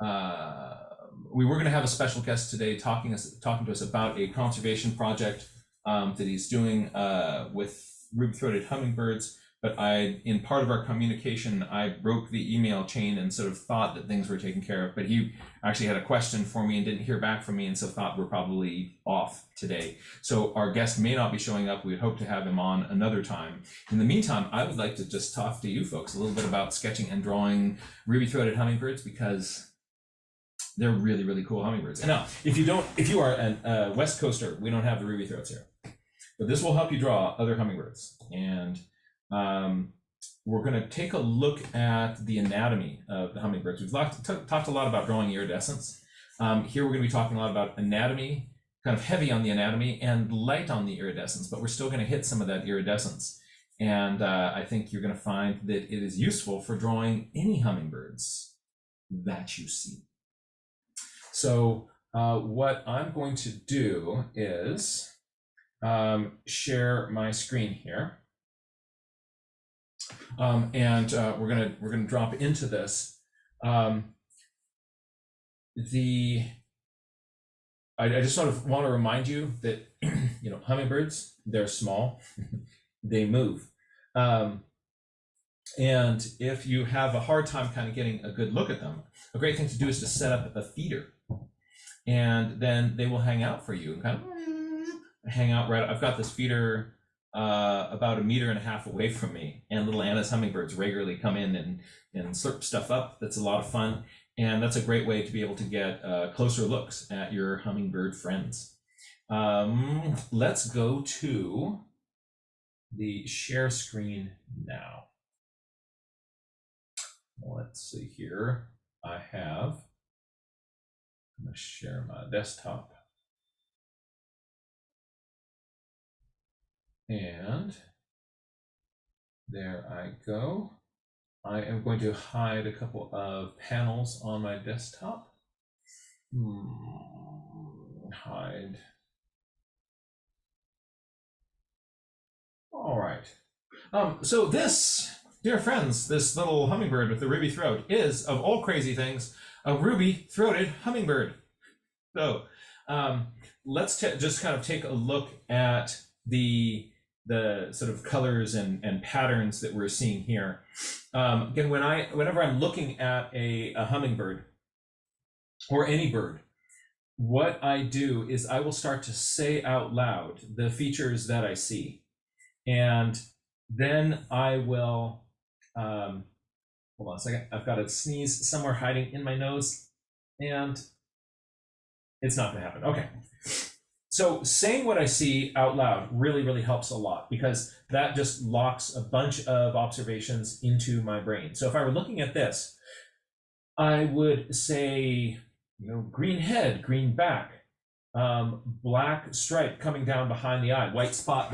we were going to have a special guest today talking to us about a conservation project that he's doing with ruby-throated hummingbirds. But in part of our communication, I broke the email chain and sort of thought that things were taken care of. But he actually had a question for me and didn't hear back from me, and so thought we're probably off today. So our guest may not be showing up. We'd hope to have him on another time. In the meantime, I would like to just talk to you folks a little bit about sketching and drawing ruby-throated hummingbirds, because they're really, really cool hummingbirds. And now, if you are a West Coaster, we don't have the ruby throats here, but this will help you draw other hummingbirds. And we're going to take a look at the anatomy of the hummingbirds. We've talked a lot about drawing iridescence. Here we're going to be talking a lot about anatomy, kind of heavy on the anatomy and light on the iridescence, but we're still going to hit some of that iridescence. And I think you're going to find that it is useful for drawing any hummingbirds that you see. So what I'm going to do is share my screen here. And we're gonna drop into this. I just sort of want to remind you that hummingbirds, they're small, they move, and if you have a hard time kind of getting a good look at them, a great thing to do is to set up a feeder, and then they will hang out for you and kind of hang out right. I've got this feeder about 1.5 meters away from me, and little Anna's hummingbirds regularly come in and slurp stuff up. That's a lot of fun, and that's a great way to be able to get closer looks at your hummingbird friends. Let's go to the share screen now. Let's see here. I'm going to share my desktop. And there I go. I am going to hide a couple of panels on my desktop. Hide. All right. So this, dear friends, this little hummingbird with the ruby throat is, of all crazy things, a ruby-throated hummingbird. So let's just kind of take a look at the sort of colors and patterns that we're seeing here. Again, whenever I'm looking at a hummingbird or any bird, what I do is I will start to say out loud the features that I see, and then I will hold on a second. I've got a sneeze somewhere hiding in my nose, and it's not going to happen. Okay. So saying what I see out loud really, really helps a lot, because that just locks a bunch of observations into my brain. So if I were looking at this, I would say, green head, green back, black stripe coming down behind the eye, white spot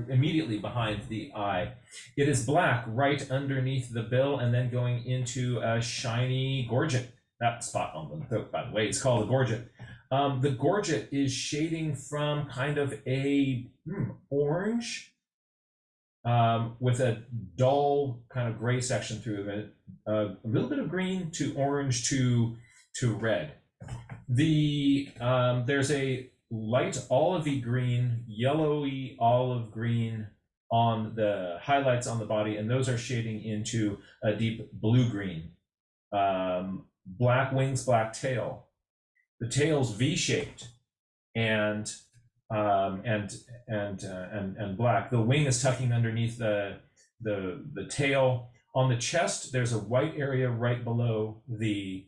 immediately behind the eye. It is black right underneath the bill, and then going into a shiny gorget. That spot on the throat, by the way, is called a gorget. The gorget is shading from kind of a orange with a dull kind of gray section through it, a little bit of green to orange to red. There's a light olivey green, yellowy olive green on the highlights on the body, and those are shading into a deep blue green. Black wings, black tail. The tail's V-shaped and black. The wing is tucking underneath the tail. On the chest, there's a white area right below the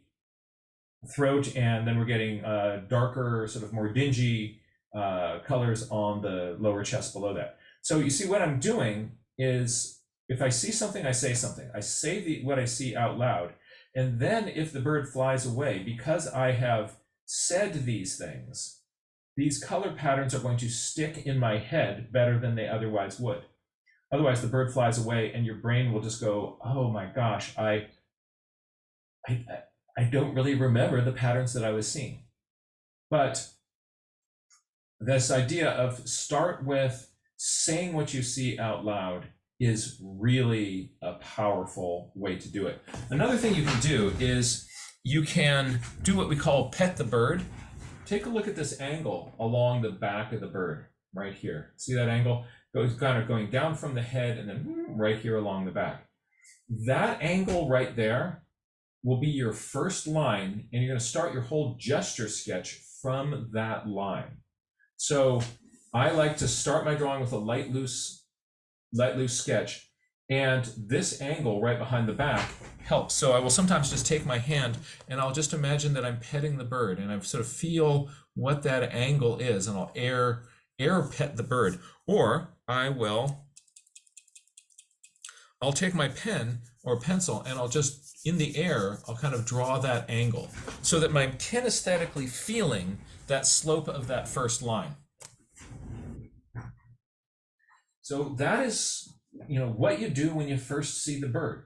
throat, and then we're getting darker, sort of more dingy colors on the lower chest below that. So you see what I'm doing is, if I see something, I say something. I say what I see out loud, and then if the bird flies away, because I have said these things, these color patterns are going to stick in my head better than they otherwise would. Otherwise, the bird flies away and your brain will just go, oh my gosh, I don't really remember the patterns that I was seeing. But this idea of start with saying what you see out loud is really a powerful way to do it. Another thing you can do is, you can do what we call pet the bird. Take a look at this angle along the back of the bird right here. See that angle? Goes kind of going down from the head and then right here along the back. That angle right there will be your first line, and you're going to start your whole gesture sketch from that line. So I like to start my drawing with a light loose sketch, and this angle right behind the back helps. So I will sometimes just take my hand and I'll just imagine that I'm petting the bird, and I sort of feel what that angle is, and I'll air pet the bird. Or I'll take my pen or pencil and I'll just, in the air, I'll kind of draw that angle so that I'm kinesthetically feeling that slope of that first line. So that is, what you do when you first see the bird.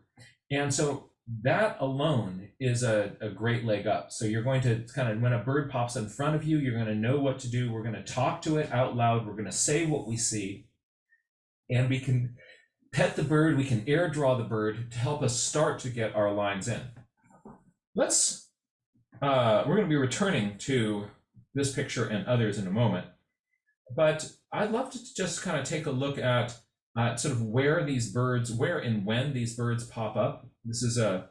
And so that alone is a great leg up. So you're going to kind of, when a bird pops in front of you, you're going to know what to do. We're going to talk to it out loud. We're going to say what we see. And we can pet the bird. We can air draw the bird to help us start to get our lines in. We're going to be returning to this picture and others in a moment. But I'd love to just kind of take a look at sort of where and when these birds pop up. This is a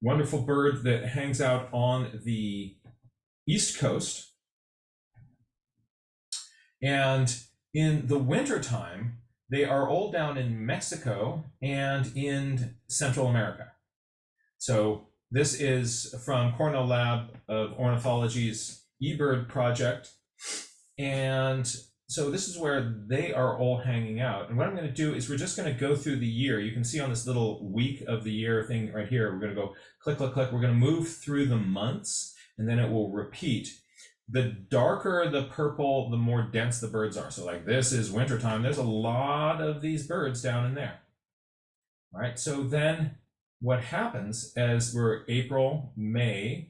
wonderful bird that hangs out on the East Coast. And in the wintertime, they are all down in Mexico and in Central America. So this is from Cornell Lab of Ornithology's eBird project. And so this is where they are all hanging out. And what I'm going to do is we're just going to go through the year. You can see on this little week of the year thing right here, we're going to go click, click, click. We're going to move through the months, and then it will repeat. The darker the purple, the more dense the birds are. So like this is wintertime. There's a lot of these birds down in there. All right, so then what happens as we're April, May,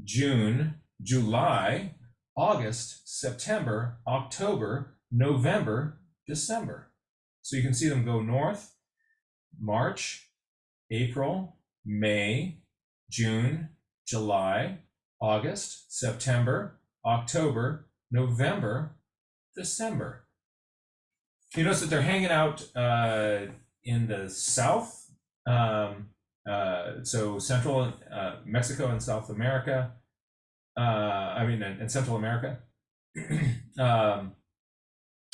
June, July, August, September, October, November, December. So you can see them go north, March, April, May, June, July, August, September, October, November, December. You notice that they're hanging out in the south, so central Mexico and South America. In Central America. And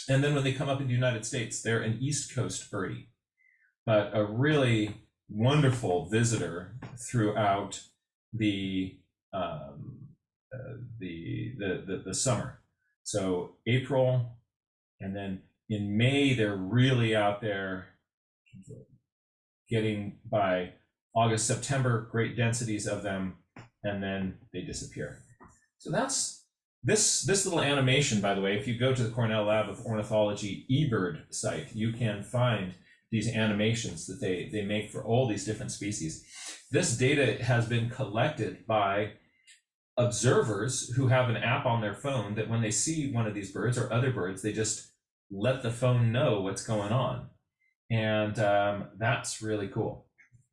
then when they come up in the United States, they're an East Coast birdie, but a really wonderful visitor throughout the summer. So April, and then in May, they're really out there getting by August, September, great densities of them, and then they disappear. So that's this little animation, by the way. If you go to the Cornell Lab of Ornithology eBird site, you can find these animations that they make for all these different species. This data has been collected by observers who have an app on their phone that when they see one of these birds or other birds, they just let the phone know what's going on. And that's really cool.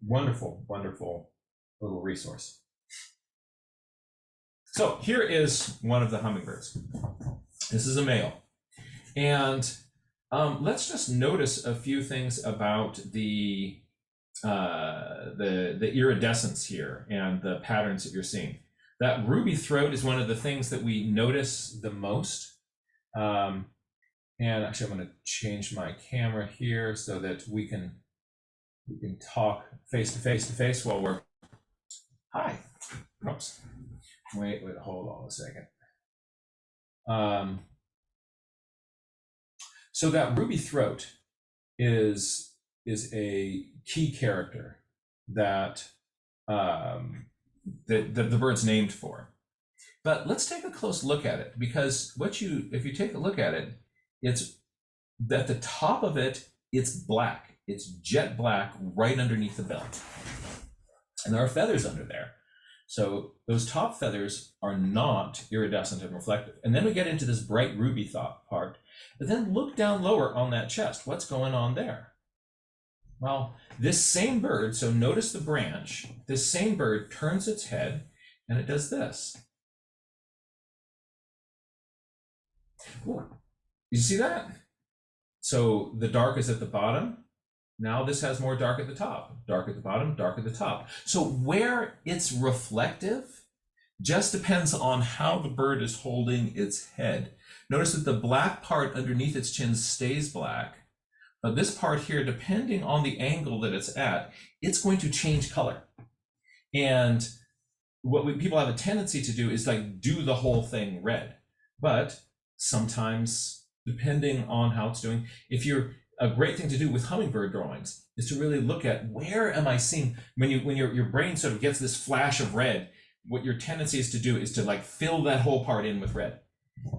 Wonderful, wonderful little resource. So here is one of the hummingbirds. This is a male. And let's just notice a few things about the iridescence here and the patterns that you're seeing. That ruby throat is one of the things that we notice the most. And actually, I'm going to change my camera here so that we can talk face to face while we're. Hi. Oops. Wait, hold on a second. So that ruby throat is a key character that the bird's named for. But let's take a close look at it, because if you take a look at it, it's at the top of it, it's black. It's jet black right underneath the belt. And there are feathers under there. So those top feathers are not iridescent and reflective. And then we get into this bright ruby part. But then look down lower on that chest. What's going on there? Well, this same bird, so notice the branch, this same bird turns its head and it does this. Ooh, you see that? So the dark is at the bottom. Now this has more dark at the top. Dark at the bottom, dark at the top. So where it's reflective just depends on how the bird is holding its head. Notice that the black part underneath its chin stays black. But this part here, depending on the angle that it's at, it's going to change color. And what people have a tendency to do is like do the whole thing red. But sometimes, depending on how it's doing, if you're a great thing to do with hummingbird drawings is to really look at where am I seeing when your brain sort of gets this flash of red, what your tendency is to do is to like fill that whole part in with red.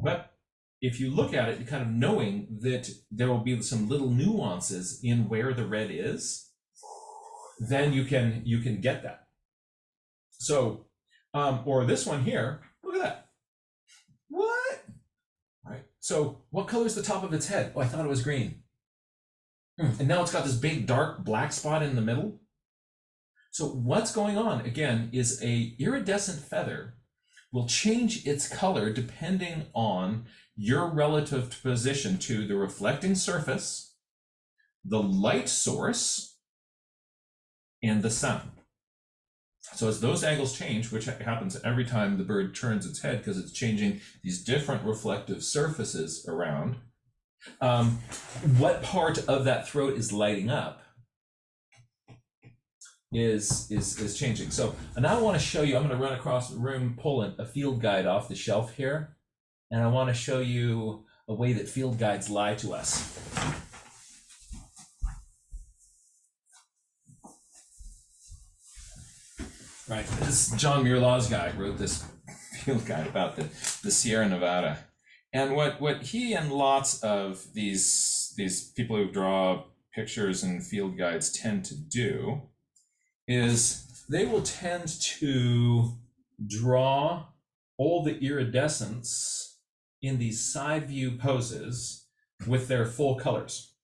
But if you look at it, kind of knowing that there will be some little nuances in where the red is, then you can get that. So, or this one here, look at that. What? All right. So what color is the top of its head? Oh, I thought it was green. And now it's got this big dark black spot in the middle. So what's going on again is a iridescent feather will change its color depending on your relative position to the reflecting surface, the light source, and the sun. So as those angles change, which happens every time the bird turns its head because it's changing these different reflective surfaces around, what part of that throat is lighting up is changing. So now I want to show you, I'm going to run across the room, pull a field guide off the shelf here, and I want to show you a way that field guides lie to us. Right, this John Muir Laws guy wrote this field guide about the Sierra Nevada. And what he and lots of these people who draw pictures and field guides tend to do is they will tend to draw all the iridescence in these side view poses with their full colors.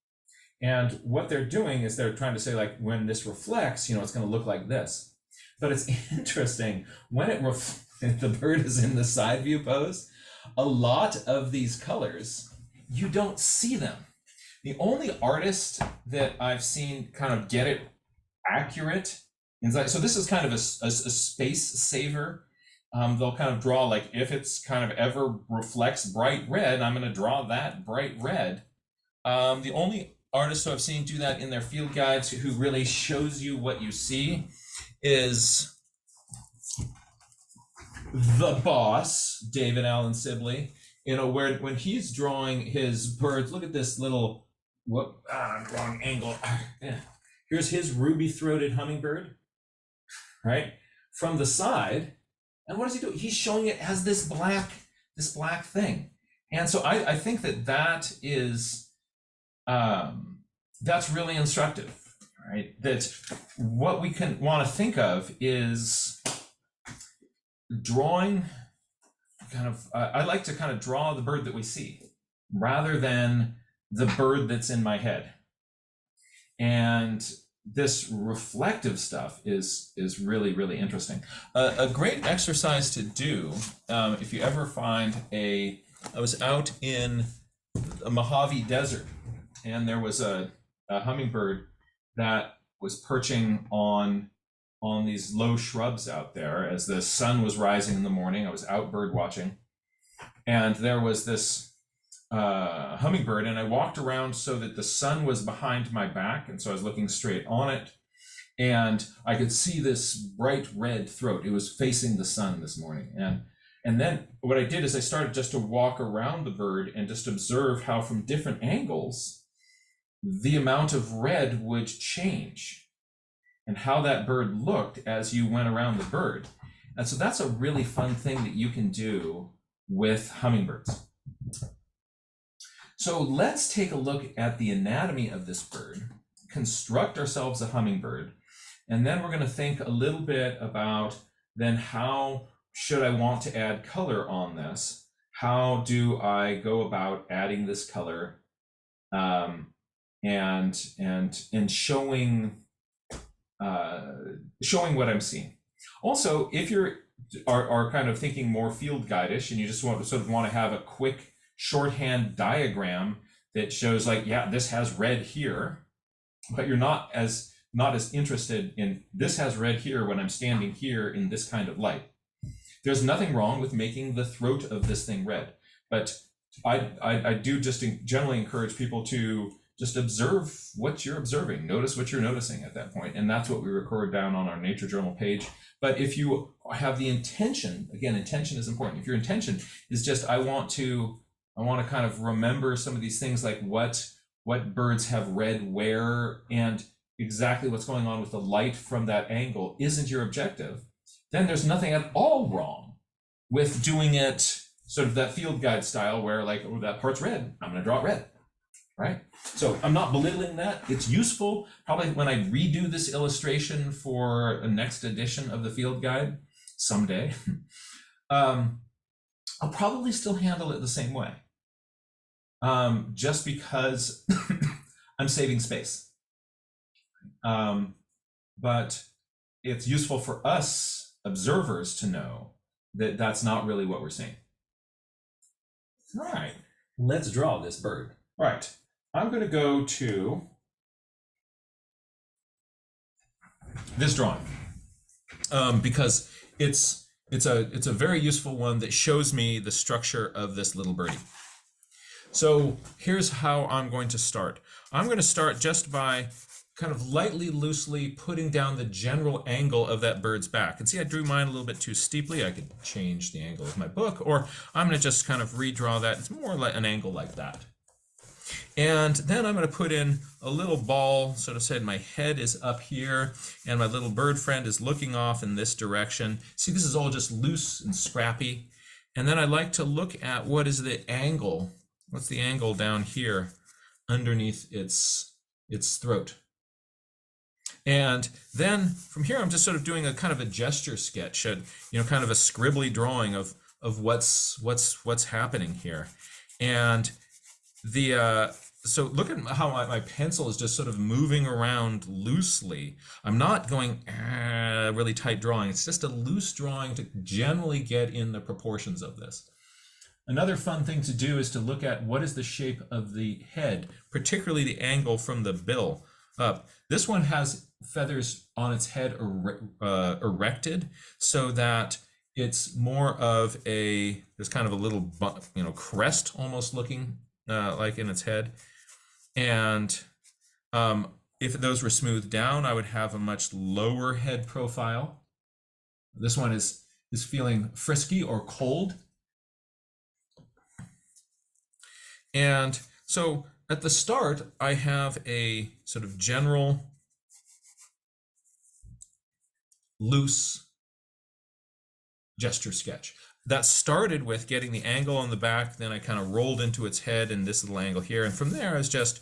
And what they're doing is they're trying to say, like, when this reflects, it's going to look like this. But it's interesting, when the bird is in the side view pose, a lot of these colors, you don't see them. The only artist that I've seen kind of get it accurate, so this is kind of a space saver. They'll kind of draw, like, if it's kind of ever reflects bright red, I'm going to draw that bright red. The only artist who I've seen do that in their field guides who really shows you what you see is the boss, David Allen Sibley. Where when he's drawing his birds, look at this little, wrong angle. Here's his ruby-throated hummingbird, right? From the side, and what does he do? He's showing it as this black thing. And so I think that is, that's really instructive. Right, that what we can want to think of is drawing kind of, I like to kind of draw the bird that we see rather than the bird that's in my head. And this reflective stuff is really, really interesting. A great exercise to do, if you ever find I was out in a Mojave Desert and there was a hummingbird that was perching on these low shrubs out there as the sun was rising in the morning. I was out bird watching, and there was this hummingbird, and I walked around so that the sun was behind my back, and so I was looking straight on it, and I could see this bright red throat. It was facing the sun this morning, and then what I did is I started just to walk around the bird and just observe how from different angles the amount of red would change and how that bird looked as you went around the bird. And so that's a really fun thing that you can do with hummingbirds. So let's take a look at the anatomy of this bird, construct ourselves a hummingbird, and then we're going to think a little bit about then how should I want to add color on this? How do I go about adding this color? and showing what I'm seeing. Also, if you're are kind of thinking more field guide-ish and you just want to have a quick shorthand diagram that shows like, yeah, this has red here, but you're not as interested in this has red here when I'm standing here in this kind of light. There's nothing wrong with making the throat of this thing red, but I do just generally encourage people to just observe what you're observing, notice what you're noticing at that point, and that's what we record down on our nature journal page. But if you have the intention, again, intention is important. If your intention is just I want to kind of remember some of these things, like what birds have red where and exactly what's going on with the light from that angle isn't your objective, then there's nothing at all wrong with doing it sort of that field guide style where like, oh, that part's red, I'm going to draw it red, right? So I'm not belittling that. It's useful. Probably when I redo this illustration for the next edition of the field guide someday, I'll probably still handle it the same way, just because I'm saving space. But it's useful for us observers to know that that's not really what we're seeing. All right, let's draw this bird. All right, I'm going to go to this drawing because it's a very useful one that shows me the structure of this little birdie. So here's how I'm going to start. I'm going to start just by kind of lightly, loosely putting down the general angle of that bird's back. And see, I drew mine a little bit too steeply. I could change the angle of my book, or I'm going to just kind of redraw that. It's more like an angle like that. And then I'm going to put in a little ball, sort of said my head is up here, and my little bird friend is looking off in this direction. See, this is all just loose and scrappy. And then I like to look at what is the angle. What's the angle down here underneath its throat? And then from here, I'm just sort of doing a kind of a gesture sketch, you know, kind of a scribbly drawing of what's happening here. And so look at how my pencil is just sort of moving around loosely. I'm not going really tight drawing. It's just a loose drawing to generally get in the proportions of this. Another fun thing to do is to look at what is the shape of the head, particularly the angle from the bill up. This one has feathers on its head erected so that it's more of there's kind of a little, you know, crest almost looking like in its head. And if those were smoothed down, I would have a much lower head profile. This one is feeling frisky or cold. And so at the start, I have a sort of general, loose gesture sketch. That started with getting the angle on the back, then I kind of rolled into its head and this little angle here. And from there, I was just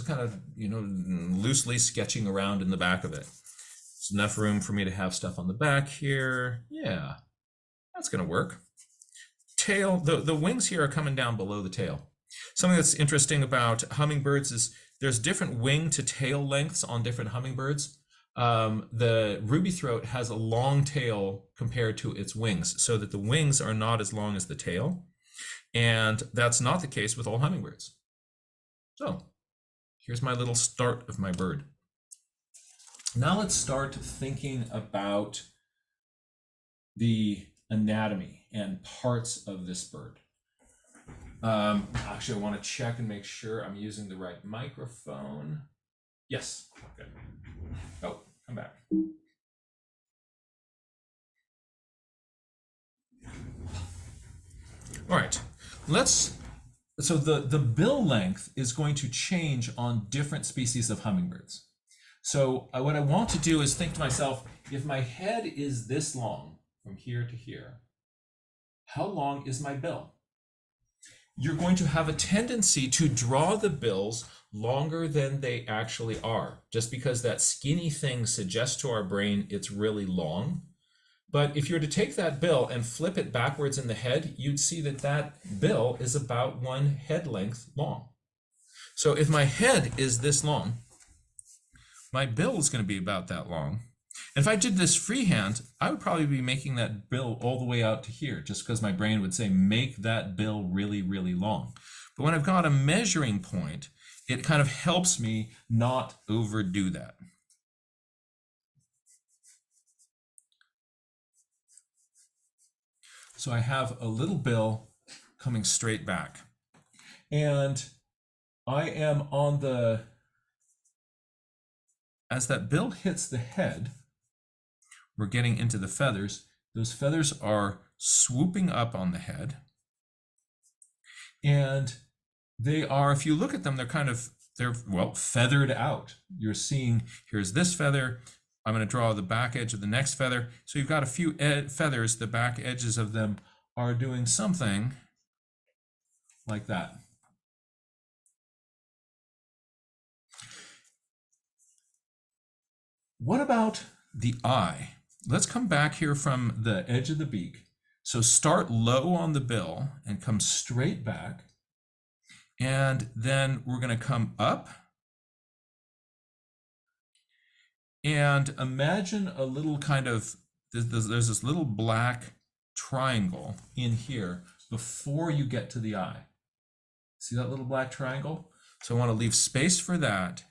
kind of, you know, loosely sketching around in the back of it. There's enough room for me to have stuff on the back here. Yeah, that's going to work. Tail, the wings here are coming down below the tail. Something that's interesting about hummingbirds is there's different wing to tail lengths on different hummingbirds. The ruby throat has a long tail compared to its wings, so that the wings are not as long as the tail. And that's not the case with all hummingbirds. So here's my little start of my bird. Now let's start thinking about the anatomy and parts of this bird. Actually, I want to check and make sure I'm using the right microphone. Yes. Good. Oh, come back. All right. So the bill length is going to change on different species of hummingbirds. So what I want to do is think to myself, if my head is this long from here to here, how long is my bill? You're going to have a tendency to draw the bills longer than they actually are, just because that skinny thing suggests to our brain it's really long. But if you were to take that bill and flip it backwards in the head, you'd see that that bill is about one head length long. So if my head is this long, my bill is going to be about that long. And if I did this freehand, I would probably be making that bill all the way out to here, just because my brain would say, make that bill really, really long. But when I've got a measuring point, it kind of helps me not overdo that. So I have a little bill coming straight back. And I am on the, as that bill hits the head, we're getting into the feathers. Those feathers are swooping up on the head. And they are, if you look at them, they're well, feathered out. You're seeing, here's this feather. I'm going to draw the back edge of the next feather. So you've got a few feathers. The back edges of them are doing something like that. What about the eye? Let's come back here from the edge of the beak. So start low on the bill and come straight back. And then we're going to come up. And imagine a little kind of, there's this little black triangle in here before you get to the eye. See that little black triangle? So I want to leave space for that.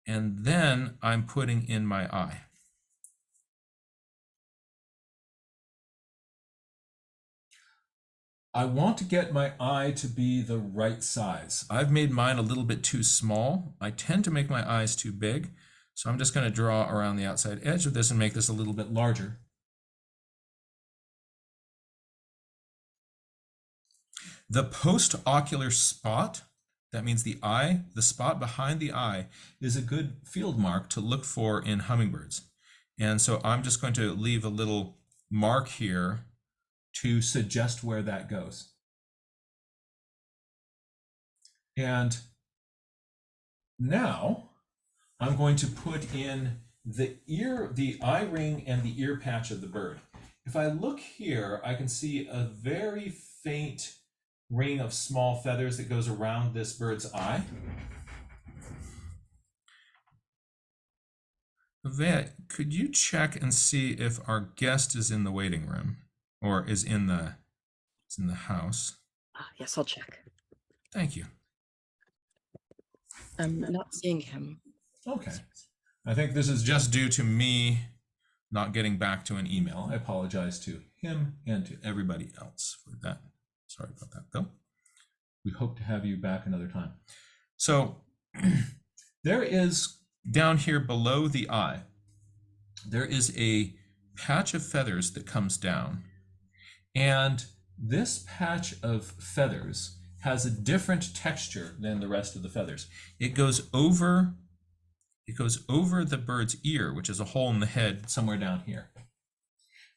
And then I'm putting in my eye. I want to get my eye to be the right size. I've made mine a little bit too small. I tend to make my eyes too big. So I'm just going to draw around the outside edge of this and make this a little bit larger. The post-ocular spot, that means the eye, the spot behind the eye, is a good field mark to look for in hummingbirds. And so I'm just going to leave a little mark here to suggest where that goes. And now I'm going to put in the ear, the eye ring and the ear patch of the bird. If I look here, I can see a very faint ring of small feathers that goes around this bird's eye. Vet, could you check and see if our guest is in the waiting room or is in the house? Yes, I'll check. Thank you. I'm not seeing him. Okay. I think this is just due to me not getting back to an email. I apologize to him and to everybody else for that. Sorry about that, Bill. We hope to have you back another time. So there is, down here below the eye, there is a patch of feathers that comes down. And this patch of feathers has a different texture than the rest of the feathers. It goes over the bird's ear, which is a hole in the head somewhere down here.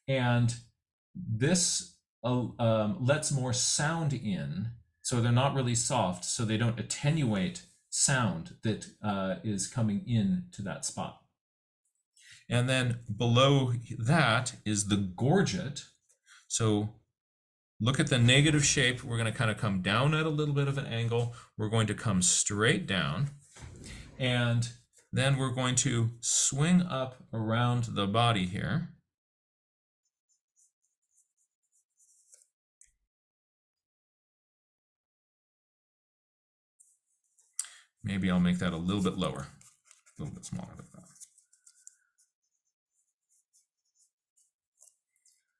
And this lets more sound in, so they're not really soft, so they don't attenuate sound that is coming in to that spot. And then below that is the gorget. So look at the negative shape. We're going to kind of come down at a little bit of an angle. We're going to come straight down. And then we're going to swing up around the body here. Maybe I'll make that a little bit lower, a little bit smaller than that.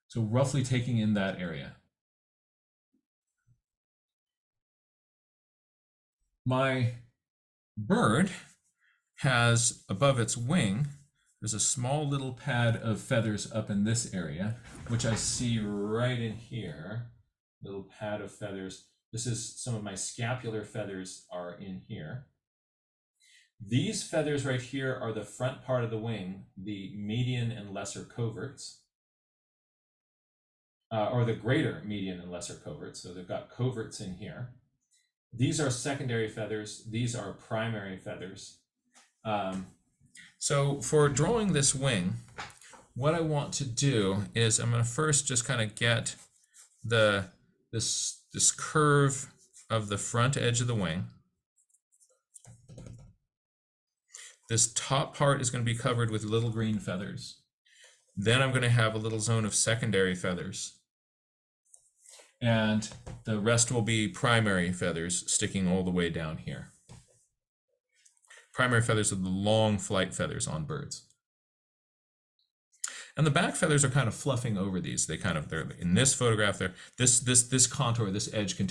So roughly taking in that area. My bird has above its wing, there's a small little pad of feathers up in this area, which I see right in here, little pad of feathers. This is some of my scapular feathers are in here. These feathers right here are the front part of the wing, the median and lesser coverts, or the greater median and lesser coverts. So they've got coverts in here. These are secondary feathers. These are primary feathers. So for drawing this wing, what I want to do is I'm going to first just kind of get this curve of the front edge of the wing. This top part is going to be covered with little green feathers. Then I'm going to have a little zone of secondary feathers. And the rest will be primary feathers sticking all the way down here. Primary feathers are the long flight feathers on birds. And the back feathers are kind of fluffing over these. They're in this photograph there. This contour, this edge can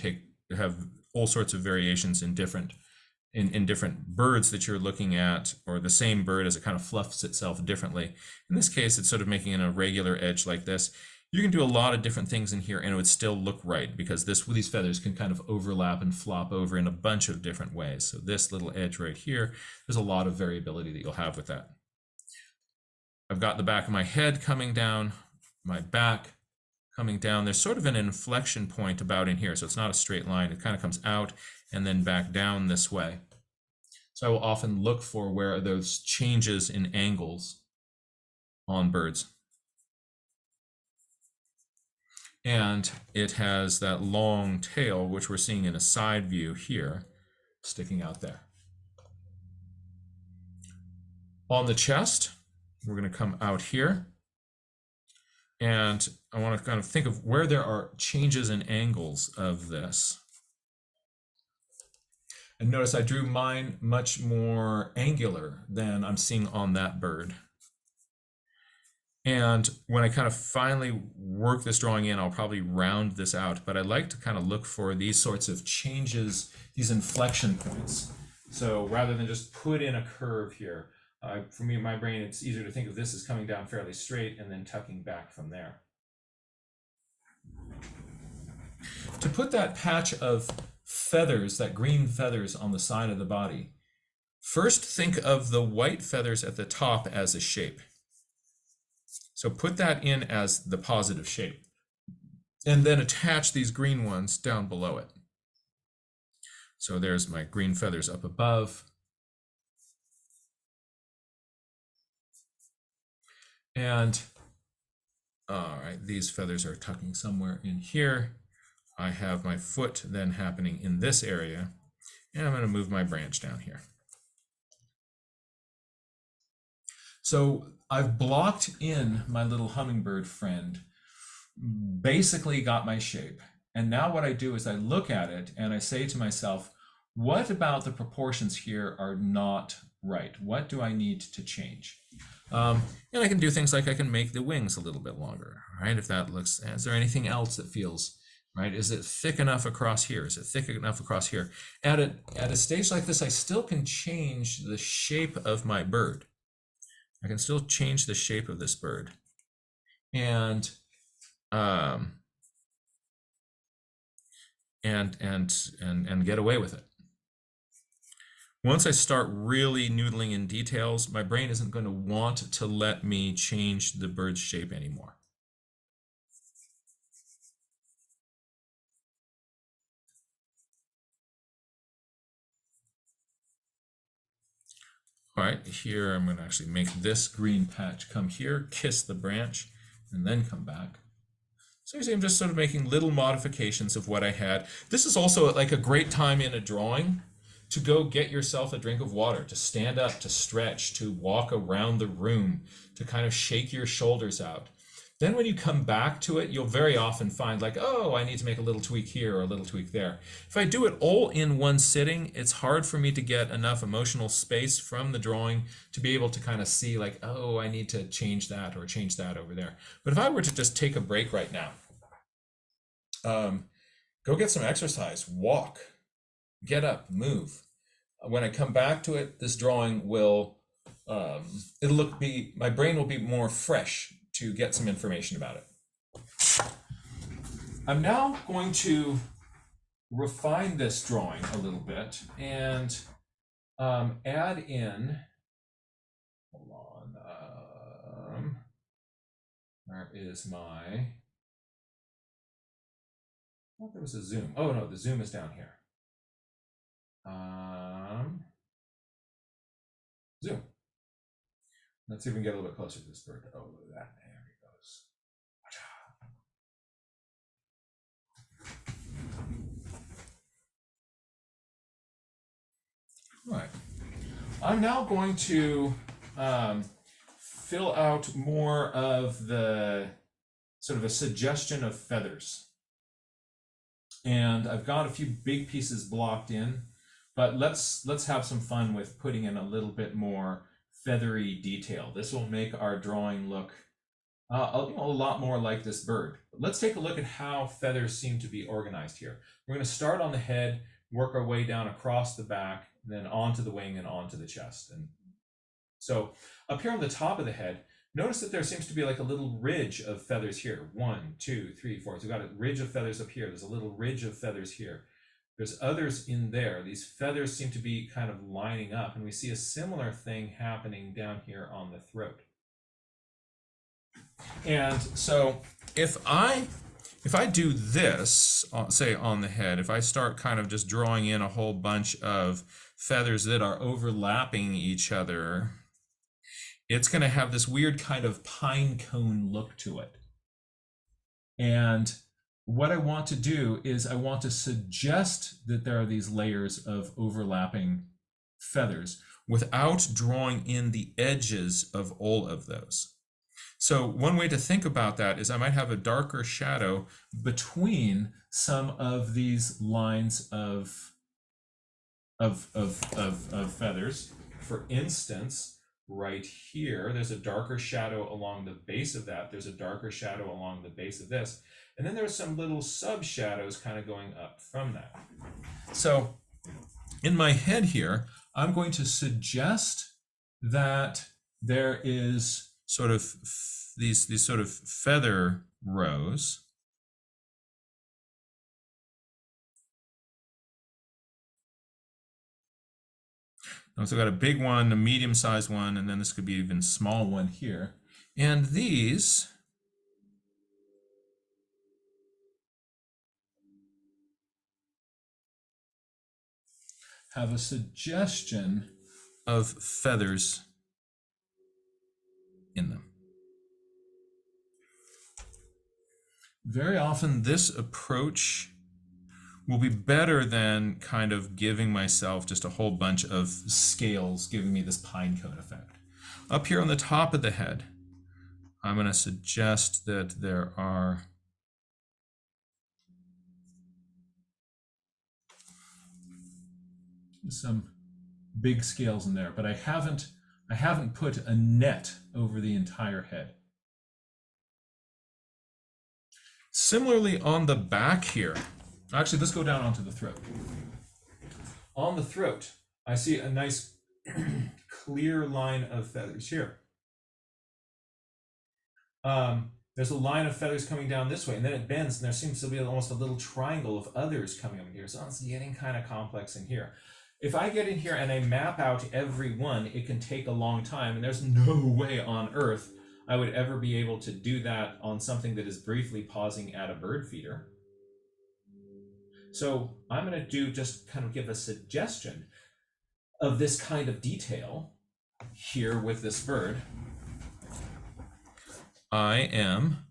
have all sorts of variations in different birds that you're looking at, or the same bird as it kind of fluffs itself differently. In this case, it's sort of making an irregular edge like this. You can do a lot of different things in here and it would still look right, because these feathers can kind of overlap and flop over in a bunch of different ways. So this little edge right here, there's a lot of variability that you'll have with that. I've got the back of my head coming down, my back coming down. There's sort of an inflection point about in here, so it's not a straight line. It kind of comes out and then back down this way. So I will often look for where are those changes in angles on birds. And it has that long tail, which we're seeing in a side view here, sticking out there. On the chest, we're going to come out here. And I want to kind of think of where there are changes in angles of this. And notice I drew mine much more angular than I'm seeing on that bird. And when I kind of finally work this drawing in, I'll probably round this out, but I like to kind of look for these sorts of changes, these inflection points. So rather than just put in a curve here, for me, my brain, it's easier to think of this as coming down fairly straight and then tucking back from there. To put that patch of feathers, that green feathers on the side of the body, first think of the white feathers at the top as a shape. So put that in as the positive shape, and then attach these green ones down below it. So there's my green feathers up above. And all right, these feathers are tucking somewhere in here. I have my foot then happening in this area, and I'm going to move my branch down here. So I've blocked in my little hummingbird friend, basically got my shape. And now what I do is I look at it and I say to myself, what about the proportions here are not right? What do I need to change? And I can do things like I can make the wings a little bit longer, right? If that looks, is there anything else that feels right? Is it thick enough across here? Is it thick enough across here? At a stage like this, I still can change the shape of my bird. I can still change the shape of this bird and get away with it. Once I start really noodling in details, my brain isn't going to want to let me change the bird's shape anymore. All right, here I'm going to actually make this green patch come here, kiss the branch, and then come back. So you see I'm just sort of making little modifications of what I had. This is also like a great time in a drawing to go get yourself a drink of water, to stand up, to stretch, to walk around the room, to kind of shake your shoulders out. Then when you come back to it, you'll very often find like, oh, I need to make a little tweak here or a little tweak there. If I do it all in one sitting, it's hard for me to get enough emotional space from the drawing to be able to kind of see like, oh, I need to change that or change that over there. But if I were to just take a break right now, go get some exercise, walk, get up, move. When I come back to it, this drawing will, my brain will be more fresh to get some information about it. I'm now going to refine this drawing a little bit and add in, hold on, where is my, oh, there was a zoom. Oh no, the zoom is down here. Zoom. Let's see if we can get a little bit closer to this bird. Oh, look at that. There he goes. All right. I'm now going to fill out more of the sort of a suggestion of feathers. And I've got a few big pieces blocked in, but let's have some fun with putting in a little bit more feathery detail. This will make our drawing look a lot more like this bird. Let's take a look at how feathers seem to be organized here. We're going to start on the head, work our way down across the back, then onto the wing and onto the chest. And so up here on the top of the head, notice that there seems to be like a little ridge of feathers here. 1, 2, 3, 4. So we've got a ridge of feathers up here. There's a little ridge of feathers here. There's others in there. These feathers seem to be kind of lining up, and we see a similar thing happening down here on the throat. And so if I do this, say on the head, if I start kind of just drawing in a whole bunch of feathers that are overlapping each other, it's going to have this weird kind of pine cone look to it. And what I want to do is I want to suggest that there are these layers of overlapping feathers without drawing in the edges of all of those. So one way to think about that is I might have a darker shadow between some of these lines of feathers. For instance, right here, there's a darker shadow along the base of that. There's a darker shadow along the base of this. And then there's some little sub shadows kind of going up from that. So in my head here, I'm going to suggest that there is sort of these sort of feather rows. So I've got a big one, a medium-sized one, and then this could be even small one here. And these have a suggestion of feathers in them. Very often this approach will be better than kind of giving myself just a whole bunch of scales giving me this pine cone effect. Up here on the top of the head, I'm going to suggest that there are some big scales in there, but I haven't put a net over the entire head. Similarly on the back here, actually let's go down onto the throat. On the throat, I see a nice clear line of feathers here. There's a line of feathers coming down this way, and then it bends, and there seems to be almost a little triangle of others coming up here. So it's getting kind of complex in here. If I get in here and I map out every one, it can take a long time, and there's no way on earth I would ever be able to do that on something that is briefly pausing at a bird feeder. So I'm going to just kind of give a suggestion of this kind of detail here with this bird. I am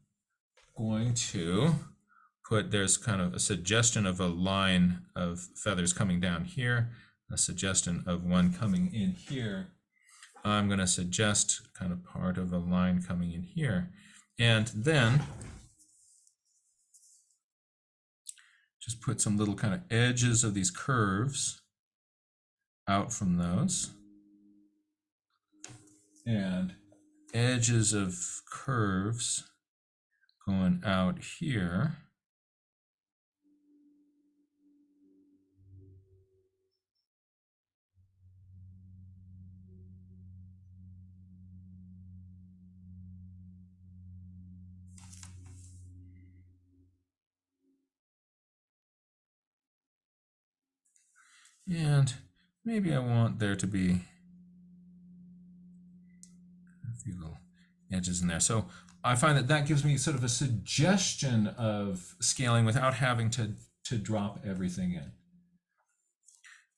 going to put, there's kind of a suggestion of a line of feathers coming down here, a suggestion of one coming in here. I'm going to suggest kind of part of a line coming in here. And then just put some little kind of edges of these curves out from those. And edges of curves going out here. And maybe I want there to be a few little edges in there. So I find that that gives me sort of a suggestion of scaling without having to drop everything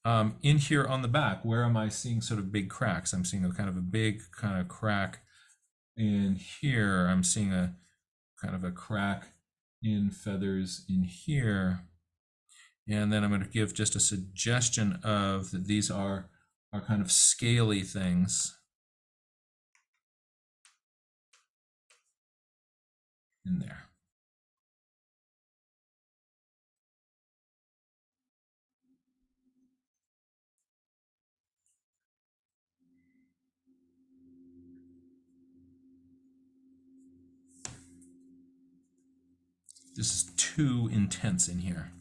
in. In here on the back, where am I seeing sort of big cracks? I'm seeing a kind of a big kind of crack in here. I'm seeing a kind of a crack in feathers in here. And then I'm going to give just a suggestion of that these are are kind of scaly things in there. This is too intense in here.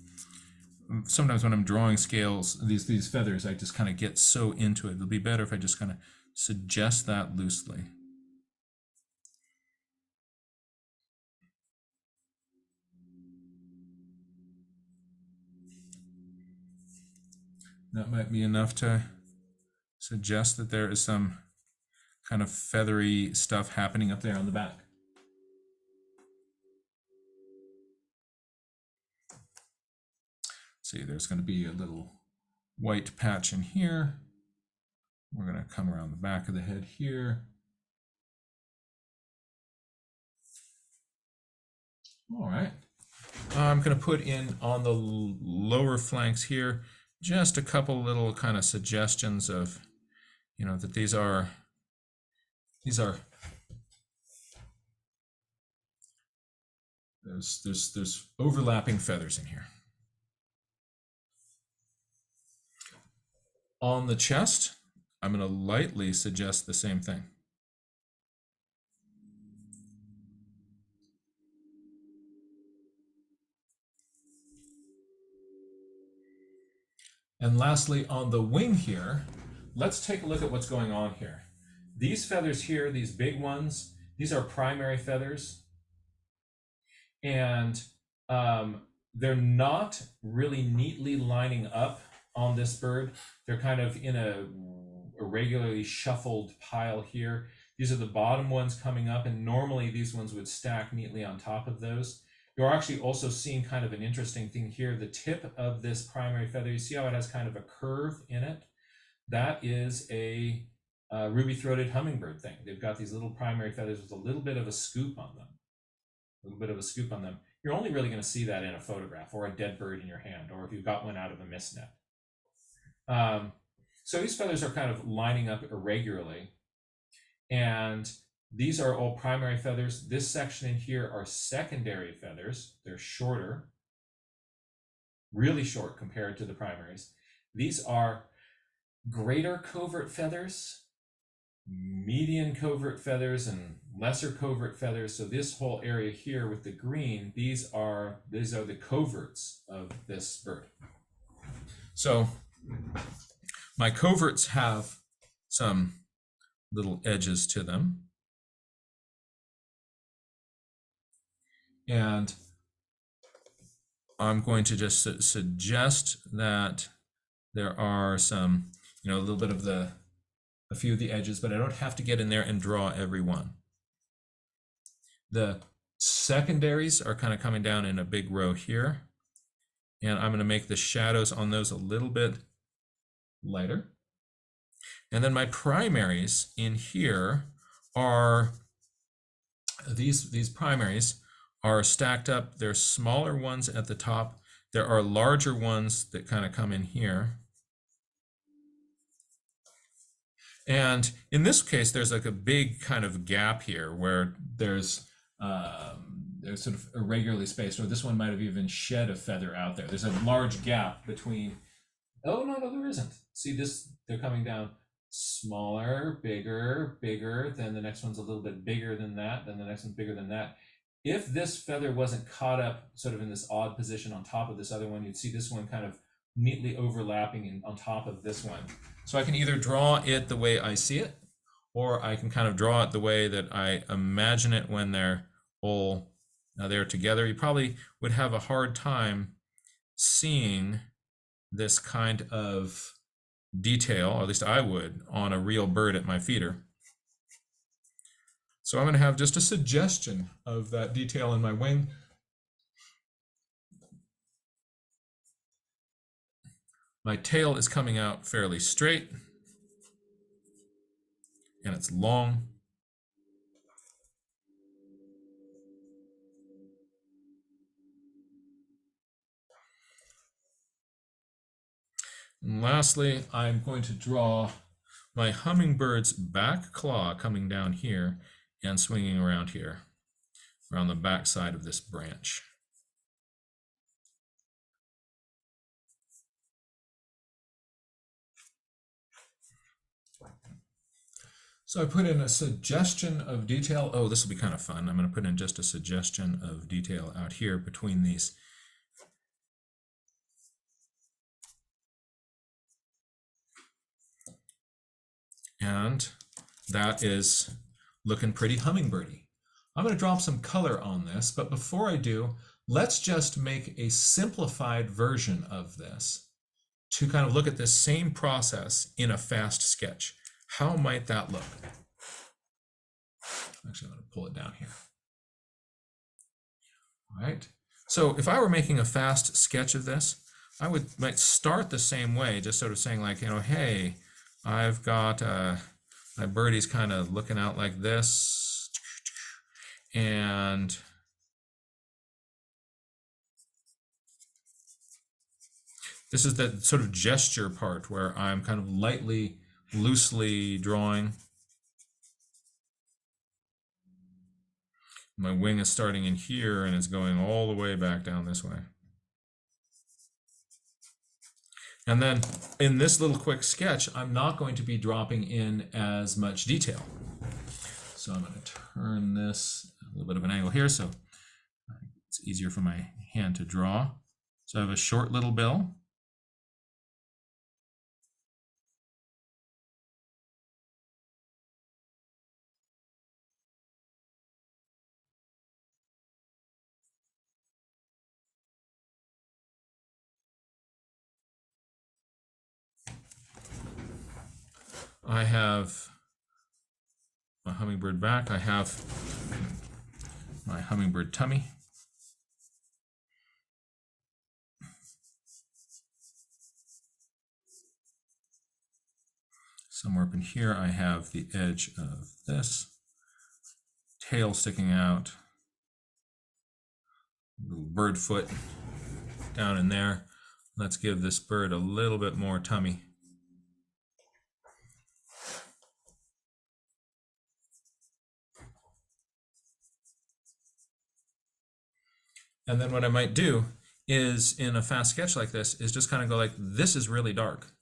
Sometimes when I'm drawing scales, these feathers, I just kind of get so into it. It'll be better if I just kind of suggest that loosely. That might be enough to suggest that there is some kind of feathery stuff happening up there on the back. See, there's going to be a little white patch in here. We're going to come around the back of the head here. All right. I'm going to put in on the lower flanks here just a couple little kind of suggestions of, you know, that these are there's overlapping feathers in here. On the chest, I'm going to lightly suggest the same thing. And lastly, on the wing here, let's take a look at what's going on here. These feathers here, these big ones, these are primary feathers. And they're not really neatly lining up on this bird. They're kind of in a irregularly shuffled pile here. These are the bottom ones coming up, and normally these ones would stack neatly on top of those. You're actually also seeing kind of an interesting thing here. The tip of this primary feather, you see how it has kind of a curve in it? That is a ruby-throated hummingbird thing. They've got these little primary feathers with a little bit of a scoop on them. A little bit of a scoop on them. You're only really going to see that in a photograph or a dead bird in your hand, or if you've got one out of a mist net. So these feathers are kind of lining up irregularly, and these are all primary feathers. This section in here are secondary feathers. They're shorter, really short compared to the primaries. These are greater covert feathers, median covert feathers, and lesser covert feathers. So this whole area here with the green, these are the coverts of this bird. So my coverts have some little edges to them. And I'm going to just suggest that there are some, you know, a little bit of a few of the edges, but I don't have to get in there and draw every one. The secondaries are kind of coming down in a big row here. And I'm going to make the shadows on those a little bit lighter. And then my primaries in here are, these primaries are stacked up. There's smaller ones at the top. There are larger ones that kind of come in here. And in this case, there's like a big kind of gap here where there's sort of irregularly spaced, or this one might have even shed a feather out there. There's a large gap between, oh, no, there isn't. See this, they're coming down smaller, bigger, bigger, then the next one's a little bit bigger than that, then the next one's bigger than that. If this feather wasn't caught up sort of in this odd position on top of this other one, you'd see this one kind of neatly overlapping on top of this one. So I can either draw it the way I see it, or I can kind of draw it the way that I imagine it when they're all there together. You probably would have a hard time seeing this kind of detail, or at least I would, on a real bird at my feeder. So I'm going to have just a suggestion of that detail in my wing. My tail is coming out fairly straight, and it's long. And lastly, I'm going to draw my hummingbird's back claw coming down here and swinging around here, around the back side of this branch. So I put in a suggestion of detail. Oh, this will be kind of fun. I'm going to put in just a suggestion of detail out here between these. And that is looking pretty hummingbirdy. I'm going to drop some color on this, but before I do, let's just make a simplified version of this to kind of look at this same process in a fast sketch. How might that look? Actually, I'm going to pull it down here. All right. So if I were making a fast sketch of this, I might start the same way, just sort of saying like, hey, I've got my birdie's kind of looking out like this, and this is the sort of gesture part where I'm kind of lightly, loosely drawing. My wing is starting in here and it's going all the way back down this way. And then in this little quick sketch, I'm not going to be dropping in as much detail. So I'm going to turn this a little bit of an angle here so it's easier for my hand to draw. So I have a short little bill. I have my hummingbird back. I have my hummingbird tummy. Somewhere up in here, I have the edge of this. Tail sticking out. Little bird foot down in there. Let's give this bird a little bit more tummy. And then what I might do is, in a fast sketch like this, is just kind of go like, this is really dark.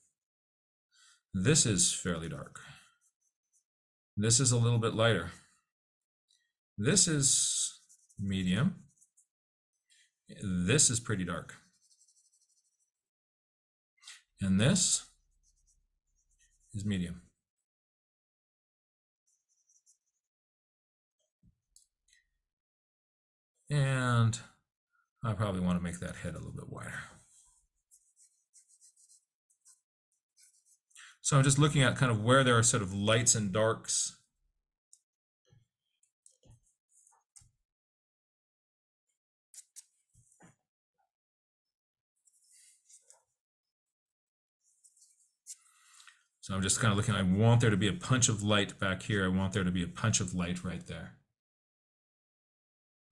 This is fairly dark. This is a little bit lighter. This is medium. This is pretty dark. And this is medium. And I probably want to make that head a little bit wider. So I'm just looking at kind of where there are sort of lights and darks. So I'm just kind of looking, I want there to be a punch of light back here. I want there to be a punch of light right there.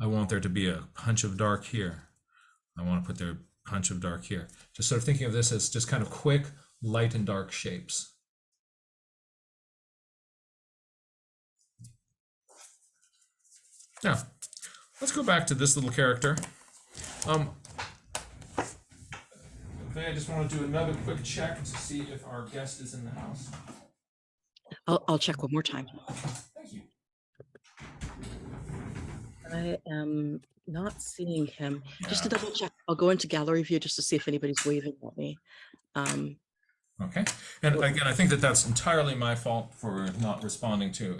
I want there to be a punch of dark here. I want to put their punch of dark here. Just sort of thinking of this as just kind of quick light and dark shapes. Now, let's go back to this little character. I just want to do another quick check to see if our guest is in the house. I'll check one more time. Thank you. I am not seeing him. Just to double check, I'll go into gallery view just to see if anybody's waving at me. Okay. And again, I think that that's entirely my fault for not responding to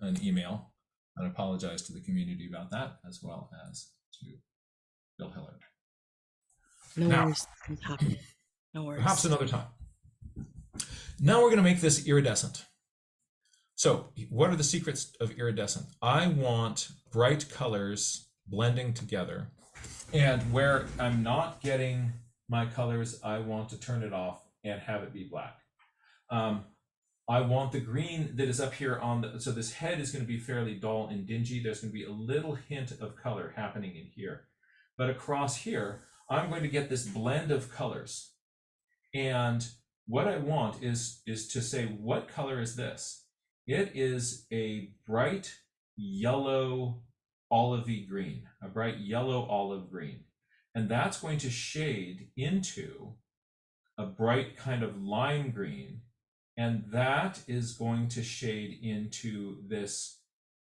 an email. I apologize to the community about that, as well as to Bill Hillard. No Now, worries. No worries. Perhaps another time. Now we're going to make this iridescent. So what are the secrets of iridescent? I want bright colors blending together. And where I'm not getting my colors, I want to turn it off and have it be black. I want the green that is up here on the, so this head is going to be fairly dull and dingy. There's going to be a little hint of color happening in here. But across here, I'm going to get this blend of colors. And what I want is to say, what color is this? It is a bright yellow olivey green, a bright yellow olive green. And that's going to shade into a bright kind of lime green. And that is going to shade into this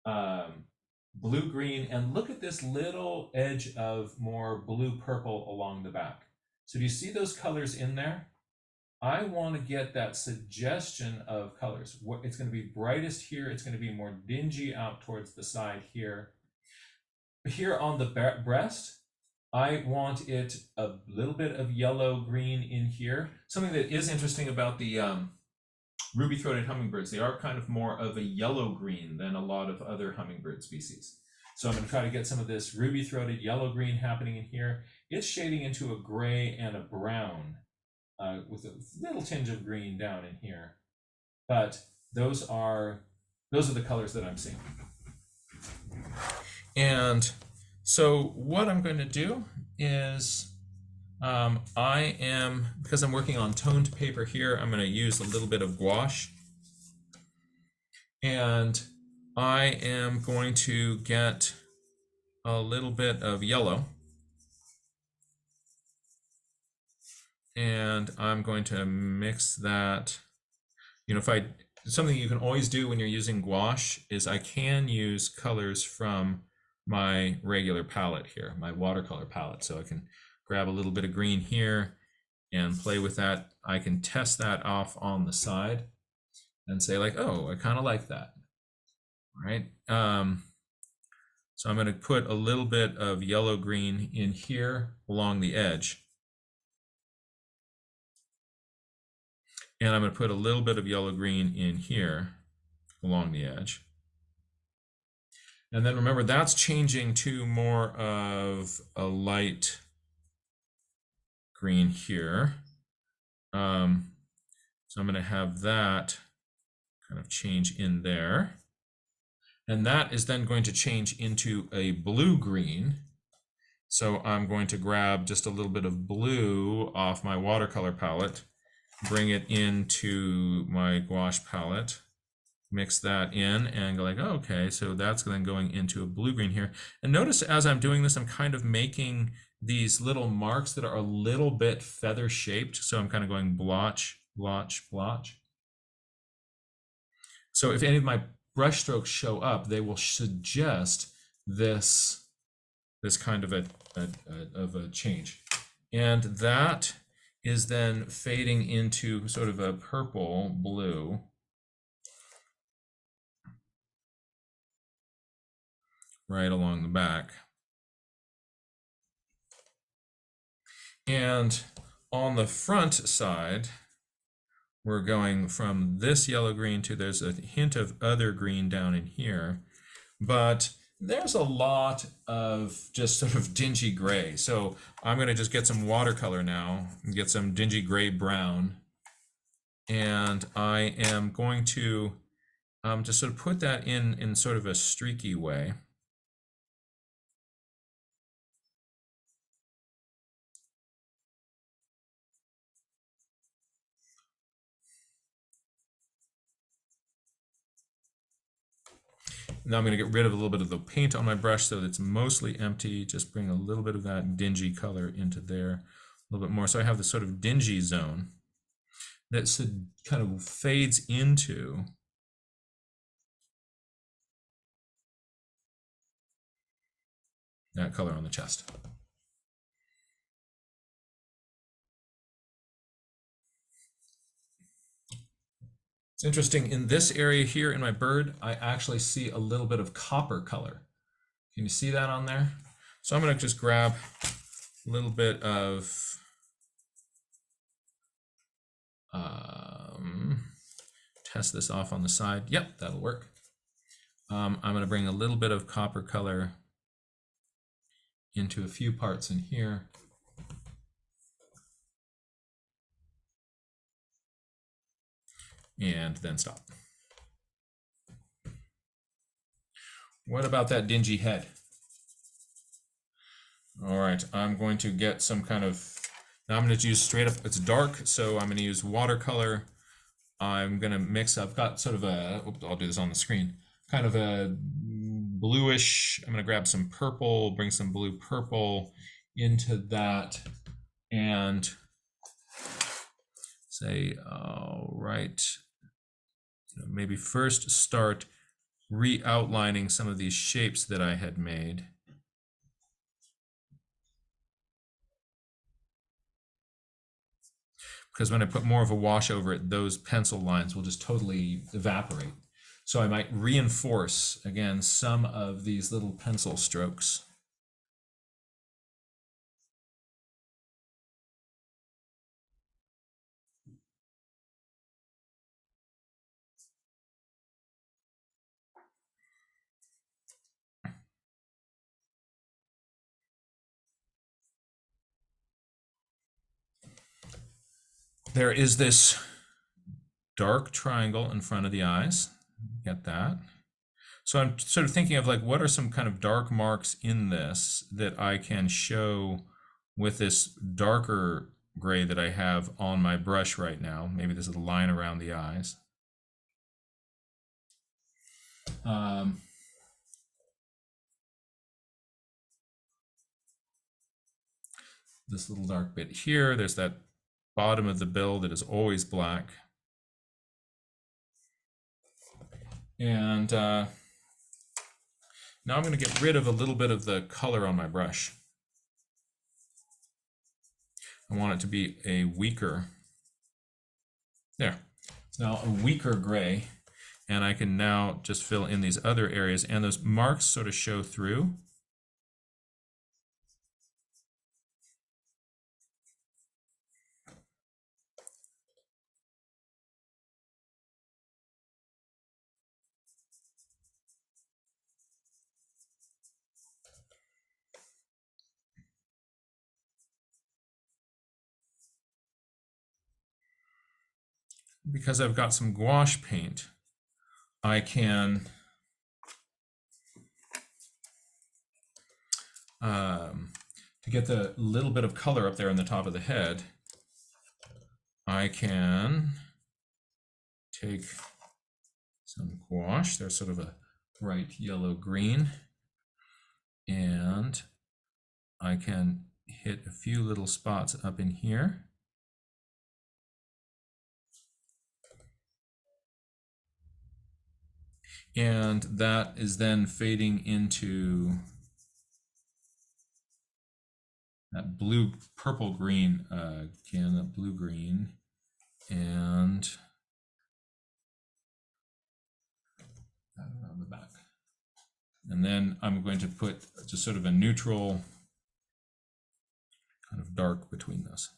blue-green. And look at this little edge of more blue-purple along the back. So do you see those colors in there? I want to get that suggestion of colors. It's going to be brightest here. It's going to be more dingy out towards the side here. Here on the breast, I want it a little bit of yellow green in here. Something that is interesting about the ruby-throated hummingbirds, they are kind of more of a yellow green than a lot of other hummingbird species. So I'm going to try to get some of this ruby-throated yellow green happening in here. It's shading into a gray and a brown with a little tinge of green down in here. But those are the colors that I'm seeing. And so what I'm going to do is because I'm working on toned paper here, I'm going to use a little bit of gouache. And I am going to get a little bit of yellow. And I'm going to mix that. You know, something you can always do when you're using gouache is I can use colors from my regular palette here, my watercolor palette. So I can grab a little bit of green here and play with that. I can test that off on the side and say like, oh, I kind of like that. All right. So I'm going to put a little bit of yellow green in here along the edge. And I'm going to put a little bit of yellow green in here along the edge. And then remember, that's changing to more of a light green here. So I'm going to have that kind of change in there. And that is then going to change into a blue-green. So I'm going to grab just a little bit of blue off my watercolor palette, bring it into my gouache palette, mix that in and go like, oh, okay, so that's then going into a blue-green here. And notice as I'm doing this, I'm kind of making these little marks that are a little bit feather-shaped. So I'm kind of going blotch, blotch, blotch. So if any of my brush strokes show up, they will suggest this kind of a change. And that is then fading into sort of a purple blue. Right along the back. And on the front side, we're going from this yellow green to there's a hint of other green down in here, but there's a lot of just sort of dingy gray. So I'm going to just get some watercolor now and get some dingy gray brown. And I am going to just sort of put that in sort of a streaky way. Now I'm going to get rid of a little bit of the paint on my brush so that it's mostly empty. Just bring a little bit of that dingy color into there, a little bit more. So I have this sort of dingy zone that kind of fades into that color on the chest. It's interesting, in this area here in my bird, I actually see a little bit of copper color. Can you see that on there? So I'm going to just grab a little bit of test this off on the side. Yep, that'll work. I'm going to bring a little bit of copper color into a few parts in here. And then stop. What about that dingy head? All right, I'm going to get some kind of, Now I'm going to use straight up, it's dark, so I'm going to use watercolor. I'm going to mix, I've got sort of a, oops, I'll do this on the screen, kind of a bluish, I'm going to grab some purple, bring some blue purple into that, and say, all right, maybe first start re-outlining some of these shapes that I had made. Because when I put more of a wash over it, those pencil lines will just totally evaporate. So I might reinforce, again, some of these little pencil strokes. There is this dark triangle in front of the eyes. Get that? So I'm sort of thinking of like, what are some kind of dark marks in this that I can show with this darker gray that I have on my brush right now. Maybe there's a line around the eyes. This little dark bit here, there's that bottom of the bill that is always black. And now I'm going to get rid of a little bit of the color on my brush. I want it to be a weaker, there, it's now a weaker gray, and I can now just fill in these other areas, and those marks sort of show through. Because I've got some gouache paint, I can to get the little bit of color up there in the top of the head, I can take some gouache, there's sort of a bright yellow green, and I can hit a few little spots up in here. And that is then fading into that blue, purple green, again, that blue green, and around the back. And then I'm going to put just sort of a neutral kind of dark between those.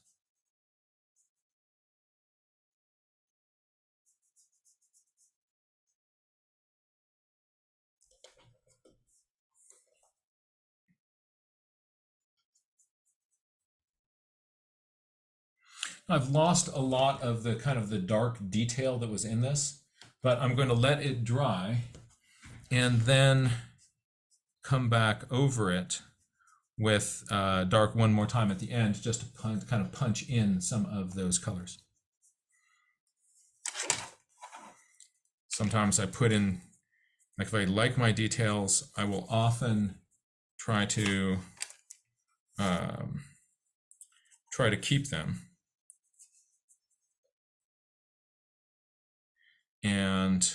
I've lost a lot of the kind of the dark detail that was in this, but I'm going to let it dry and then come back over it with dark one more time at the end, just to kind of punch in some of those colors. Sometimes I put in, like if I like my details, I will often try to keep them. And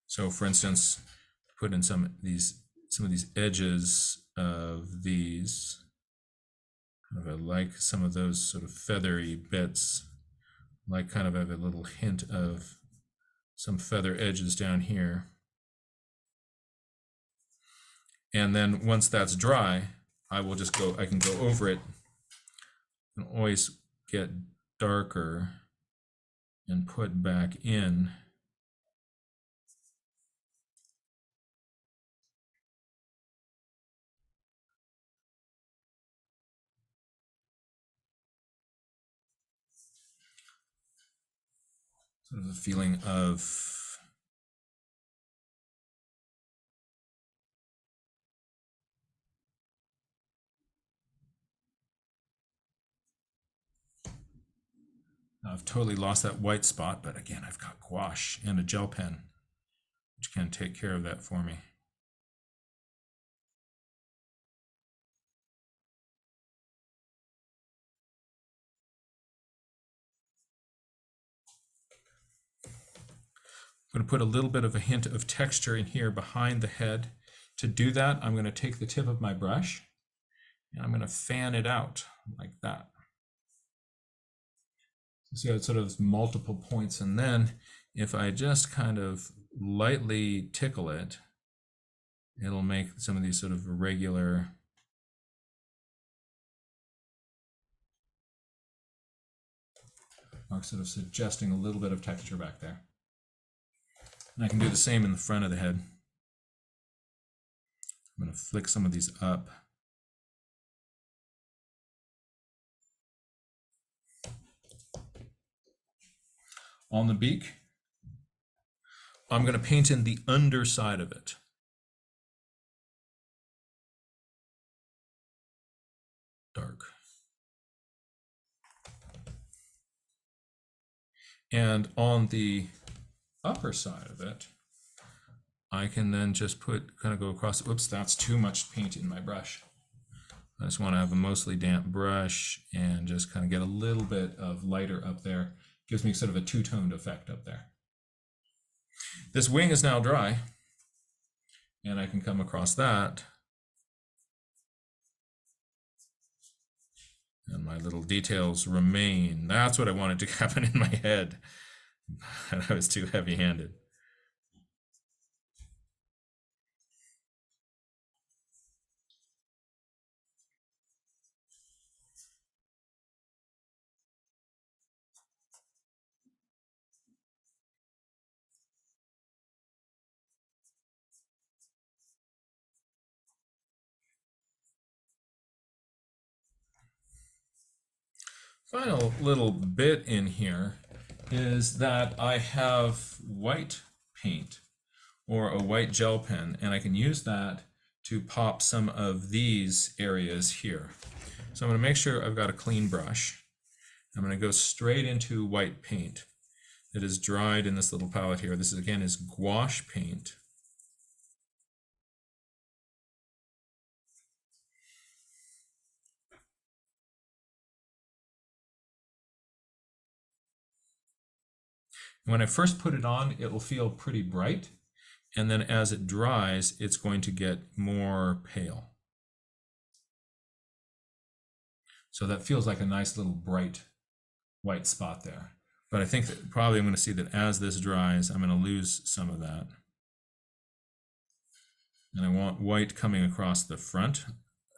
so, for instance, put in some of these edges of these. Kind of I like some of those sort of feathery bits. Like kind of have a little hint of some feather edges down here. And then once that's dry, I will just go. I can go over it and always get darker and put back in. Sort of a feeling of I've totally lost that white spot, but again, I've got gouache and a gel pen, which can take care of that for me. I'm going to put a little bit of a hint of texture in here behind the head. To do that, I'm going to take the tip of my brush and I'm going to fan it out like that. See how it's sort of multiple points, and then if I just kind of lightly tickle it, it'll make some of these sort of irregular marks, sort of suggesting a little bit of texture back there. And I can do the same in the front of the head. I'm going to flick some of these up. On the beak, I'm going to paint in the underside of it. Dark. And on the upper side of it, I can then just kind of go across. Oops, that's too much paint in my brush. I just want to have a mostly damp brush and just kind of get a little bit of lighter up there. Gives me sort of a two-toned effect up there. This wing is now dry, and I can come across that. And my little details remain. That's what I wanted to happen in my head. And I was too heavy-handed. Final little bit in here is that I have white paint or a white gel pen, and I can use that to pop some of these areas here. So I'm going to make sure I've got a clean brush. I'm going to go straight into white paint that is dried in this little palette here. This is, again, is gouache paint. When I first put it on, it will feel pretty bright, and then as it dries, it's going to get more pale. So that feels like a nice little bright white spot there. But I think that probably I'm going to see that as this dries, I'm going to lose some of that. And I want white coming across the front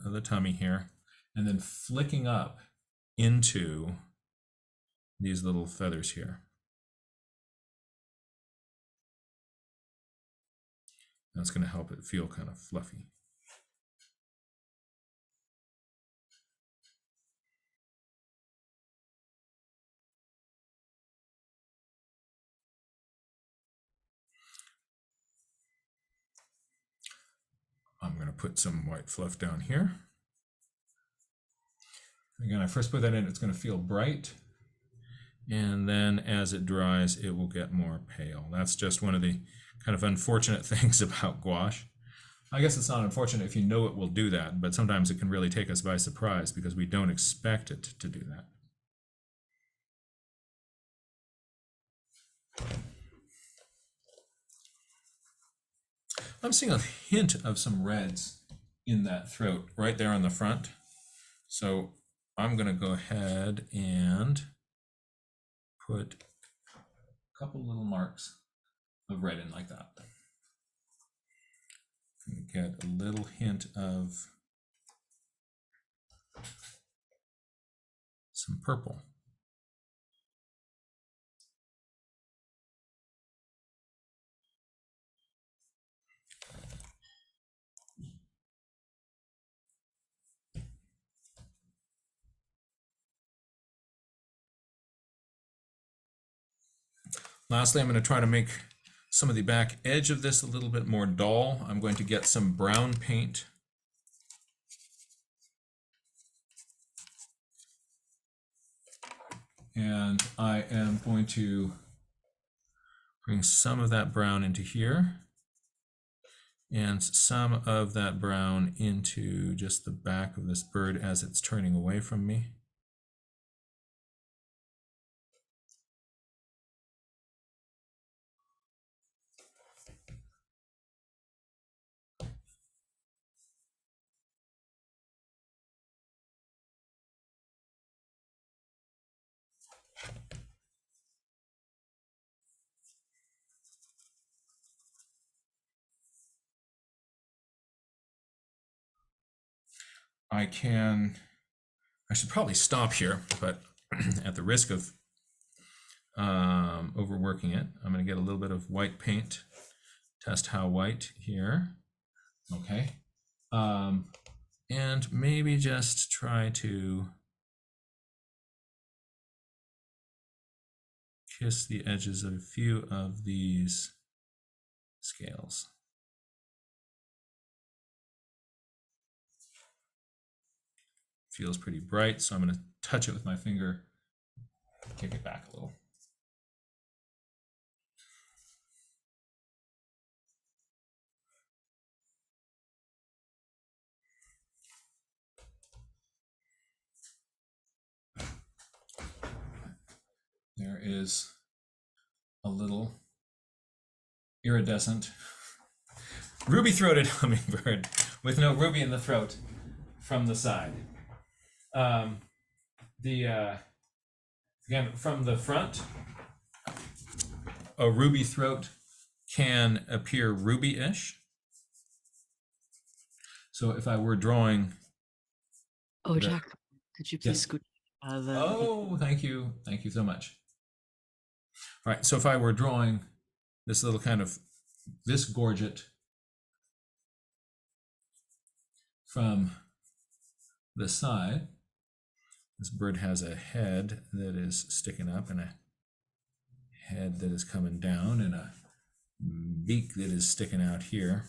of the tummy here, and then flicking up into these little feathers here. That's going to help it feel kind of fluffy. I'm going to put some white fluff down here. Again, I first put that in, it's going to feel bright. And then as it dries, it will get more pale. That's just one of the kind of unfortunate things about gouache. I guess it's not unfortunate if you know it will do that, but sometimes it can really take us by surprise because we don't expect it to do that. I'm seeing a hint of some reds in that throat right there on the front. So I'm going to go ahead and put a couple little marks of red in like that. Get a little hint of some purple. Lastly, I'm going to try to make some of the back edge of this a little bit more dull. I'm going to get some brown paint. And I am going to bring some of that brown into here and some of that brown into just the back of this bird as it's turning away from me. I should probably stop here, but at the risk of overworking it, I'm going to get a little bit of white paint, test how white here. Okay. And maybe just try to kiss the edges of a few of these scales. Feels pretty bright, so I'm going to touch it with my finger, kick it back a little. There is a little iridescent ruby-throated hummingbird with no ruby in the throat from the side. Again, from the front, a ruby throat can appear ruby-ish. So if I were drawing... Oh, Jack, could you please scoot? Oh, thank you. Thank you so much. All right, so if I were drawing this little kind of, this gorget from the side, this bird has a head that is sticking up and a head that is coming down and a beak that is sticking out here.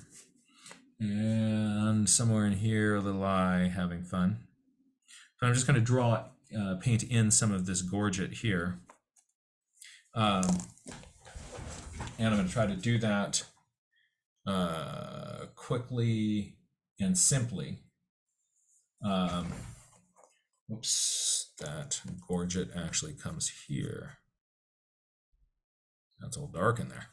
And somewhere in here, a little eye having fun. So I'm just going to draw, paint in some of this gorget here. And I'm going to try to do that quickly and simply. Oops, that gorget actually comes here. That's all dark in there.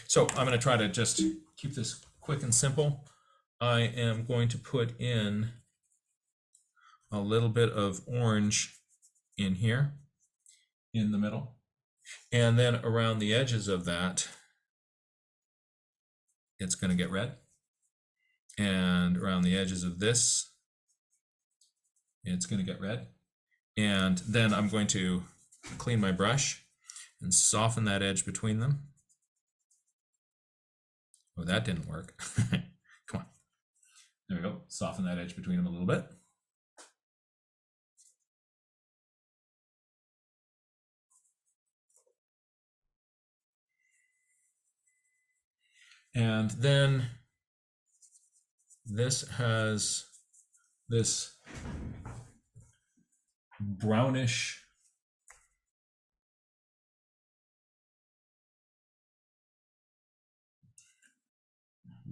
So I'm going to try to just keep this quick and simple. I am going to put in a little bit of orange in here, in the middle. And then around the edges of that, it's going to get red. And around the edges of this, it's going to get red. And then I'm going to clean my brush and soften that edge between them. Oh, that didn't work. Come on. There we go. Soften that edge between them a little bit. And then this has this brownish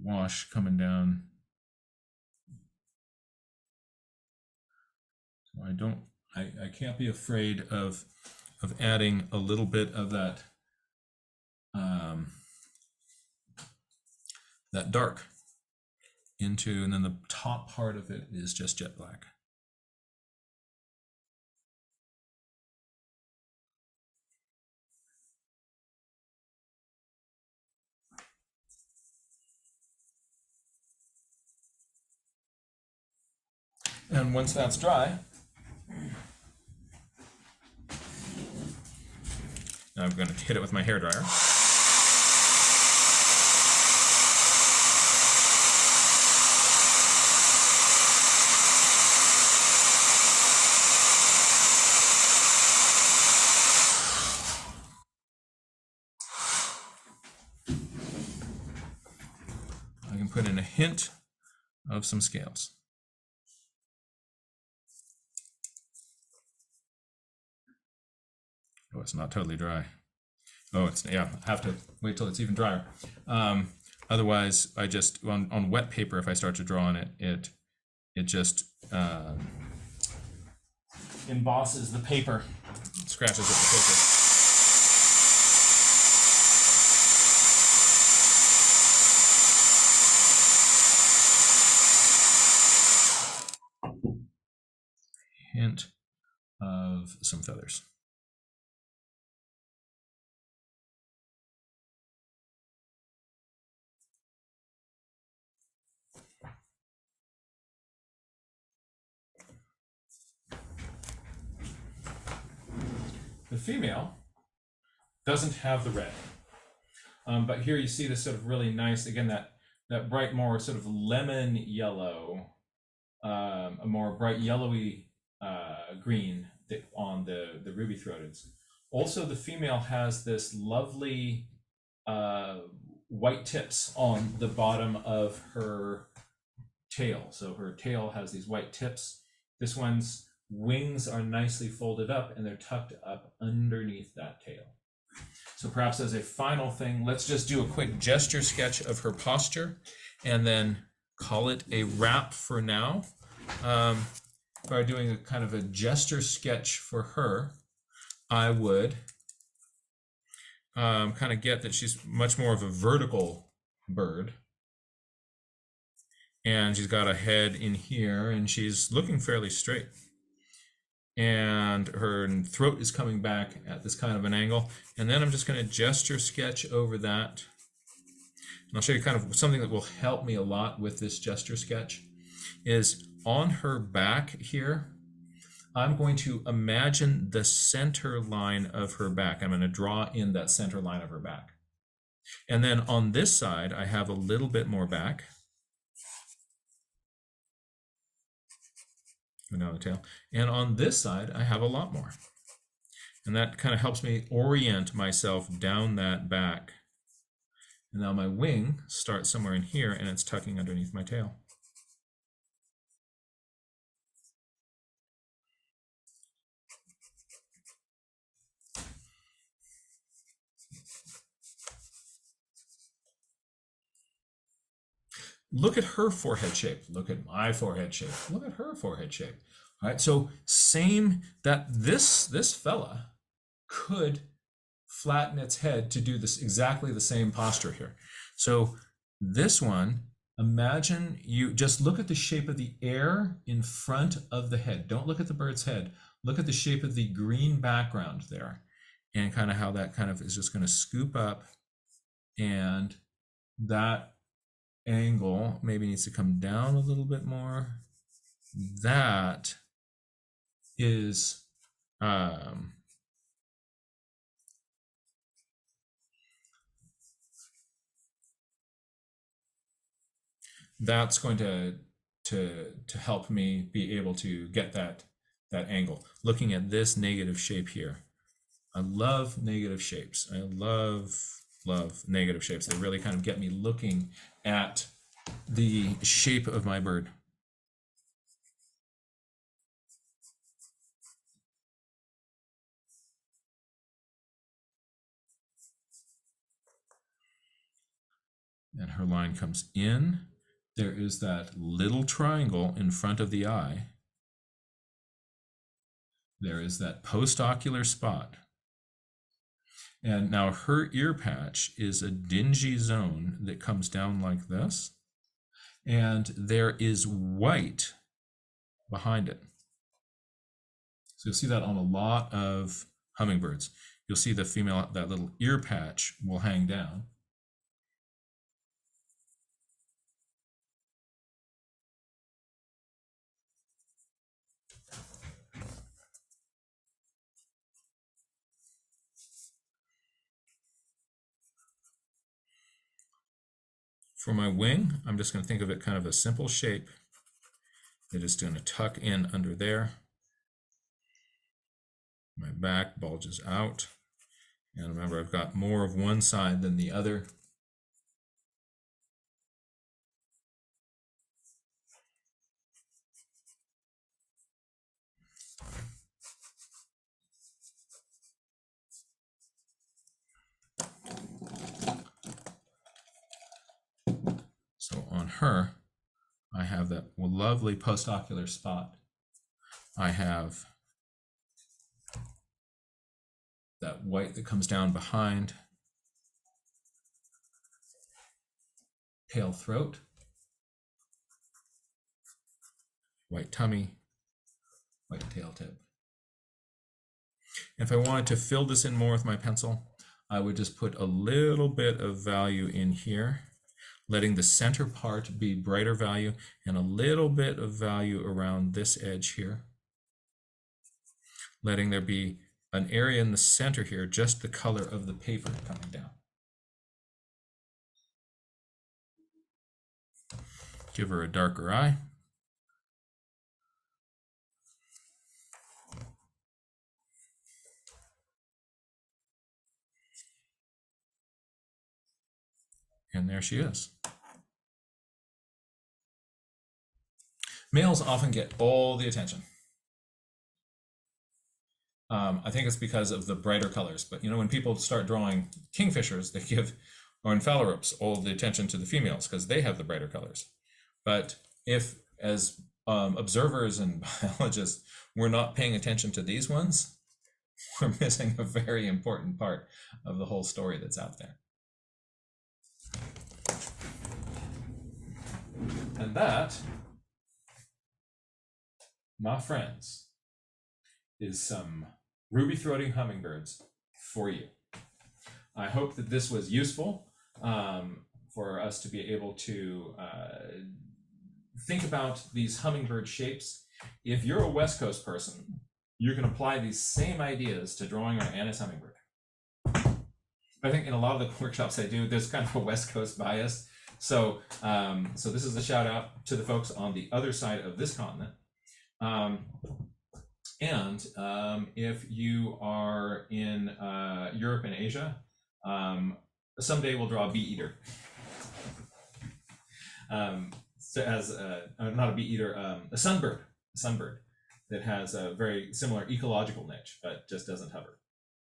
wash coming down. So I can't be afraid of adding a little bit of that that dark into, and then the top part of it is just jet black. And once that's dry, now I'm going to hit it with my hairdryer. I can put in a hint of some scales. Oh, it's not totally dry. Oh, it's, yeah, I have to wait till it's even drier. Otherwise, I just, on wet paper, if I start to draw on it, it just embosses the paper, scratches at the paper. Hint of some feathers. The female doesn't have the red, but here you see this sort of really nice, again, that bright, more sort of lemon yellow, a more bright yellowy green on the ruby-throateds. Also, the female has this lovely white tips on the bottom of her tail. So her tail has these white tips. This one's wings are nicely folded up and they're tucked up underneath that tail. So perhaps as a final thing, let's just do a quick gesture sketch of her posture and then call it a wrap for now. By doing a kind of a gesture sketch for her, I would kind of get that she's much more of a vertical bird. And she's got a head in here and she's looking fairly straight. And her throat is coming back at this kind of an angle. And then I'm just going to gesture sketch over that. And I'll show you kind of something that will help me a lot with this gesture sketch is on her back here, I'm going to imagine the center line of her back. I'm going to draw in that center line of her back. And then on this side, I have a little bit more back. Down the tail. And on this side, I have a lot more. And that kind of helps me orient myself down that back. And now my wing starts somewhere in here and it's tucking underneath my tail. Look at her forehead shape. Look at my forehead shape. Look at her forehead shape. All right, so same that this fella could flatten its head to do this exactly the same posture here. So this one, imagine you just look at the shape of the air in front of the head. Don't look at the bird's head. Look at the shape of the green background there and kind of how that kind of is just going to scoop up, and that angle maybe needs to come down a little bit more. That is that's going to help me be able to get that angle. Looking at this negative shape here, I love negative shapes. I love negative shapes. They really kind of get me looking at the shape of my bird. And her line comes in. There is that little triangle in front of the eye. There is that postocular spot. And now her ear patch is a dingy zone that comes down like this. And there is white behind it. So you'll see that on a lot of hummingbirds. You'll see the female, that little ear patch will hang down. For my wing, I'm just going to think of it kind of a simple shape. It is going to tuck in under there. My back bulges out. And remember, I've got more of one side than the other. So on her, I have that lovely postocular spot. I have that white that comes down behind, pale throat, white tummy, white tail tip. If I wanted to fill this in more with my pencil, I would just put a little bit of value in here, letting the center part be brighter value and a little bit of value around this edge here. Letting there be an area in the center here, just the color of the paper coming down. Give her a darker eye. And there she is. Males often get all the attention. I think it's because of the brighter colors, but when people start drawing kingfishers, they give, or phalaropes, all the attention to the females because they have the brighter colors. But if, as observers and biologists, we're not paying attention to these ones, we're missing a very important part of the whole story that's out there. And that, my friends, is some ruby-throating hummingbirds for you. I hope that this was useful for us to be able to think about these hummingbird shapes. If you're a West Coast person, you can apply these same ideas to drawing our Anna's hummingbird. I think in a lot of the workshops I do, there's kind of a West Coast bias. So, so this is a shout out to the folks on the other side of this continent. If you are in Europe and Asia, someday we'll draw a bee eater. So as not a bee eater, a sunbird that has a very similar ecological niche, but just doesn't hover.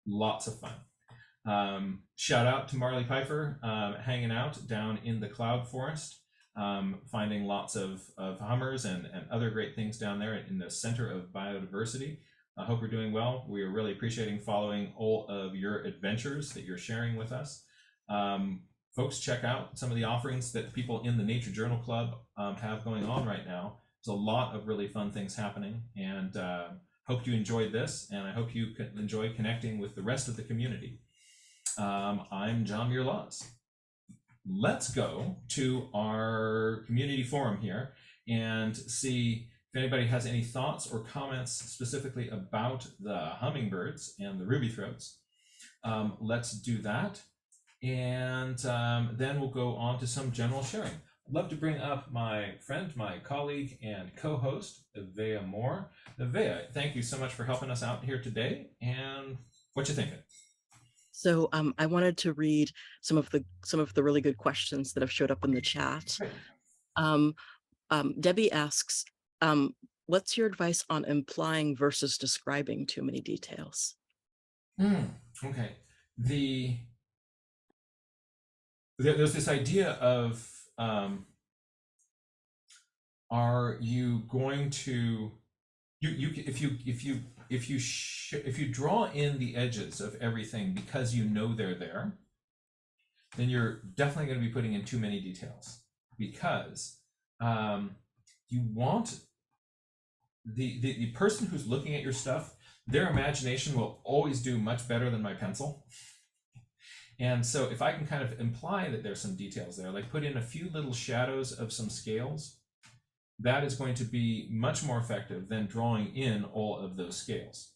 Lots of fun. Shout out to Marley Pfeiffer, hanging out down in the cloud forest, finding lots of hummers and other great things down there in the center of biodiversity. I hope you're doing well. We are really appreciating following all of your adventures that you're sharing with us. Folks, check out some of the offerings that people in the Nature Journal Club have going on right now. There's a lot of really fun things happening, and hope you enjoyed this, and I hope you enjoy connecting with the rest of the community. I'm John Muir Laws. Let's go to our community forum here and see if anybody has any thoughts or comments specifically about the hummingbirds and the ruby throats. Let's do that. And then we'll go on to some general sharing. I'd love to bring up my friend, my colleague, and co-host, Evea Moore. Evea, thank you so much for helping us out here today. And what you thinking? So I wanted to read some of the really good questions that have showed up in the chat. Debbie asks, what's your advice on implying versus describing too many details? Okay. There's this idea of are you going to if you draw in the edges of everything because you know they're there, then you're definitely going to be putting in too many details, because you want the person who's looking at your stuff, their imagination will always do much better than my pencil. And so if I can kind of imply that there's some details there, like put in a few little shadows of some scales, that is going to be much more effective than drawing in all of those scales.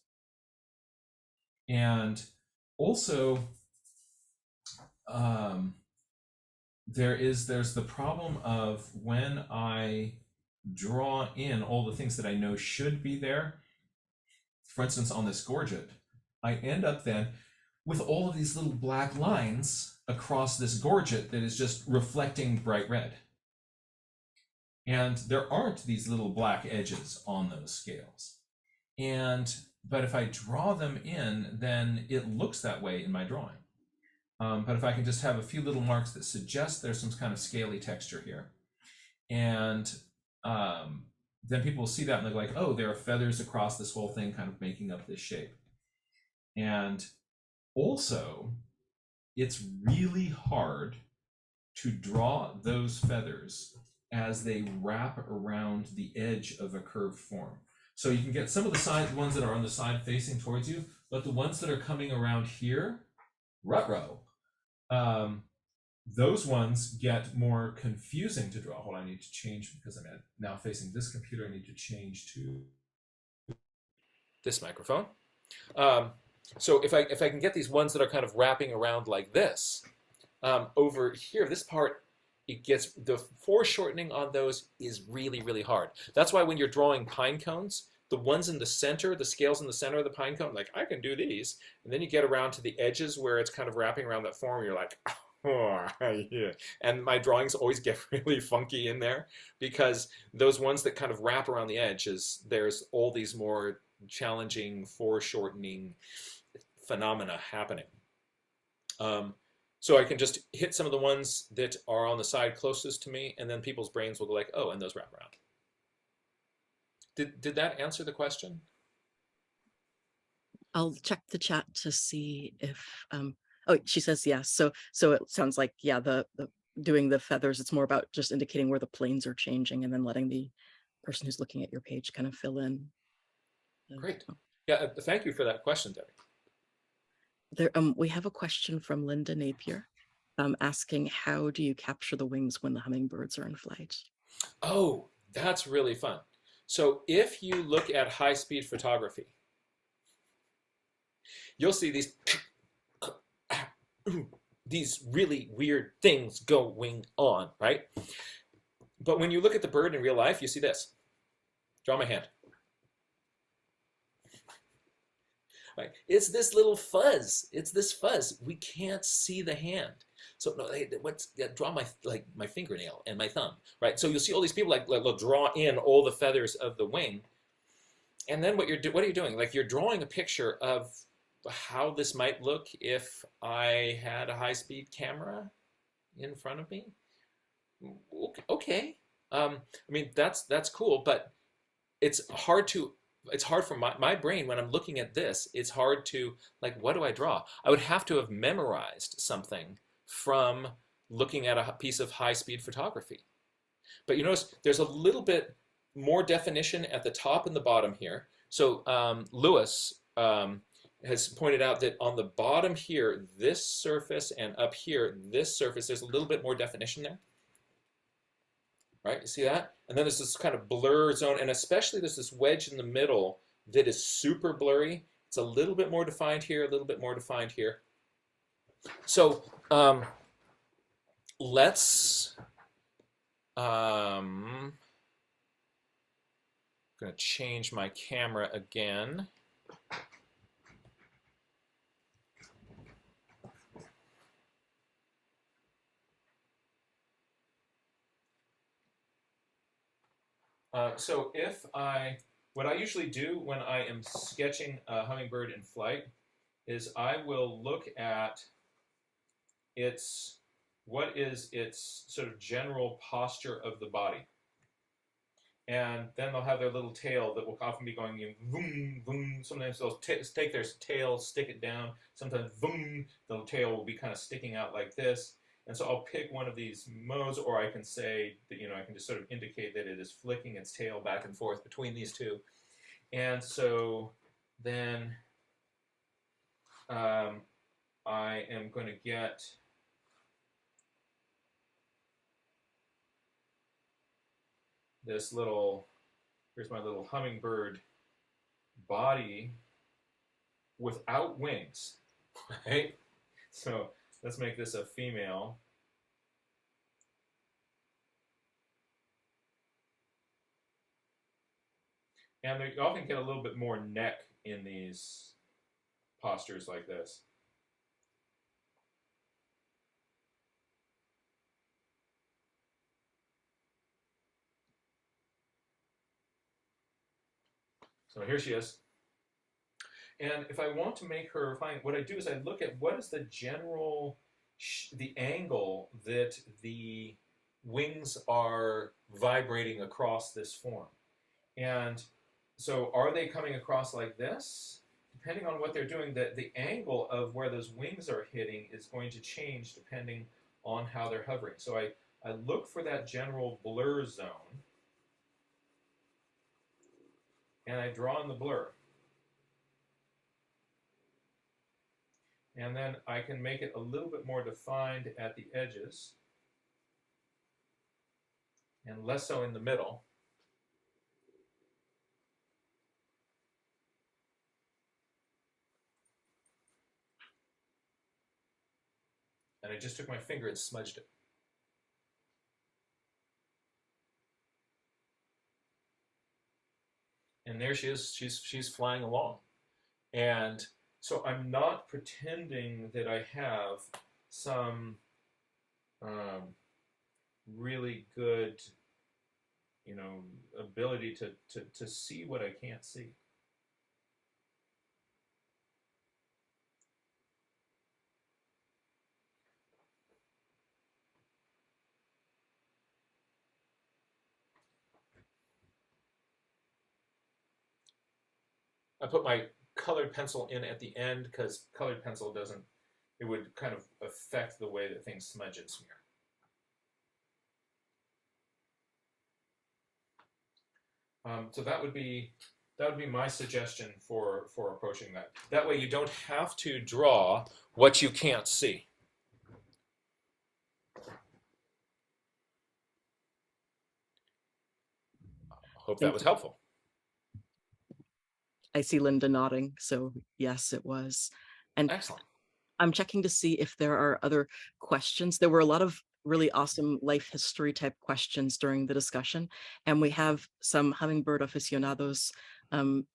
And also, there's the problem of when I draw in all the things that I know should be there. For instance, on this gorget, I end up then with all of these little black lines across this gorget that is just reflecting bright red. And there aren't these little black edges on those scales. But if I draw them in, then it looks that way in my drawing. But if I can just have a few little marks that suggest there's some kind of scaly texture here. And then people will see that and they're like, oh, there are feathers across this whole thing kind of making up this shape. And also, it's really hard to draw those feathers as they wrap around the edge of a curved form. So you can get some of the side ones that are on the side facing towards you, but the ones that are coming around here, ruh-roh, those ones get more confusing to draw. Hold on, I need to change because I'm now facing this computer. I need to change to this microphone. So if I can get these ones that are kind of wrapping around like this, over here, this part, it gets, the foreshortening on those is really, really hard. That's why when you're drawing pine cones, the ones in the center, the scales in the center of the pine cone, like I can do these, and then you get around to the edges where it's kind of wrapping around that form, you're like, oh, yeah. And my drawings always get really funky in there because those ones that kind of wrap around the edges, there's all these more challenging foreshortening phenomena happening. So I can just hit some of the ones that are on the side closest to me, and then people's brains will go like, oh, and those wrap around. Did that answer the question? I'll check the chat to see if oh, she says yes. So it sounds like, yeah, the doing the feathers, it's more about just indicating where the planes are changing and then letting the person who's looking at your page kind of fill in. Great. Yeah, thank you for that question, Debbie. There, we have a question from Linda Napier, asking, how do you capture the wings when the hummingbirds are in flight? Oh, that's really fun. So if you look at high-speed photography, you'll see these really weird things going on, right? But when you look at the bird in real life, you see this. Draw my hand. Right? It's this little fuzz. It's this fuzz. We can't see the hand. So no, draw my fingernail and my thumb, right? So you'll see all these people like draw in all the feathers of the wing, and then what are you doing? Like you're drawing a picture of how this might look if I had a high-speed camera in front of me. Okay, I mean that's cool, but it's hard for my brain when I'm looking at this. It's hard to, like, what do I draw? I would have to have memorized something from looking at a piece of high-speed photography. But you notice there's a little bit more definition at the top and the bottom here. So Lewis has pointed out that on the bottom here, this surface, and up here, this surface, there's a little bit more definition there. Right, you see that? And then there's this kind of blur zone, and especially there's this wedge in the middle that is super blurry. It's a little bit more defined here, a little bit more defined here. So let's, I'm going to change my camera again. So what I usually do when I am sketching a hummingbird in flight is I will look at what is its sort of general posture of the body. And then they'll have their little tail that will often be going, boom, boom. Sometimes they'll take their tail, stick it down. Sometimes, boom, the tail will be kind of sticking out like this. And so I'll pick one of these modes, or I can say that, I can just sort of indicate that it is flicking its tail back and forth between these two. And so then I am going to get this here's my little hummingbird body without wings, right? So let's make this a female. And you often get a little bit more neck in these postures like this. So here she is. And if I want to make her fine, what I do is I look at what is the general the angle that the wings are vibrating across this form. And so are they coming across like this? Depending on what they're doing, the angle of where those wings are hitting is going to change depending on how they're hovering. So I look for that general blur zone, and I draw in the blur. And then I can make it a little bit more defined at the edges and less so in the middle. And I just took my finger and smudged it. And there she is. She's flying along. And so I'm not pretending that I have some really good, ability to see what I can't see. I put my colored pencil in at the end because colored pencil doesn't, it would kind of affect the way that things smudge and smear. So that would be my suggestion for approaching that. That way you don't have to draw what you can't see. Hope that was helpful. I see Linda nodding, so yes, it was. And excellent. I'm checking to see if there are other questions. There were a lot of really awesome life history type questions during the discussion, and we have some hummingbird aficionados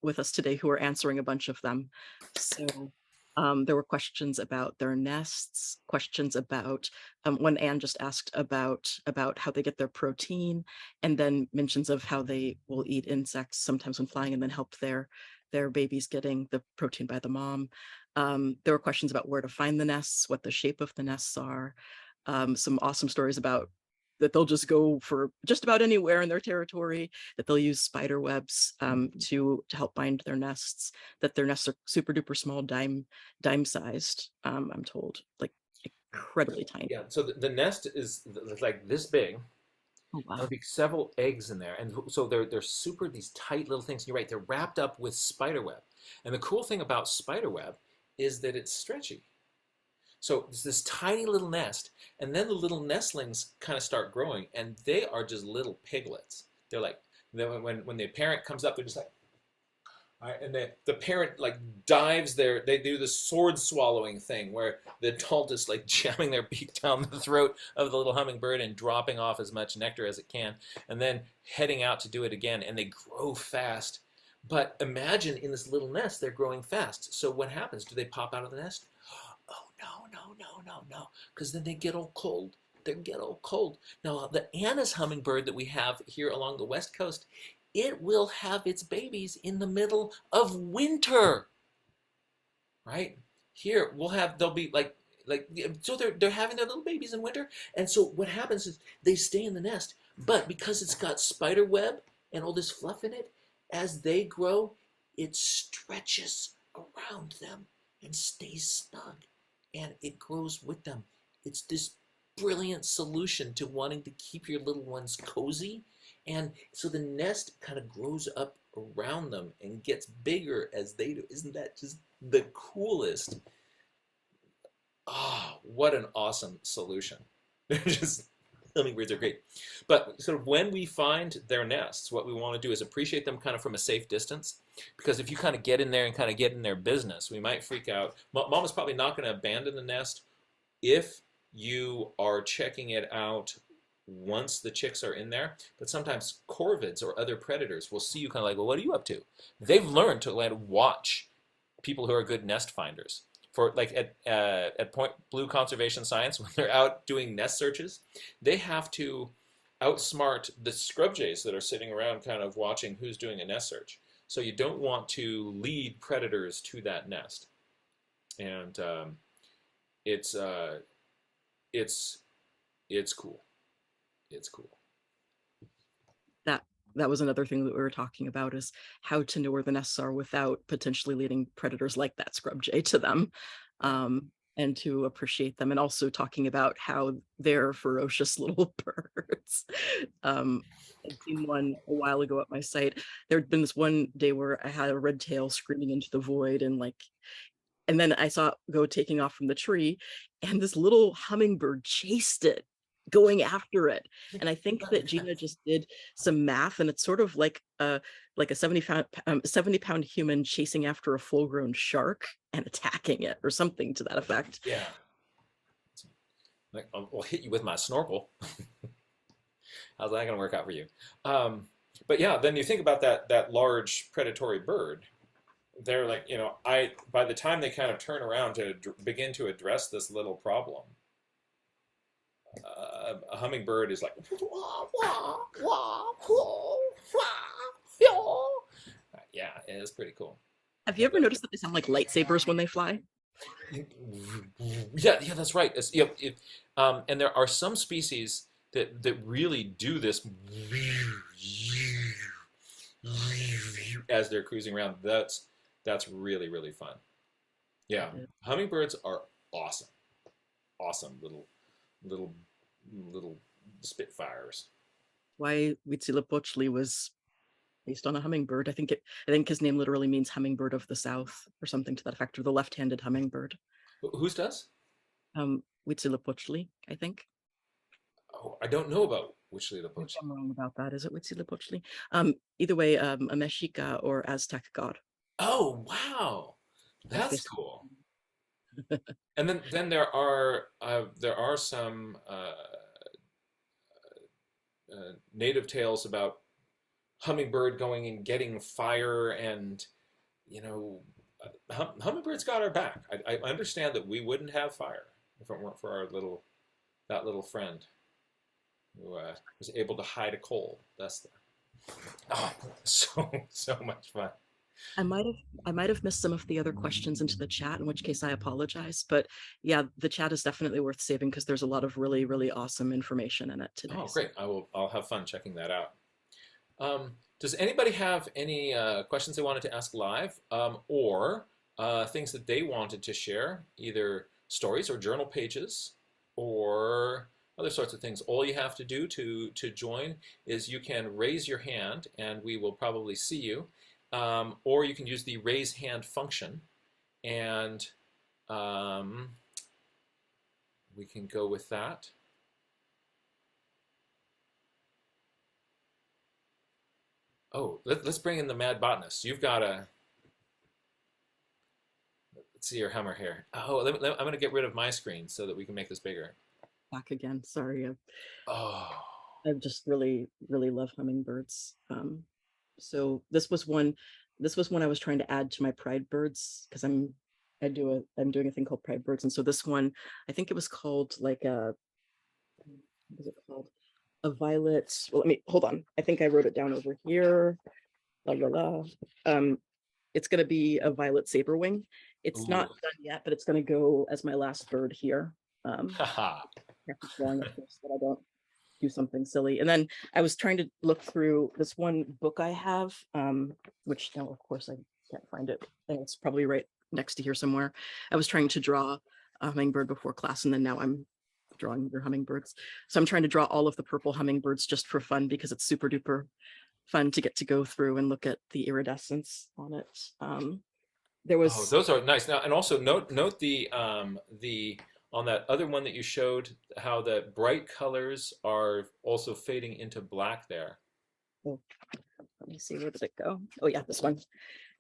with us today who are answering a bunch of them. So there were questions about their nests, questions about when Anne just asked about how they get their protein, and then mentions of how they will eat insects sometimes when flying and then help their babies getting the protein by the mom. There were questions about where to find the nests, what the shape of the nests are, some awesome stories about that they'll just go for just about anywhere in their territory, that they'll use spider webs to help find their nests, that their nests are super duper small, dime sized, I'm told, like incredibly tiny. Yeah, so the nest is like this big. Oh, wow. There'll be several eggs in there, and so they're super, these tight little things. You're right, they're wrapped up with spider web. And the cool thing about spider web is that it's stretchy. So it's this tiny little nest, and then the little nestlings kind of start growing, and they are just little piglets. They're like, when the parent comes up, they're just like, all right, and the parent like dives there. They do the sword swallowing thing where the adult is like jamming their beak down the throat of the little hummingbird and dropping off as much nectar as it can, and then heading out to do it again. And they grow fast. But imagine in this little nest, they're growing fast. So what happens? Do they pop out of the nest? Oh, no, because then they get all cold. They get all cold. Now, the Anna's hummingbird that we have here along the west coast, it will have its babies in the middle of winter, right? Here, they'll be so they're having their little babies in winter. And so what happens is they stay in the nest, but because it's got spider web and all this fluff in it, as they grow, it stretches around them and stays snug, and it grows with them. It's this brilliant solution to wanting to keep your little ones cozy. And so the nest kind of grows up around them and gets bigger as they do. Isn't that just the coolest? Ah, oh, what an awesome solution. They're just, hummingbirds are great. But sort of when we find their nests, what we want to do is appreciate them kind of from a safe distance. Because if you kind of get in there and kind of get in their business, we might freak out. Mom is probably not going to abandon the nest if you are checking it out once the chicks are in there. But sometimes corvids or other predators will see you kind of like, well, what are you up to? They've learned to watch people who are good nest finders. For like at Point Blue Conservation Science, when they're out doing nest searches, they have to outsmart the scrub jays that are sitting around kind of watching who's doing a nest search. So you don't want to lead predators to that nest. And it's it's it's cool. It's cool. That that was another thing that we were talking about, is how to know where the nests are without potentially leading predators like that scrub jay to them, Yeah. and to appreciate them, and also talking about how they're ferocious little birds. um, I'd seen one a while ago at my site. There'd been this one day where I had a red tail screaming into the void, and like, and then I saw it go taking off from the tree, and this little hummingbird chased it, going after it. And I think that Gina just did some math, and it's sort of like a 70-pound human chasing after a full-grown shark and attacking it, or something to that effect. Yeah. Like, I'll hit you with my snorkel. How's that going to work out for you? But yeah, then you think about that large predatory bird. They're like, I by the time they kind of turn around to begin to address this little problem, a hummingbird is like, yeah, it's pretty cool. Have you ever noticed that they sound like lightsabers when they fly? Yeah, that's right. And there are some species that really do this as they're cruising around. That's really really fun. Yeah, hummingbirds are awesome, awesome little little spitfires. Why Huitzilopochtli was based on a hummingbird. I think his name literally means hummingbird of the south, or something to that effect, or the left-handed hummingbird. Whose does? Huitzilopochtli, I think. Oh, I don't know about Witchley the Maybe Poach. I'm wrong about that. Is it Huitzilopochtli? Either way, a Mexica or Aztec god. Oh wow, Was that's based cool. And then there are some native tales about hummingbird going and getting fire, and you know hummingbirds got our back. I understand that we wouldn't have fire if it weren't for our little friend who was able to hide a coal. That's oh, so much fun. I might have missed some of the other questions into the chat, in which case I apologize. But yeah, the chat is definitely worth saving, because there's a lot of really, really awesome information in it today. Oh, great! I'll have fun checking that out. Does anybody have any questions they wanted to ask live, or things that they wanted to share, either stories or journal pages, or other sorts of things? All you have to do to join is you can raise your hand, and we will probably see you, or you can use the raise hand function, and we can go with that. Oh, let's bring in the mad botanist. You've got a. Let's see your hammer here. Oh, I'm going to get rid of my screen so that we can make this bigger. Back again. Sorry. Oh. I just really, really love hummingbirds. So this was one I was trying to add to my pride birds, because I'm doing a thing called pride birds. And so this one, I think it was called like what was it called? A violet. Well, let me hold on. I think I wrote it down over here. La la la. It's gonna be a violet saberwing. It's Ooh. not done yet, but it's gonna go as my last bird here. Haha. Drawing it first, that I don't do something silly. And then I was trying to look through this one book I have, which now of course I can't find it, and it's probably right next to here somewhere. I was trying to draw a hummingbird before class, and then now I'm drawing your hummingbirds. So I'm trying to draw all of the purple hummingbirds just for fun, because it's super duper fun to get to go through and look at the iridescence on it. There was Oh, those are nice. Now, and also note the on that other one that you showed, how the bright colors are also fading into black there. oh, let me see, where did it go? Oh yeah, this one.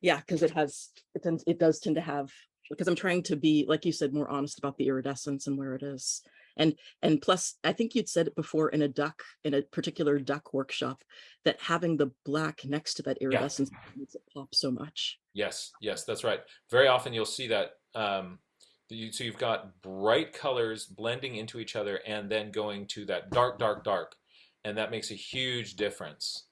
Yeah, because it does tend to have, because I'm trying to be, like you said, more honest about the iridescence and where it is. And plus, I think you'd said it before in a particular duck workshop, that having the black next to that iridescence makes it pop so much. Yes, that's right. Very often you'll see that. So you've got bright colors blending into each other and then going to that dark, dark, dark, and that makes a huge difference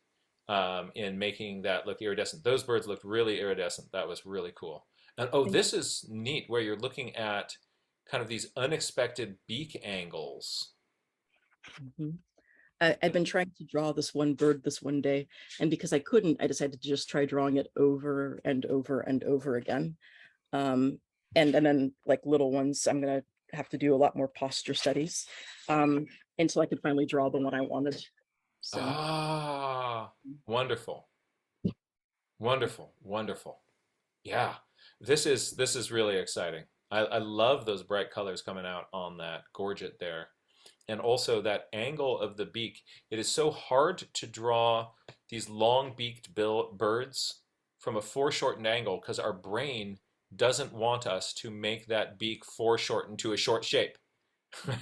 in making that look iridescent. Those birds looked really iridescent. That was really cool. And oh, this is neat, where you're looking at kind of these unexpected beak angles. Mhm. I've been trying to draw this one bird this one day, and because I couldn't, I decided to just try drawing it over and over and over again. Um, and then like little ones, I'm gonna have to do a lot more posture studies until I could finally draw the one I wanted. So Ah, wonderful, wonderful, wonderful. Yeah, this is really exciting. I love those bright colors coming out on that gorget there. And also that angle of the beak. It is so hard to draw these long-beaked birds from a foreshortened angle because our brain doesn't want us to make that beak foreshortened to a short shape,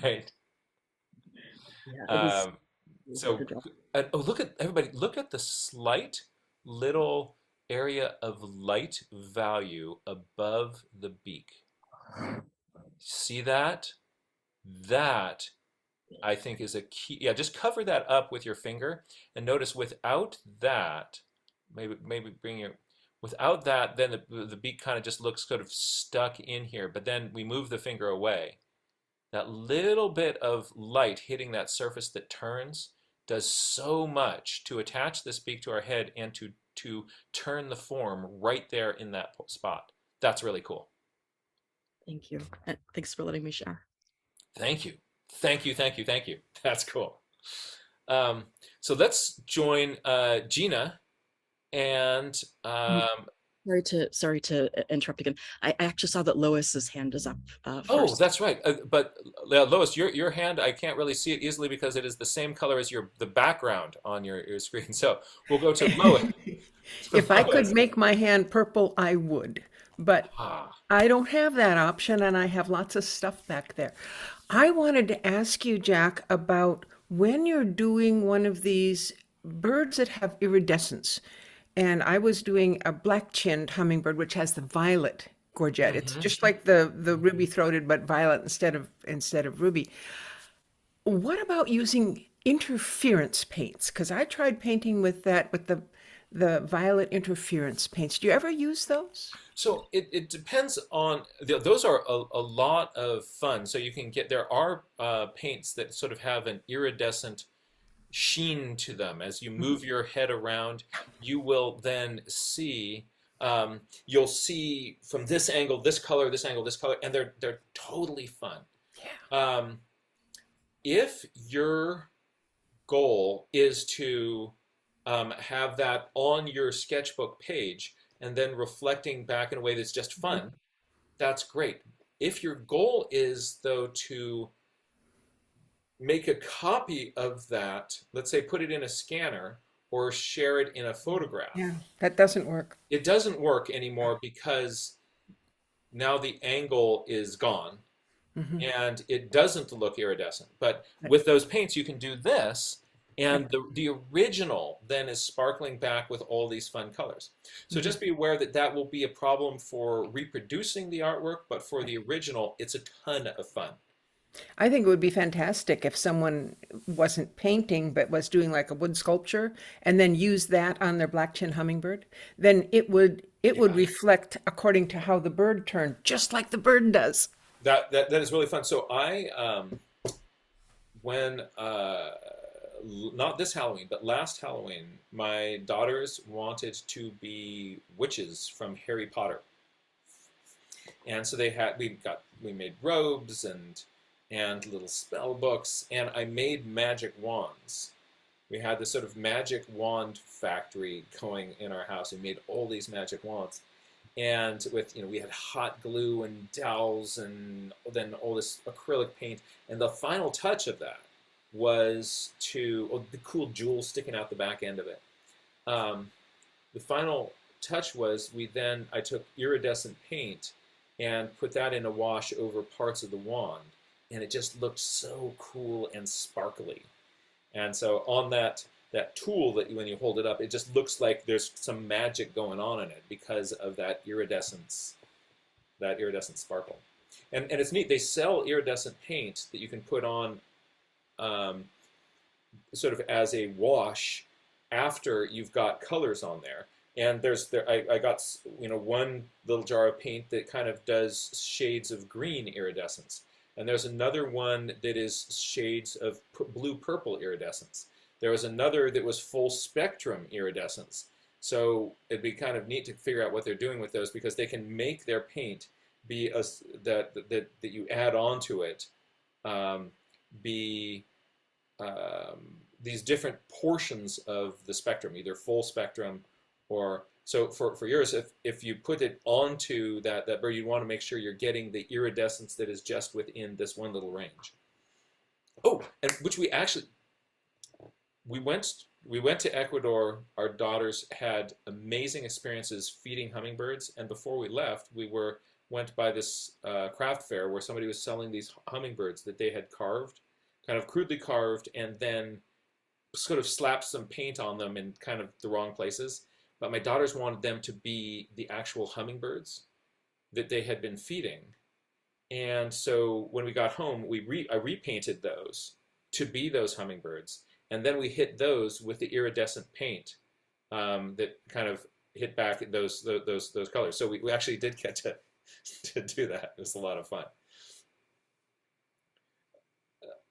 right? yeah, it is Um, really hard to so, draw. oh, look at everybody, look at the slight little area of light value above the beak. See that? That I think is a key. Yeah, just cover that up with your finger and notice without that, maybe bring your, without that, then the beak kind of just looks sort of stuck in here. But then we move the finger away. That little bit of light hitting that surface that turns does so much to attach this beak to our head and to turn the form right there in that spot. That's really cool. Thank you. Thanks for letting me share. Thank you. Thank you, thank you, thank you. That's cool. Um, so let's join Gina and Mm, sorry to interrupt again. I actually saw that Lois's hand is up oh, first. that's right. But Lois, your hand, I can't really see it easily because it is the same color as the background on your screen. So we'll go to Lois. To If I could Lois. make my hand purple, I would. But Ah, I don't have that option, and I have lots of stuff back there. I wanted to ask you, Jack, about when you're doing one of these birds that have iridescence. And I was doing a black-chinned hummingbird, which has the violet gorget. It's hmm just like the ruby-throated, but violet instead of ruby. What about using interference paints? Because I tried painting with that with the violet interference paints. Do you ever use those? So it depends on those are a lot of fun. So you can get there are paints that sort of have an iridescent sheen to them. As you move your head around, you will then see you'll see from this angle, this color, this angle, this color, and they're totally fun. Um, if your goal is to have that on your sketchbook page and then reflecting back in a way that's just fun, that's great. If your goal is, though, to make a copy of that, let's say put it in a scanner or share it in a Yeah, photograph, that doesn't work. it doesn't work anymore because now the angle is gone Hmm. and it doesn't look iridescent. But with those paints, you can do this, and the original then is sparkling back with all these fun colors. So just be aware that that will be a problem for reproducing the artwork, but for the original, it's a ton of fun. I think it would be fantastic if someone wasn't painting but was doing like a wood sculpture and then used that on their black chin hummingbird. Then it would Yeah. reflect according to how the bird turned, just like the bird does. That is really fun. So I when not this Halloween, but last Halloween, my daughters wanted to be witches from Harry Potter, and so we made robes and little spell books, and I made magic wands. We had this sort of magic wand factory going in our house. We made all these magic wands, and with we had hot glue and dowels and then all this acrylic paint, and the final touch of that was the cool jewel sticking out the back end of it. The final touch was I took iridescent paint and put that in a wash over parts of the wand, and it just looked so cool and sparkly. And so on that tool that when you hold it up, it just looks like there's some magic going on in it because of that iridescent sparkle. And it's neat. They sell iridescent paint that you can put on sort of as a wash after you've got colors on there. And I got one little jar of paint that kind of does shades of green iridescence, and there's another one that is shades of blue purple iridescence. There was another that was full spectrum iridescence. So it'd be kind of neat to figure out what they're doing with those, because they can make their paint be that you add on to it, be these different portions of the spectrum, either full spectrum or so for yours, if you put it onto that bird, you want to make sure you're getting the iridescence that is just within this one little range. Oh, and which we went to Ecuador. Our daughters had amazing experiences feeding hummingbirds, and before we left, went by this craft fair where somebody was selling these hummingbirds that they had carved, kind of crudely carved, and then sort of slapped some paint on them in kind of the wrong places. But my daughters wanted them to be the actual hummingbirds that they had been feeding. And so when we got home, I repainted those to be those hummingbirds. And then we hit those with the iridescent paint that kind of hit back those colors. So we actually did get to do that. It was a lot of fun.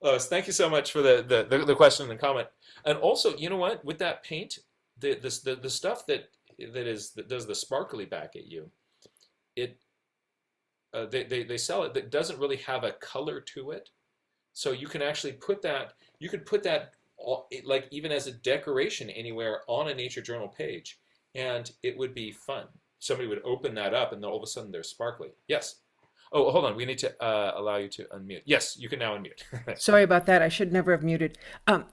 Lois, thank you so much for the question and comment. And also, you know what? With that paint, the stuff that does the sparkly back at you, they sell it that doesn't really have a color to it. So you can actually put that. You could put that like even as a decoration anywhere on a nature journal page, and it would be fun. Somebody would open that up, and then all of a sudden they're sparkly. Yes. Oh, hold on. We need to allow you to unmute. Yes, you can now unmute. Sorry about that. I should never have muted.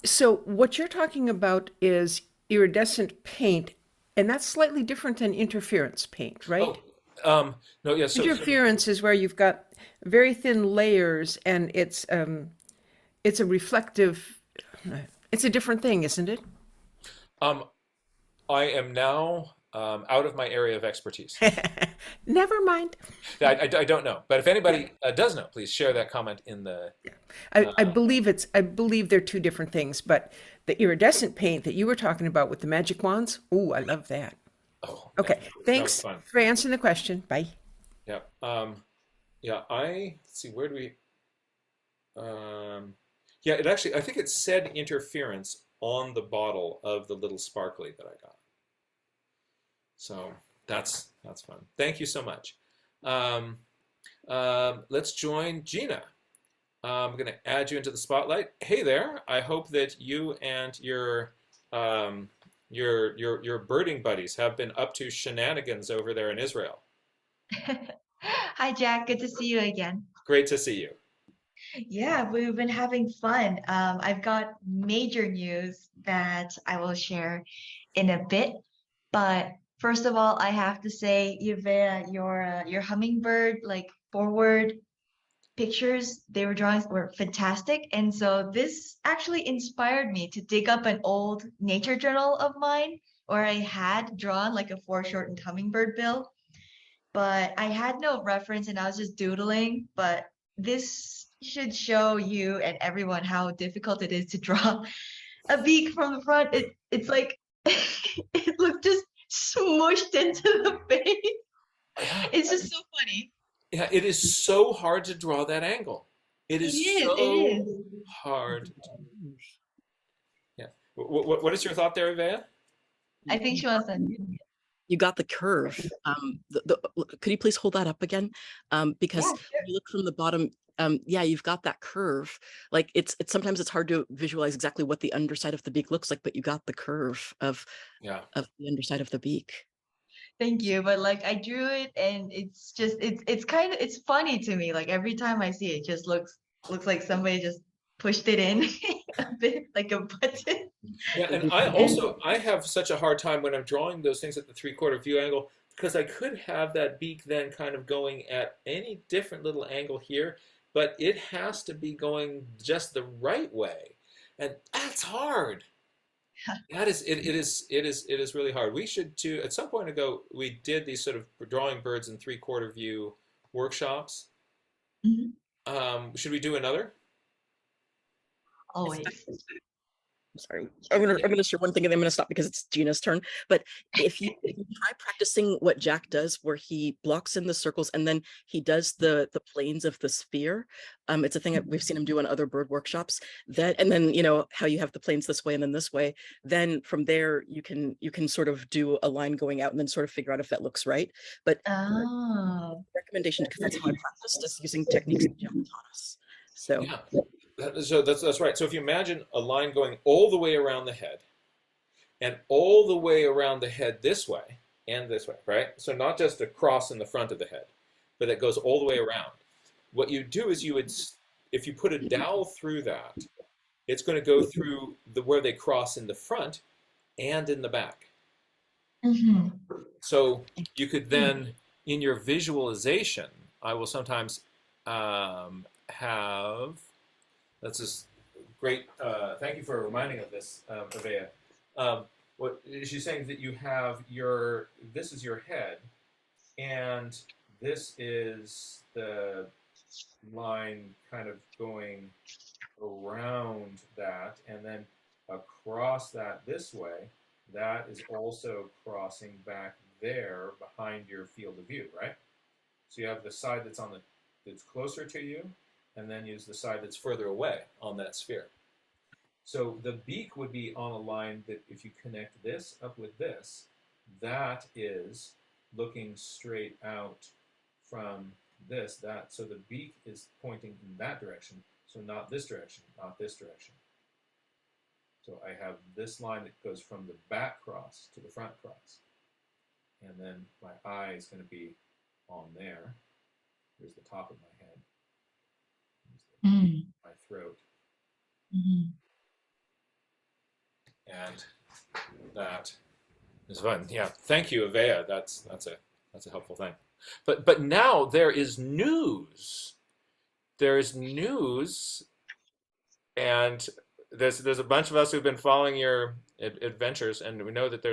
So what you're talking about is iridescent paint, and that's slightly different than interference paint, right? Oh, no, yeah. So interference is where you've got very thin layers, and it's a reflective. It's a different thing, isn't it? I am now out of my area of expertise. Never mind. I don't know, but if anybody does know, please share that comment in the. I believe they're two different things, but the iridescent paint that you were talking about with the magic wands, ooh, I love that. Oh, okay, thanks for answering the question. Bye. Yeah. Yeah. Let's see. Where do we? Yeah. It actually. I think it said interference on the bottle of the little sparkly that I got. So that's fun. Thank you so much. Let's join Gina. I'm going to add you into the spotlight. Hey there. I hope that you and your birding buddies have been up to shenanigans over there in Israel. Hi, Jack. Good to see you again. Great to see you. Yeah, we've been having fun. I've got major news that I will share in a bit, but first of all, I have to say, Yvette, your hummingbird like forward pictures they were drawing were fantastic, and so this actually inspired me to dig up an old nature journal of mine where I had drawn like a foreshortened hummingbird bill, but I had no reference and I was just doodling. But this should show you and everyone how difficult it is to draw a beak from the front. It's like it looks just smushed into the face. It's just so funny. Yeah, it is so hard to draw that angle. It is so hard. Yeah. What is your thought there, Ivea? I think she wants to. You got the curve. Could you please hold that up again? Because Yeah, when you look from the bottom, yeah, you've got that curve. Like it's sometimes it's hard to visualize exactly what the underside of the beak looks like, but you got the curve of the underside of the beak. Thank you, but like I drew it, and it's just it's funny to me. Like every time I see it, it just looks like somebody just pushed it in a bit like a button. Yeah, and I have such a hard time when I'm drawing those things at the 3/4 view angle, because I could have that beak then kind of going at any different little angle here, but it has to be going just the right way, and that's hard. That is it is really hard. We should too. At some point ago, we did these sort of drawing birds in 3/4 view workshops. Mhm. Should we do another? Always. sorry, I'm gonna share one thing and then I'm gonna stop because it's Gina's turn. But if you try practicing what Jack does, where he blocks in the circles and then he does the planes of the sphere, it's a thing that we've seen him do in other bird workshops. That and then how you have the planes this way and then this way. Then from there you can sort of do a line going out and then sort of figure out if that looks right. But Oh. recommendation, because that's how I practiced, is using techniques that Jack taught us. So Yeah. So that's right. So if you imagine a line going all the way around the head and all the way around the head this way and this way, right? So not just a cross in the front of the head, but it goes all the way around. What you do is if you put a dowel through that, it's going to go through where they cross in the front and in the back. Mm-hmm. So you could then, in your visualization, I will sometimes have. That's just great. Thank you for reminding of this, Avea. What she's saying is that you have this is your head, and this is the line kind of going around that, and then across that this way. That is also crossing back there behind your field of view, right? So you have the side that's closer to you, and then use the side that's further away on that sphere. So the beak would be on a line that if you connect this up with this, that is looking straight out from this, so the beak is pointing in that direction, so not this direction, not this direction. So I have this line that goes from the back cross to the front cross. And then my eye is going to be on there. Here's the top of my head. My throat. Mm-hmm. And that is fun. Yeah. Thank you, Avea. That's a helpful thing. But now there is news. There's news, and there's a bunch of us who've been following your adventures, and we know that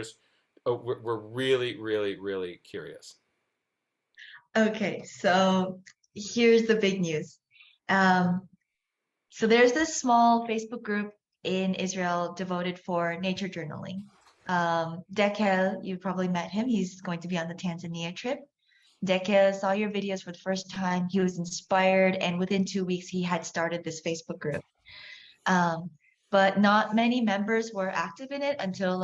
we're really, really, really curious. Okay, so here's the big news. So there's this small Facebook group in Israel devoted for nature journaling. Dekel, you probably met him. He's going to be on the Tanzania trip. Dekel saw your videos for the first time. He was inspired, and within 2 weeks, he had started this Facebook group. But not many members were active in it until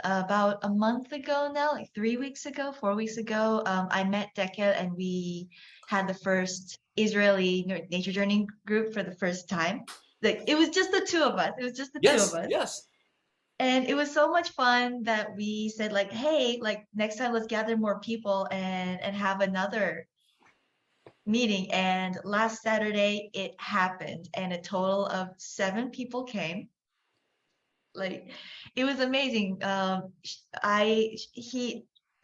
about a month ago now, like 3 weeks ago, 4 weeks ago. I met Dekel and we had the first Israeli nature journey group for the first time. Like it was just the two of us. It was just the two of us. Yes. And it was so much fun that we said like, hey, like next time let's gather more people and have another meeting. And last Saturday it happened, and a total of 7 people came. Like it was amazing.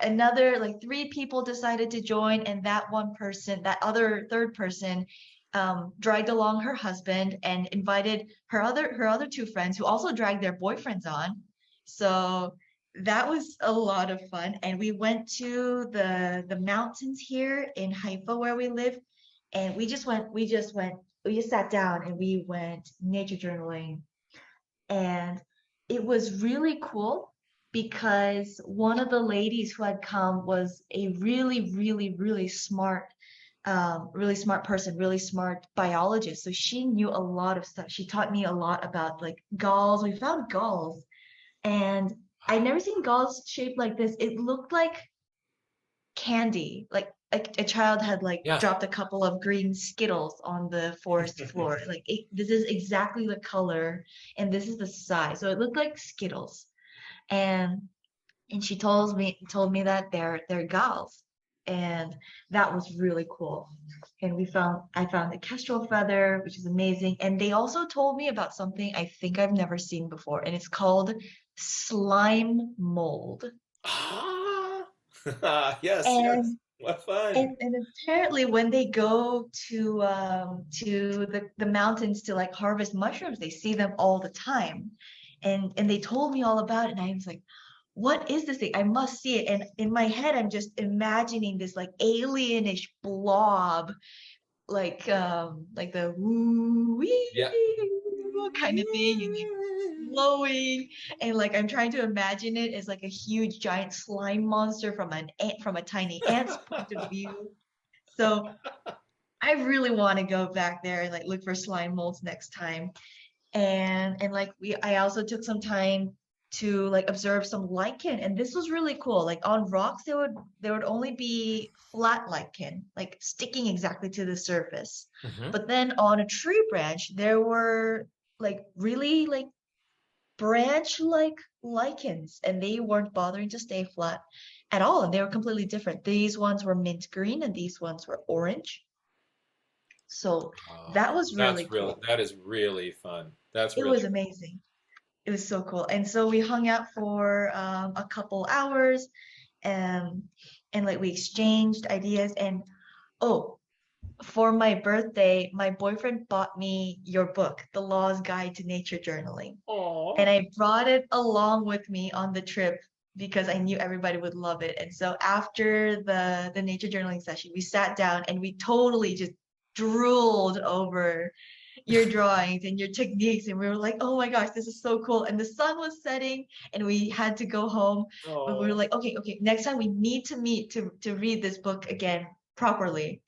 Another like 3 people decided to join, and that other third person dragged along her husband and invited her other 2 friends who also dragged their boyfriends on. So that was a lot of fun. And we went to the mountains here in Haifa where we live, and we just sat down and we went nature journaling. And it was really cool because one of the ladies who had come was a really, really, really smart person, really smart biologist. So she knew a lot of stuff. She taught me a lot about like galls. We found galls, and I'd never seen galls shaped like this. It looked like candy, like a child had dropped a couple of green Skittles on the forest floor. This is exactly the color and this is the size. So it looked like Skittles. And she told me that they're galls. And that was really cool. And I found a kestrel feather, which is amazing. And they also told me about something I think I've never seen before, and it's called slime mold. Yes, and, yes. What fun. And apparently when they go to the mountains to like harvest mushrooms, they see them all the time. And they told me all about it, and I was like, what is this thing? I must see it. And in my head, I'm just imagining this like alienish blob, like the woo kind of thing. glowing, and like I'm trying to imagine it as like a huge giant slime monster from a tiny ant's point of view. So I really want to go back there and like look for slime molds next time. And like I also took some time to like observe some lichen, and this was really cool. Like on rocks there would only be flat lichen like sticking exactly to the surface, Mhm. but then on a tree branch there were like really like branch like lichens, and they weren't bothering to stay flat at all, and they were completely different. These ones were mint green and these ones were orange, so that was really cool. That is really fun. That's It really was amazing. It was so cool. And so we hung out for a couple hours, and like we exchanged ideas. And oh, for my birthday, my boyfriend bought me your book, The Law's Guide to Nature Journaling. cool. And I brought it along with me on the trip because I knew everybody would love it. And so after the nature journaling session, we sat down and we totally just drooled over your drawings and your techniques, and we were like, oh my gosh, this is so cool. And the sun was setting and we had to go home, but we were Oh, like, okay, next time we need to meet to read this book again properly.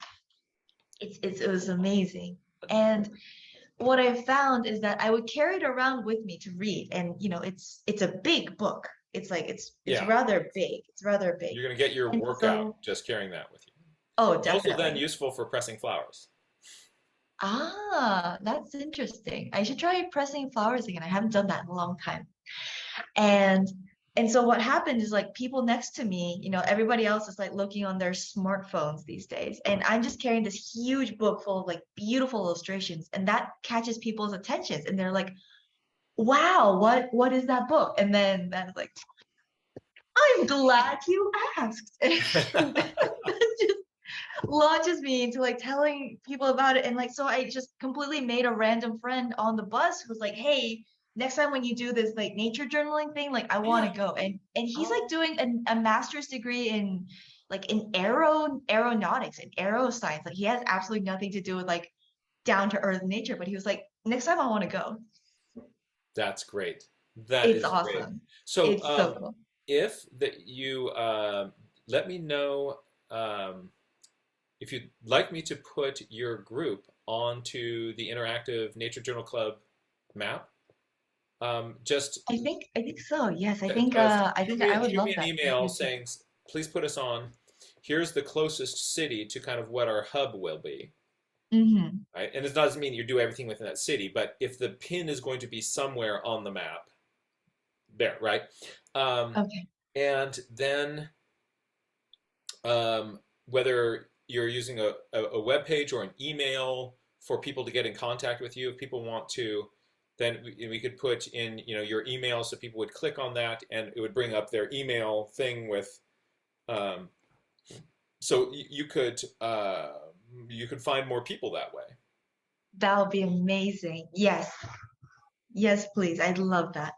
It was amazing. And what I found is that I would carry it around with me to read, and it's a big book. It's like it's yeah. rather big. It's rather big. You're going to get your And workout so, just carrying that with you. oh, It's also then definitely. useful for pressing flowers. Ah, that's interesting. I should try pressing flowers again. I haven't done that in a long time. And so what happened is like people next to me, everybody else is like looking on their smartphones these days. And I'm just carrying this huge book full of like beautiful illustrations, and that catches people's attentions. And they're like, wow, what is that book? And then that's like, I'm glad you asked. That just launches me into like telling people about it. And like, so I just completely made a random friend on the bus who was like, hey, next time when you do this like nature journaling thing, like I want to Yeah. go. And he's like Oh. doing a master's degree in like in aeronautics and aeroscience. Like he has absolutely nothing to do with like down to earth nature, but he was like, next time I want to go. That's great. That It's is great. awesome. So, It's so cool. if that you let me know if you'd like me to put your group onto the Interactive Nature Journal Club map. Just I think so. Yes, I think I would shoot love me an that. email saying, please put us on. Here's the closest city to kind of what our hub will be. Mm-hmm. Right? And it doesn't mean you do everything within that city, but if the pin is going to be somewhere on the map, there, right? Okay. And then whether you're using a web page or an email for people to get in contact with you, if people want to, then we could put in your email so people would click on that and it would bring up their email thing with so you could find more people that way. That would be amazing. Yes. Yes, please. I'd love that.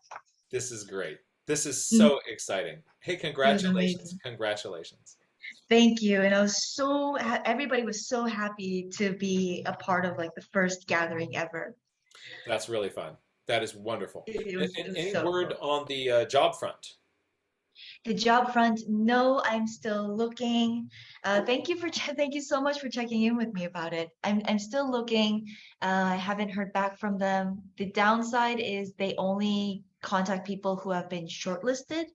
This is great. This is Mm, so exciting. Hey, it was congratulations. amazing. Congratulations. Thank you. And I was everybody was so happy to be a part of like the first gathering ever. That's really fun. That is wonderful. It was Any so word cool. on the job front? The job front, no, I'm still looking. Thank you so much for checking in with me about it. I'm still looking. I haven't heard back from them. The downside is they only contact people who have been shortlisted.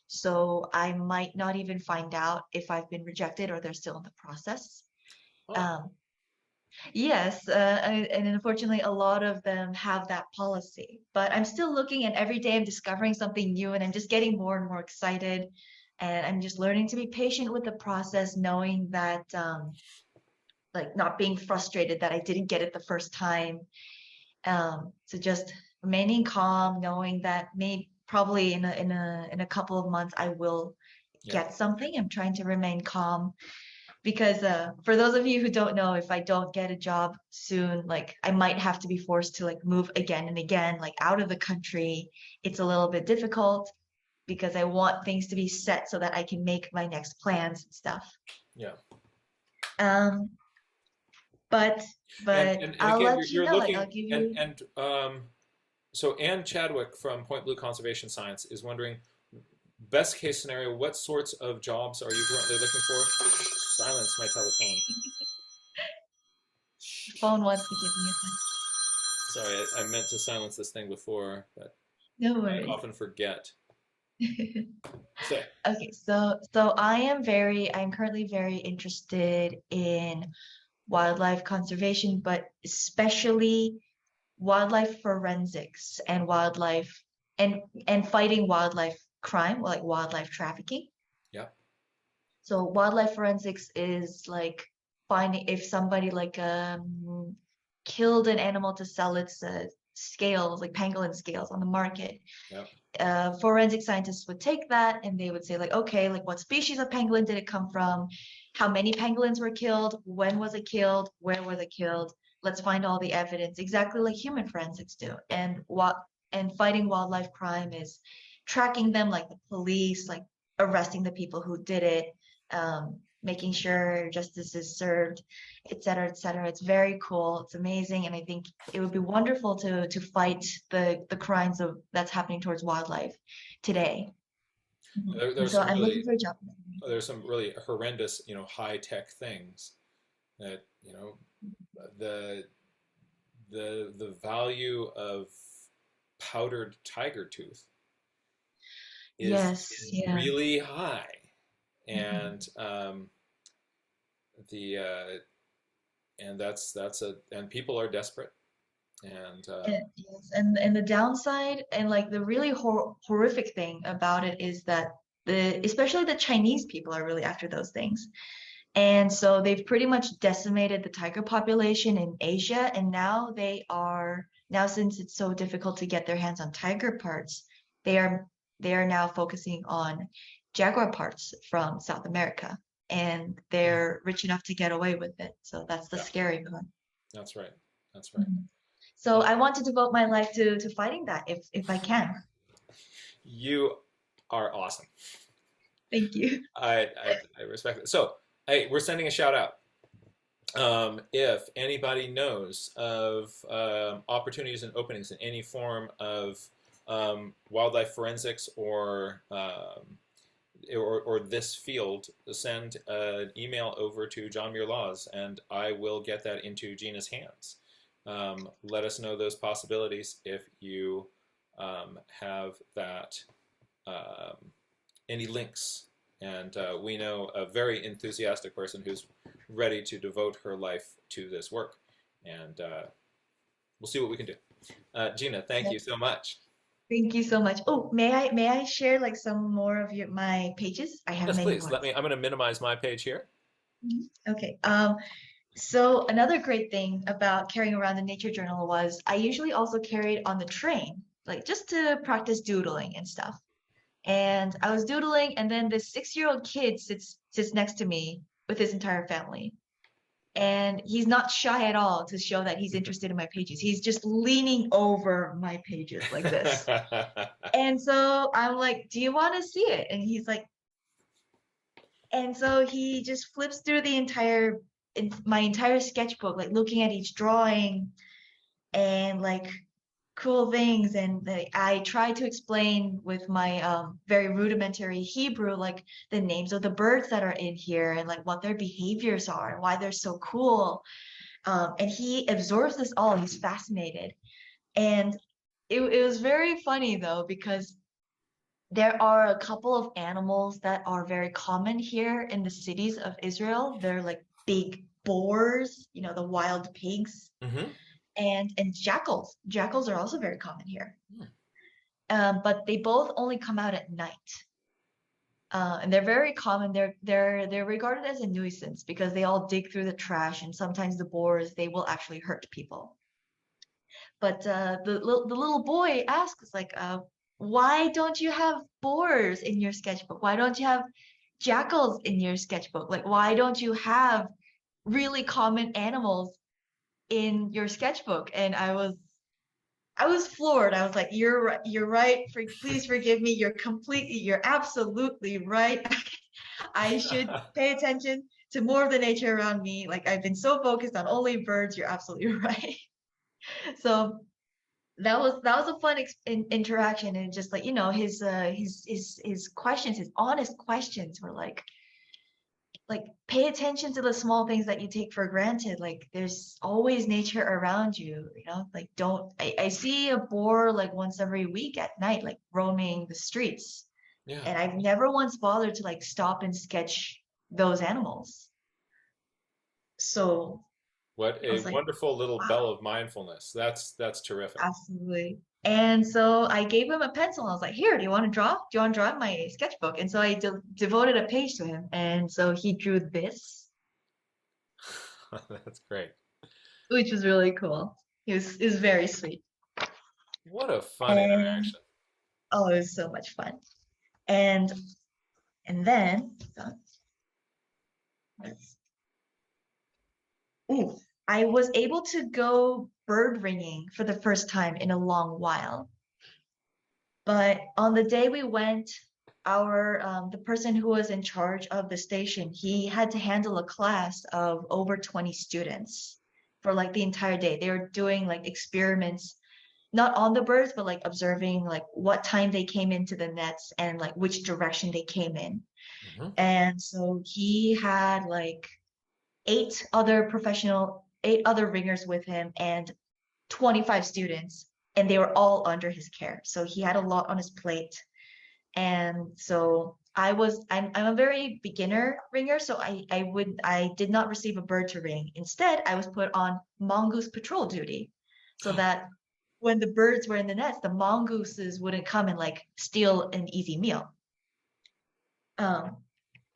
So I might not even find out if I've been rejected or they're still in the process. Oh, Um, yes, and unfortunately, a lot of them have that policy. But I'm still looking, and every day I'm discovering something new, and I'm just getting more and more excited. And I'm just learning to be patient with the process, knowing that, like, not being frustrated that I didn't get it the first time. So just remaining calm, knowing that maybe probably in a couple of months I will yeah. get something. I'm trying to remain calm because for those of you who don't know, if I don't get a job soon, like I might have to be forced to like move again and again, like out of the country. It's a little bit difficult because I want things to be set so that I can make my next plans and stuff. Yeah. Um, but And I'll again, let you you're know. Like looking I'll give you. and So Ann Chadwick from Point Blue Conservation Science is wondering, best case scenario, what sorts of jobs are you currently looking for? Silence my telephone. Phone wants to give me a sign. Sorry, I meant to silence this thing before, but No I worries. often forget. So, Okay, so I'm currently very interested in wildlife conservation, but especially wildlife forensics and wildlife and fighting wildlife crime, like wildlife trafficking. yeah, So wildlife forensics is like finding if somebody like killed an animal to sell its scales, like pangolin scales on the market. yeah, Forensic scientists would take that and they would say like, okay, like what species of pangolin did it come from? How many pangolins were killed? When was it killed? Where was it killed? Let's find all the evidence, exactly like human forensics do. And fighting wildlife crime is tracking them like the police, like arresting the people who did it, making sure justice is served, et cetera, et cetera. It's very cool. It's amazing. And I think it would be wonderful to fight the crimes of that's happening towards wildlife today. there's So some I'm really looking for a job. there's some really horrendous, high tech things that, the the value of powdered tiger tooth is Yes, yeah. really high, Mhm. and the and and people are desperate, and Yes, and the downside and like the really horrific thing about it is that especially the Chinese people are really after those things. And so they've pretty much decimated the tiger population in Asia, and now since it's so difficult to get their hands on tiger parts, they are they are now focusing on jaguar parts from South America, and they're rich enough to get away with it. So that's the yeah, scary part. that's right, that's right. So Well, I want to devote my life to fighting that if I can. you are awesome. Thank you. I respect it. So, hey, we're sending a shout out. If anybody knows of opportunities and openings in any form of wildlife forensics or this field, send an email over to John Muir Laws, and I will get that into Gina's hands. Let us know those possibilities if you have that any links. And we know a very enthusiastic person who's ready to devote her life to this work. And we'll see what we can do. Gina, thank you so much. Thank you so much. Oh, may I share like some more of my pages? I have Yes, many please. ones. I'm going to minimize my page here. Okay. So another great thing about carrying around the nature journal was I usually also carried on the train, like just to practice doodling and stuff. And I was doodling, and then this 6-year-old kid sits next to me with his entire family. And he's not shy at all to show that he's interested in my pages. He's just leaning over my pages like this. And so I'm like, do you want to see it? And he's like, and so he just flips through my entire sketchbook, like looking at each drawing and like cool things. And I try to explain with my very rudimentary Hebrew, like the names of the birds that are in here and like what their behaviors are and why they're so cool. And he absorbs this all. He's fascinated. And it was very funny though, because there are a couple of animals that are very common here in the cities of Israel. They're like big boars, the wild pigs, Mm-hmm. and jackals. Jackals are also very common here. But they both only come out at night. And they're very common. They're regarded as a nuisance because they all dig through the trash, and sometimes the boars they will actually hurt people. But the little boy asks like, why don't you have boars in your sketchbook? Why don't you have jackals in your sketchbook? Like, why don't you have really common animals in your sketchbook? And I was floored. I was like, you're right. Please forgive me. You're absolutely right. I should pay attention to more of the nature around me. Like I've been so focused on only birds. You're absolutely right. So that was a fun interaction, and just like, his questions, his honest questions were like pay attention to the small things that you take for granted. Like there's always nature around you, like don't I see a boar like once every week at night, like roaming the streets. Yeah. And I've never once bothered to like stop and sketch those animals. So What I a was like, wonderful little wow, bell of mindfulness. That's terrific. absolutely. And so I gave him a pencil. I was like, here, do you want to draw? Do you want to draw in my sketchbook? And so I devoted a page to him. And so he drew this, That's great. which was really cool. He was very sweet. What a fun And interaction. oh, it was so much fun. And then ooh, I was able to go bird ringing for the first time in a long while. But on the day we went, the person who was in charge of the station, he had to handle a class of over 20 students for like the entire day. They were doing like experiments, not on the birds, but like observing like what time they came into the nets and like which direction they came in. Hmm. And so he had like eight other ringers with him and 25 students, and they were all under his care. So he had a lot on his plate. And so I'm a very beginner ringer, so I did not receive a bird to ring. Instead, I was put on mongoose patrol duty so that when the birds were in the nest, the mongooses wouldn't come and like steal an easy meal. Um,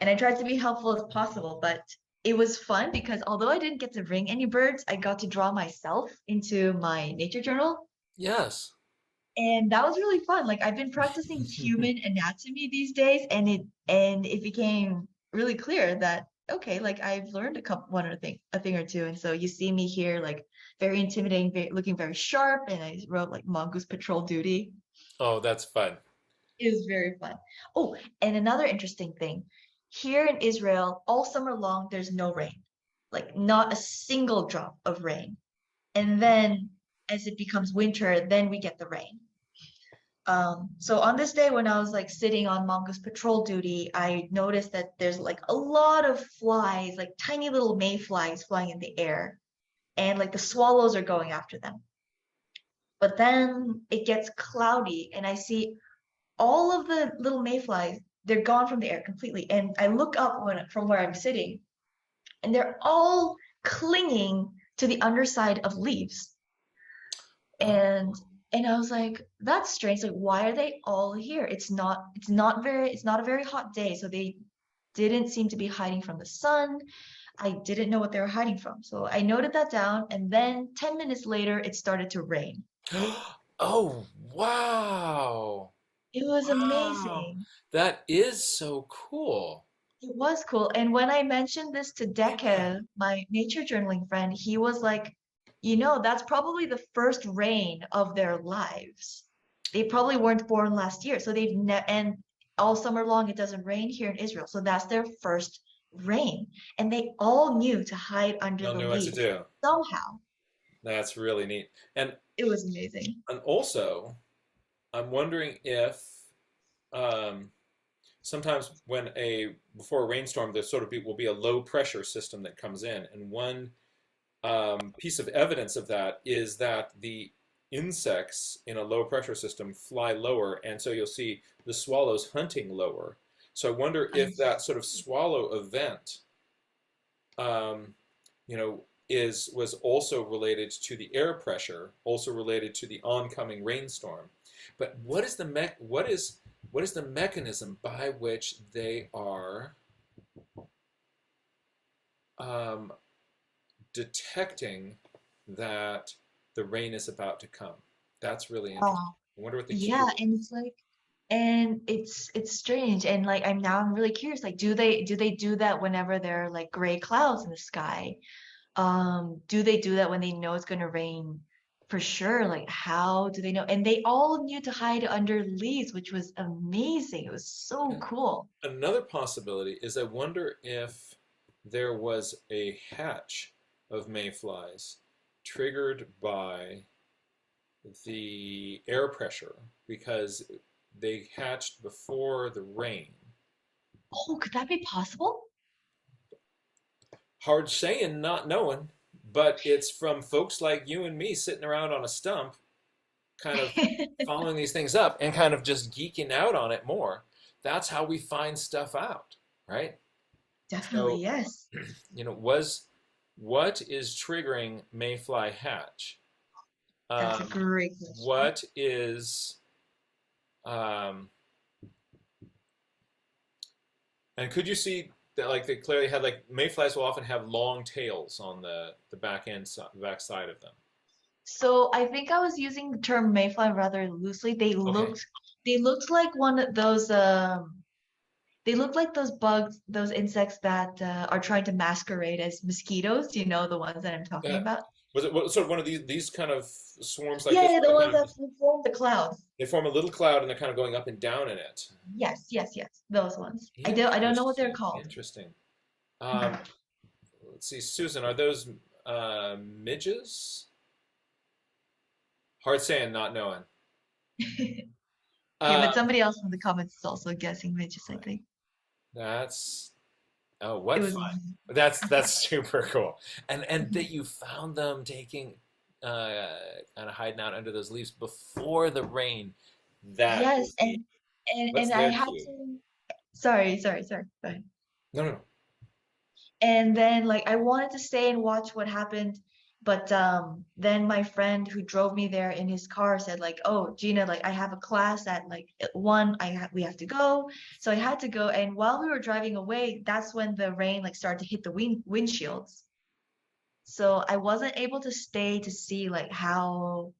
and I tried to be helpful as possible, but it was fun because although I didn't get to ring any birds, I got to draw myself into my nature journal. Yes. And that was really fun. Like I've been practicing human anatomy these days, and it became really clear that okay, like I've learned a thing or two. And so you see me here like very intimidating, looking very sharp, and I wrote like mongoose patrol duty. Oh, that's fun. It was very fun. Oh, and another interesting thing. Here in Israel, all summer long, there's no rain, like not a single drop of rain. And then as it becomes winter, then we get the rain. So on this day when I was like sitting on mongoose patrol duty, I noticed that there's like a lot of flies, like tiny little mayflies flying in the air, and like the swallows are going after them. But then it gets cloudy, and I see all of the little mayflies, they're gone from the air completely. And I look up from where I'm sitting, and they're all clinging to the underside of leaves. Oh, And I was like, that's strange. Like, why are they all here? It's not a very hot day, so they didn't seem to be hiding from the sun. I didn't know what they were hiding from. So I noted that down, and then 10 minutes later, it started to rain. oh, wow. It was Wow. amazing. That is so cool. It was cool. And when I mentioned this to Yeah. Deke, my nature journaling friend, he was like, that's probably the first rain of their lives. They probably weren't born last year. So and all summer long, it doesn't rain here in Israel. So that's their first rain. And they all knew to hide under You'll the know what to leaves do. somehow. That's really neat. It was amazing. And also, I'm wondering if um, sometimes before a rainstorm, there sort of will be a low pressure system that comes in, and one piece of evidence of that is that the insects in a low pressure system fly lower, and so you'll see the swallows hunting lower. So I wonder I if that sort of swallow event, um, you know, was also related to the air pressure, also related to the oncoming rainstorm. But what is the mechanism by which they are um, detecting that the rain is about to come? That's really interesting. Oh, I wonder what the cue yeah, is. and it's strange, and like I'm really curious, like do they do that whenever there are like gray clouds in the sky? Do they do that when they know it's going to rain for sure? Like, how do they know? And they all knew to hide under leaves, which was amazing. It was so And cool. another possibility is I wonder if there was a hatch of mayflies triggered by the air pressure because they hatched before the rain. Oh, could that be possible? Hard saying, not knowing, but it's from folks like you and me sitting around on a stump, kind of following these things up and kind of just geeking out on it more. That's how we find stuff out, right? Definitely, So, yes. what is triggering mayfly hatch? That's a great question. What is um, and could you see that like they clearly had like mayflies will often have long tails on the back side of them. So I think I was using the term mayfly rather loosely. Okay. They looked like one of those they look like those bugs, those insects that are trying to masquerade as mosquitoes. You know, the ones that I'm talking Uh, about? was it sort of one of these kind of swarms like Yeah, this? yeah, Where the they ones kind of that form the clouds. they form a little cloud and they're kind of going up and down in it. Yes, yes, yes, those ones. I don't know what they're Interesting. called. Interesting. Mhm. Um, let's see, Susan, are those midges? Hard saying, not knowing. Yeah, but Uh, somebody else in the comments is also guessing midges, I think. that's oh, It what was fun! That's super cool. And that you found them taking kind of hiding out under those leaves before the rain. That yes, is neat. What's and I their had cue? to sorry. Go ahead. No, no, no. And then like I wanted to stay and watch what happened, but then my friend who drove me there in his car said like, "Oh, Gina, like I have a class at like at 1, we have to go." So I had to go, and while we were driving away, that's when the rain like started to hit the windshields. So I wasn't able to stay to see like how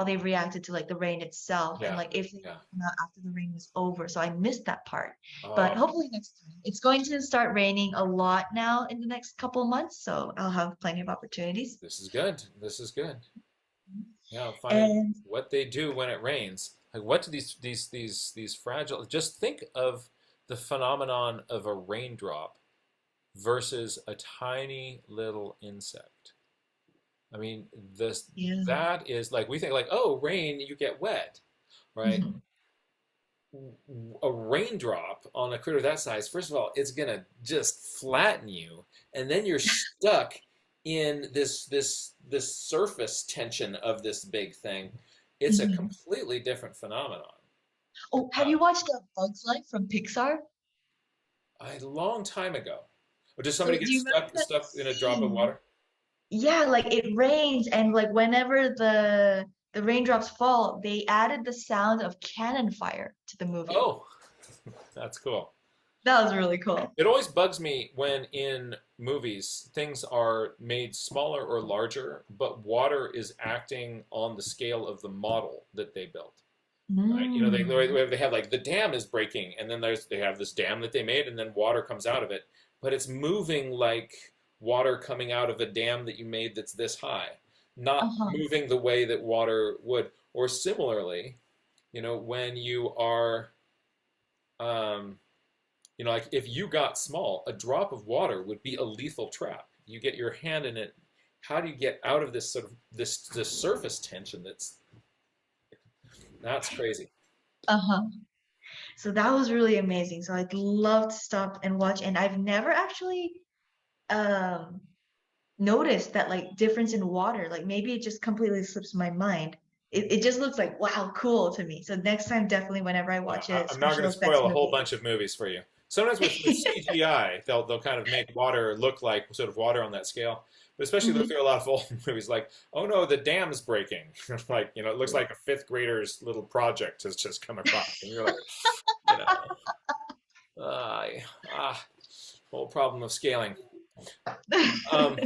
they reacted to like the rain itself and Yeah, like if they yeah. would come out after the rain was over. So I missed that part. But Oh, hopefully next time. It's going to start raining a lot now in the next couple of months, so I'll have plenty of opportunities. this is good. This is good. Yeah, finding And what they do when it rains. Like, what do these fragile? Just think of the phenomenon of a raindrop versus a tiny little insect. I mean, this yeah. that is like we think like, oh, rain, you get wet, right? Mhm. A raindrop on a critter that size, first of all, it's gonna just flatten you, and then you're stuck in this surface tension of this big thing. It's a Mhm. completely different phenomenon. Oh, have Uh, you watched Bug's Life from Pixar? a long time ago. Or does So somebody get do you remember that stuck in a drop of scene? water? Yeah, like it rains and like whenever the raindrops fall, they added the sound of cannon fire to the movie. Oh, that's cool. That was really cool. It always bugs me when in movies things are made smaller or larger, but water is acting on the scale of the model that they built. Right? You know, Mm. they have like the dam is breaking, and then they have this dam that they made, and then water comes out of it, but it's moving like water coming out of a dam that you made that's this high, not Uh-huh. moving the way that water would. Or similarly, you know, when you are um, you know, like if you got small, a drop of water would be a lethal trap. You get your hand in it. How do you get out of this sort of this surface tension that's crazy. Uh-huh. So that was really amazing. So I'd love to stop and watch. And I've never actually um noticed that like difference in water. Like maybe it just completely slips my mind. It just looks like wow, cool to me. So next time, definitely whenever I Yeah, watch a I'm not going special to effects spoil a whole movie. bunch of movies for you. Sometimes with CGI, they'll kind of make water look like sort of water on that scale. But especially look Mhm. through a lot of old movies, like, oh no, the dam's breaking. Like, you know, it looks like a fifth grader's little project has just come across, and you're like, you know, ah, whole problem of scaling. Um,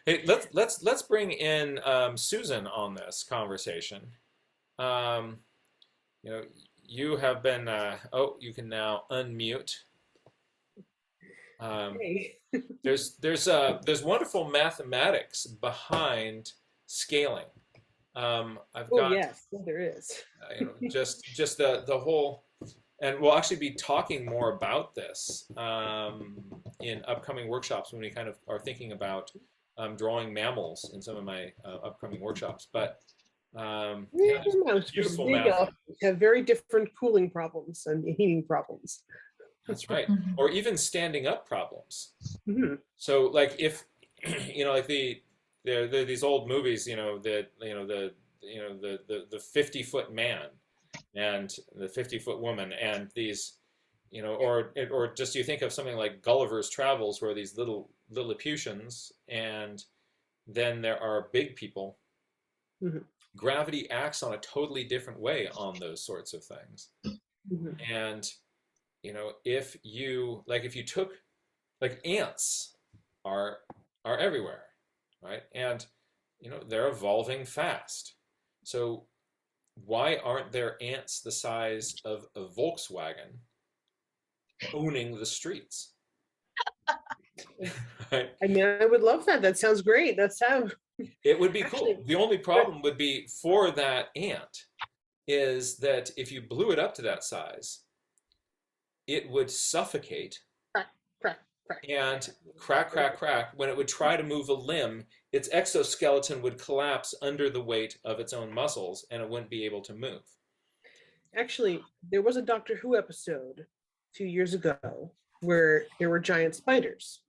hey, let's bring in Susan on this conversation. Um, you know, you have been. Oh, you can now unmute. Um, Hey. there's wonderful mathematics behind scaling. I've Oh got yes, yeah, there is. you know just the whole, and we'll actually be talking more about this in upcoming workshops when we kind of are thinking about drawing mammals in some of my upcoming workshops. But Yeah, Mouse versus beautiful big mouth. elephants have very different cooling problems and heating problems. That's right. Mhm. Or even standing up problems. Mhm. So like if like there are these old movies, the 50-foot man and the 50-foot woman and these, or just you think of something like Gulliver's Travels where these little Lilliputians and then there are big people. Mhm. Gravity acts on a totally different way on those sorts of things. Mhm. And if you took like ants are everywhere, right? And they're evolving fast. So why aren't there ants the size of a Volkswagen owning the streets? Right? I mean, I would love that. That sounds great. That sounds It would be actually. cool. The only problem would be for that ant is that if you blew it up to that size, it would suffocate Crack, crack, crack. and crack, crack, crack. When it would try to move a limb, its exoskeleton would collapse under the weight of its own muscles and it wouldn't be able to move. Actually, there was a Doctor Who episode a few years ago where there were giant spiders.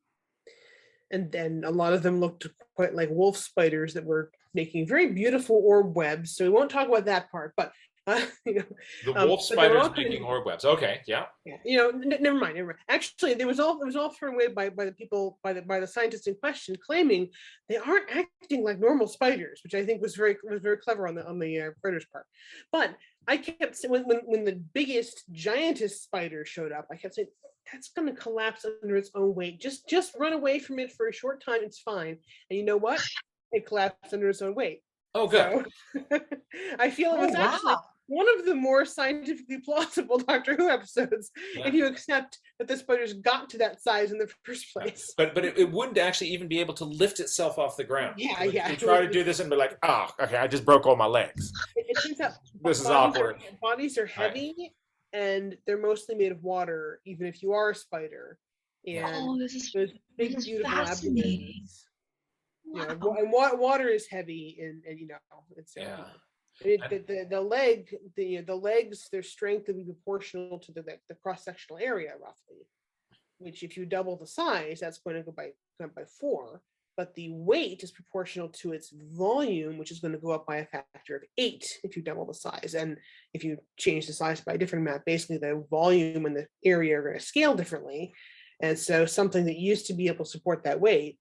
And then a lot of them looked quite like wolf spiders that were making very beautiful orb webs. So we won't talk about that part, but The wolf but they were spiders all kind making of- orb webs. Okay, yeah. yeah, never mind. Actually, it was all thrown away by the people by the scientists in question, claiming they aren't acting like normal spiders, which I think was very clever on the predator's part. But I kept saying when the biggest giantest spider showed up, I kept saying that's going to collapse under its own weight. Just run away from it for a short time. It's fine. And you know what? It collapsed under its own weight. Oh, good. So I feel it was actually one of the more scientifically plausible Doctor Who episodes, Yeah. if you accept that the spiders got to that size in the first place. But it wouldn't actually even be able to lift itself off the ground. Yeah, It would- yeah. You try to do this and be like, oh, okay, I just broke all my legs. It turns out This is bodies awkward. bodies are Right. heavy, and they're mostly made of water, even if you are a spider. And Oh, this is those big, is beautiful fascinating. abdomens. You know, wow. and water is heavy, and it's Yeah. the legs, their strength will be proportional to the cross-sectional area roughly, which if you double the size, that's going to go by 4, but the weight is proportional to its volume, which is going to go up by a factor of 8 if you double the size. And if you change the size by a different amount, basically the volume and the area are going to scale differently. And so something that used to be able to support that weight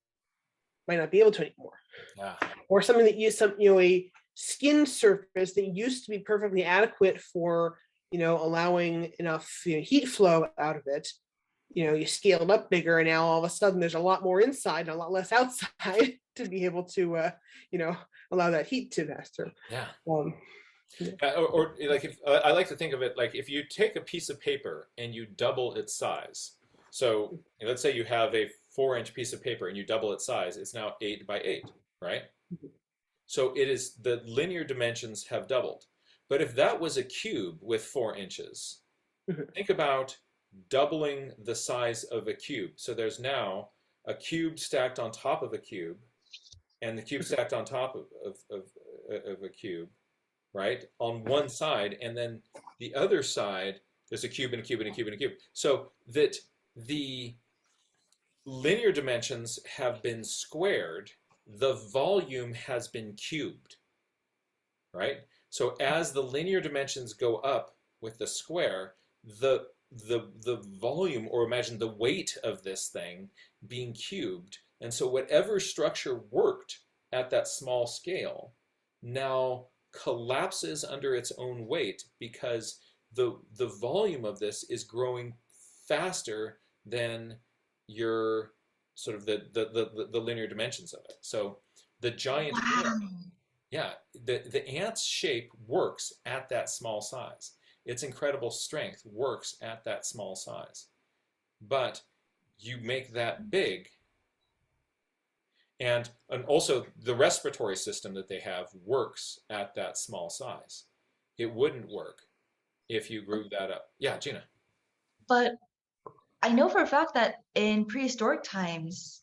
might not be able to anymore. Yeah. Or something that used a skin surface that used to be perfectly adequate for allowing enough heat flow out of it. You scale it up bigger, and now all of a sudden there's a lot more inside and a lot less outside to be able to allow that heat to pass through. Yeah. Um, Or like if I like to think of it like if you take a piece of paper and you double its size. So let's say you have a 4-inch piece of paper and you double its size, it's now 8 by 8, right? So it is the linear dimensions have doubled. But if that was a cube with 4 inches, think about doubling the size of a cube. So there's now a cube stacked on top of a cube, and the cube stacked on top of a cube, right? On one side, and then the other side, there's a cube and a cube and a cube and a cube. So that the linear dimensions have been squared, the volume has been cubed, right? So as the linear dimensions go up with the square, the volume, or imagine the weight of this thing being cubed, and so whatever structure worked at that small scale now collapses under its own weight because the volume of this is growing faster than your sort of the linear dimensions of it. So the giant ant, yeah, the ant's shape works at that small size. Its incredible strength works at that small size. But you make that big, and also the respiratory system that they have works at that small size. It wouldn't work if you grew that up. Yeah, Gina. But I know for a fact that in prehistoric times,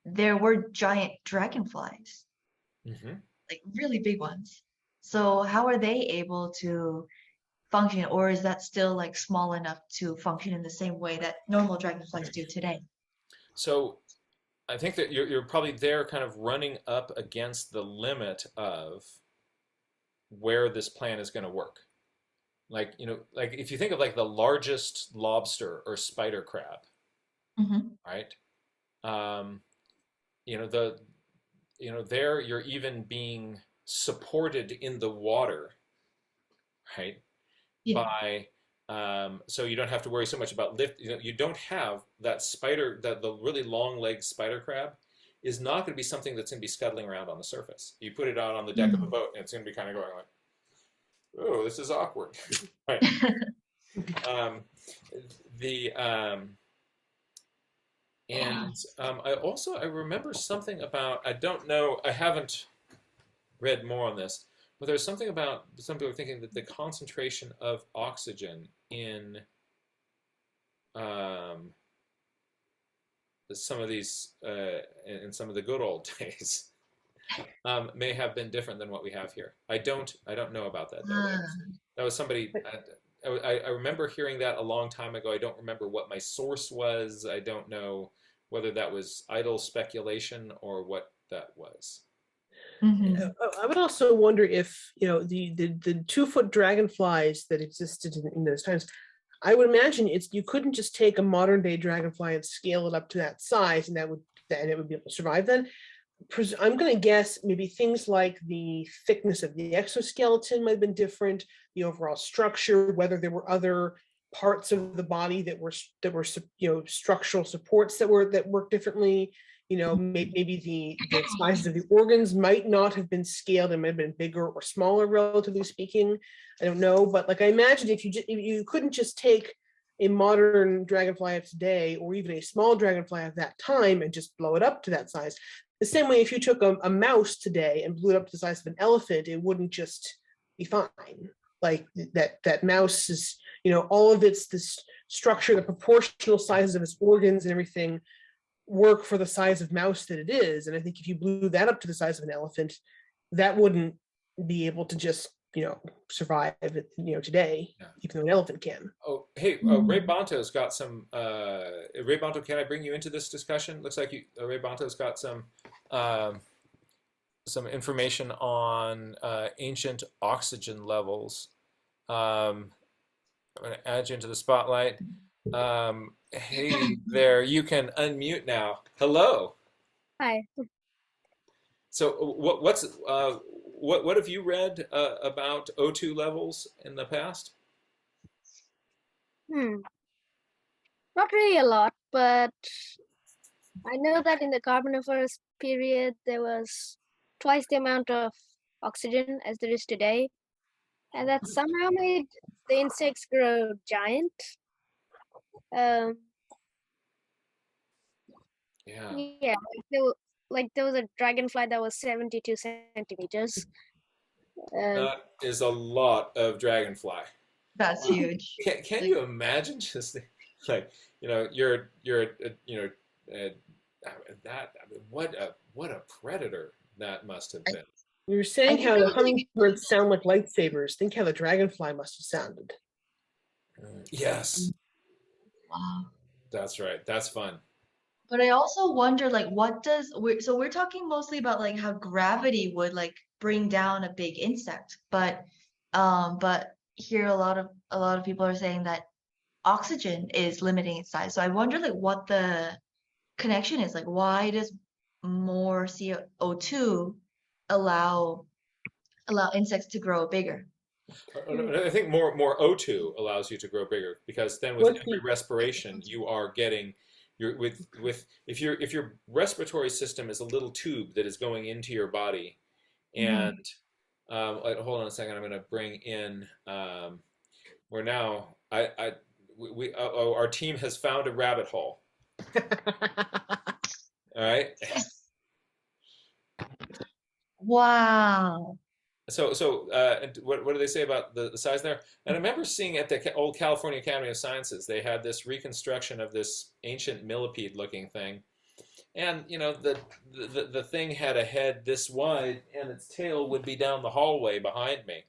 there were giant dragonflies, Mm-hmm. like really big ones. So how are they able to function, or is that still like small enough to function in the same way that normal dragonflies do today? So I think that you're probably there kind of running up against the limit of where this plan is going to work. Like, like if you think of like the largest lobster or spider crab, Hmm. right? Um, the there you're even being supported in the water, right? Yeah. By so you don't have to worry so much about lift. You don't have that spider, that the really long-legged spider crab is not going to be something that's going to be scuttling around on the surface. You put it out on the deck of a Mhm. boat, and it's going to be kind of going like, "Oh, this is awkward." Right. Um, the and I remember something about, I don't know, I haven't read more on this, but there's something about some people are thinking that the concentration of oxygen um, some of these in some of the good old days may have been different than what we have here. I don't know about that though. That was somebody. I remember hearing that a long time ago. I don't remember what my source was. I don't know whether that was idle speculation or what that was. Hmm. I would also wonder if, the 2-foot dragonflies that existed in those times. I would imagine you couldn't just take a modern day dragonfly and scale it up to that size, and it would be able to survive then. I'm going to guess maybe things like the thickness of the exoskeleton might have been different, the overall structure, whether there were other parts of the body that were structural supports that worked differently. Maybe the sizes of the organs might not have been scaled and might have been bigger or smaller, relatively speaking. I don't know, but like I imagine if you couldn't just take a modern dragonfly of today or even a small dragonfly of that time and just blow it up to that size. The same way, if you took a mouse today and blew it up to the size of an elephant, it wouldn't just be fine. Like that mouse is, all of this structure, the proportional sizes of its organs and everything work for the size of mouse that it is. And I think if you blew that up to the size of an elephant, that wouldn't be able to just, survive, today, Yeah. even though an elephant can. Oh, hey, Ray Bonto's got some. Ray Bonto, can I bring you into this discussion? Looks like Ray Bonto's got um, some information on ancient oxygen levels. I'm going to add you into the spotlight. Hey there, you can unmute now. Hello. Hi. So, what have you read about O2 levels in the past? Not really a lot, but I know that in the Carboniferous period there was twice the amount of oxygen as there is today, and that somehow made the insects grow giant. Um, Yeah. yeah, there was a dragonfly that was 72 centimeters. That is a lot of dragonfly. That's huge. Can Like, you imagine just like you're that, I mean, what a predator that must have been. We were I saying think how it the was like hummingbirds sound like lightsabers. Think how the dragonfly must have sounded. Yes, wow. that's right. That's fun. But I also wonder, like, so we're talking mostly about like how gravity would like bring down a big insect, but here a lot of people are saying that oxygen is limiting its size. So I wonder like what the connection is. Like, why does more CO2 allow insects to grow bigger? I think more O2 allows you to grow bigger, because then with What's every the respiration you are getting with if your respiratory system is a little tube that is going into your body, Mhm. and hold on a second, I'm going to bring in we're now our team has found a rabbit hole. All right. Wow. So what do they say about the size there? And I remember seeing at the old California Academy of Sciences, they had this reconstruction of this ancient millipede looking thing. and the thing had a head this wide, and its tail would be down the hallway behind me,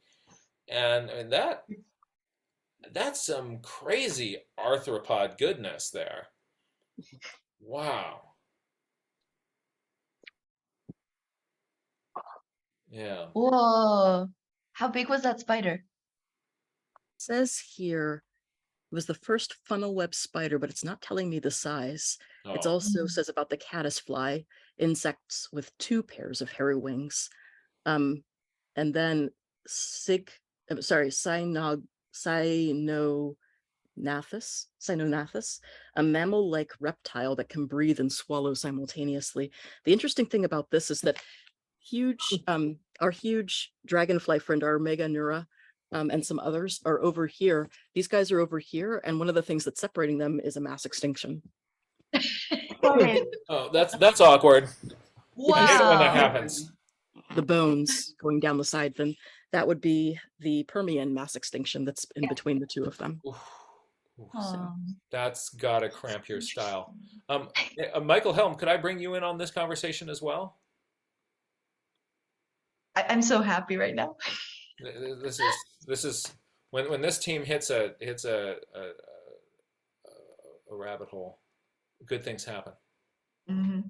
and I mean that's some crazy arthropod goodness there. Wow. Yeah. Whoa. How big was that spider? Says here it was the first funnel web spider, but it's not telling me the size. It Oh. also says about the caddisfly, insects with 2 pairs of hairy wings. And then Cynonathus, a mammal-like reptile that can breathe and swallow simultaneously. The interesting thing about this is that our huge dragonfly friend, our Meganeura, and some others are over here. These guys are over here, and one of the things that's separating them is a mass extinction. Oh, that's awkward. I hate it when that Wow. happens. The bones going down the side, then that would be the Permian mass extinction that's in between the two of them. Oof. Aw. That's gotta cramp your style. Michael Helm, could I bring you in on this conversation as well? I'm so happy right now. This is when this team hits a rabbit hole, good things happen. Hmm.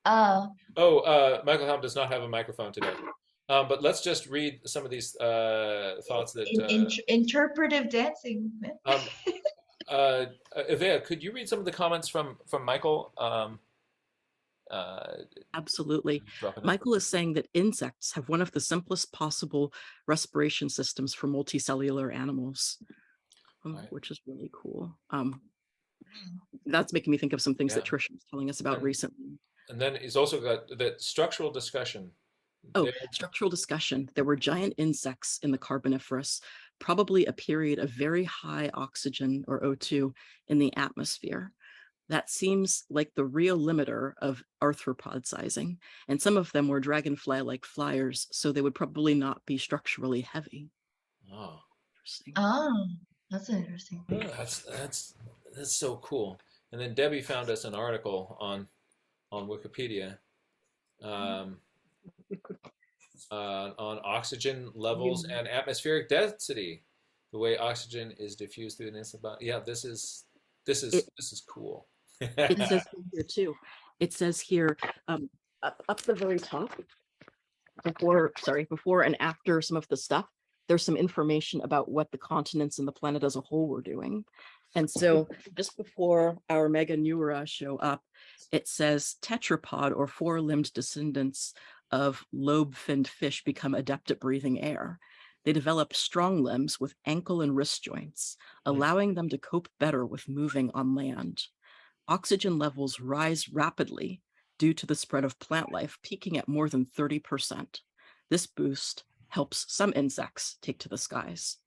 Michael Helm does not have a microphone today. But let's just read some of these thoughts that. Interpretive dancing. Ivea, could you read some of the comments from Michael? Absolutely. Drop it in. Michael is saying that insects have one of the simplest possible respiration systems for multicellular animals, Right. which is really cool. That's making me think of some things that Yeah. Trish was telling us about recently. And then he's also got the structural discussion. Oh, There- structural discussion. There were giant insects in the Carboniferous, probably a period of very high oxygen or O2 in the atmosphere. That seems like the real limiter of arthropod sizing, and some of them were dragonfly-like flyers, so they would probably not be structurally heavy. Oh, Interesting. Oh, that's interesting. that's so cool. And then Debbie found us an article on Wikipedia on oxygen levels and atmospheric density, the way oxygen is diffused through an insect body. Yeah, this is cool. It says here too. It says here up the very top, before and after some of the stuff, there's some information about what the continents and the planet as a whole were doing. And so just before our Meganeura show up, it says tetrapod or 4-limbed descendants of lobe-finned fish become adept at breathing air. They develop strong limbs with ankle and wrist joints, allowing them to cope better with moving on land. Oxygen levels rise rapidly due to the spread of plant life, peaking at more than 30%. This boost helps some insects take to the skies.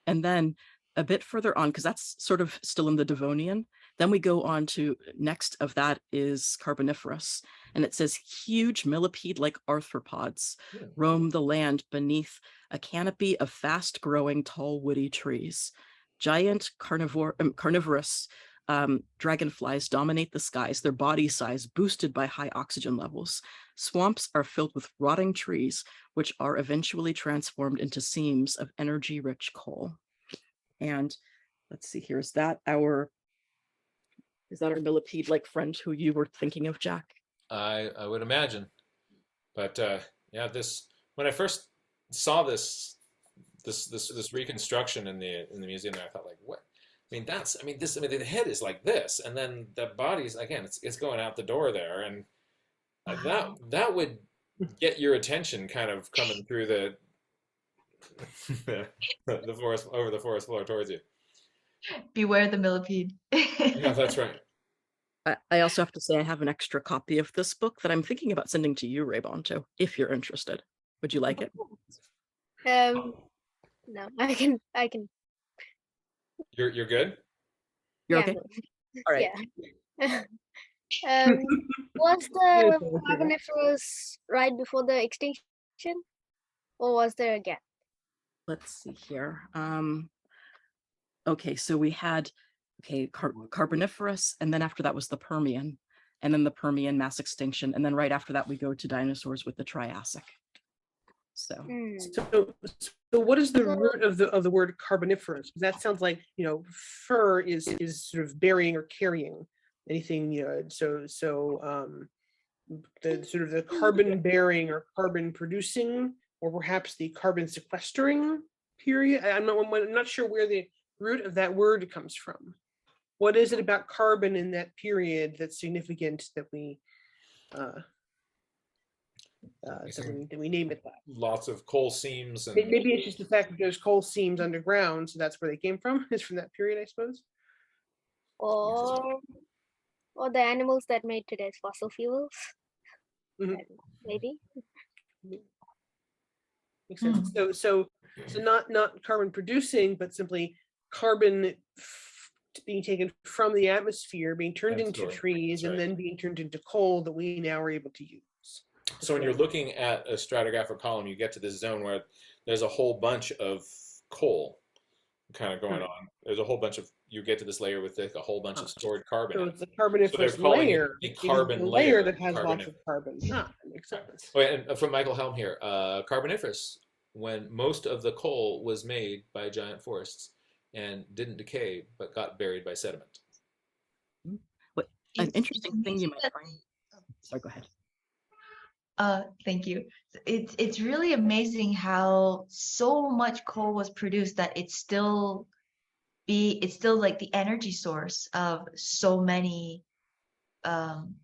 And then a bit further on, because that's sort of still in the Devonian, then we go on to next of that is Carboniferous. And it says huge millipede-like arthropods roam the land beneath a canopy of fast-growing tall woody trees. Giant carnivorous dragonflies dominate the skies, their body size boosted by high oxygen levels. Swamps are filled with rotting trees, which are eventually transformed into seams of energy-rich coal. And let's see here, is that our millipede-like friend who you were thinking of, Jack? I would imagine, but yeah, when I first saw this reconstruction in the museum, I thought like, what? I mean, the head is like this, and then the body's again, it's going out the door there, and that would get your attention, kind of coming through the forest, over the forest floor towards you. Beware the millipede. Yeah, that's right. I also have to say I have an extra copy of this book that I'm thinking about sending to you, Raybonto, if you're interested. Would you like it? No, I can. You're good. You're Yeah. okay? All right. Yeah. Was the Carboniferous right before the extinction, or was there a gap? Let's see here. Okay, so we had okay, Carboniferous, and then after that was the Permian, and then the Permian mass extinction, and then right after that we go to dinosaurs with the Triassic. So Hmm. So what is the So- root of the word carboniferous? Because that sounds like, you know, fur is sort of bearing or carrying anything, you know, the sort of the carbon bearing or carbon producing, or perhaps the carbon sequestering period. I'm not sure where the root of that word comes from. What is it about carbon in that period that's significant that we that we name it that? Lots of coal seams and Maybe it's just the fact that there's coal seams underground, so that's where they came from. Is from that period, I suppose. Or the animals that made today's fossil fuels. Mhm. Maybe. Makes sense. So not carbon producing, but simply carbon being taken from the atmosphere, being turned And into stored. trees, That's and right. then being turned into coal that we now are able to use. So when you're looking at a stratigraphic column, you get to this zone where there's a whole bunch of coal kind of going on. There's a whole bunch of, you get to this layer with like a whole bunch of stored carbon. So in it's it. a carboniferous calling it layer. a It is carbon the layer, that has lots carbonif- of carbon. Ah, that makes sense. Oh, yeah, and from Michael Helm here, Carboniferous, when most of the coal was made by giant forests and didn't decay but got buried by sediment. what an It's interesting thing you amazing might that- find. Sorry, go ahead. Thank you. It's really amazing how so much coal was produced that it's still like the energy source of so many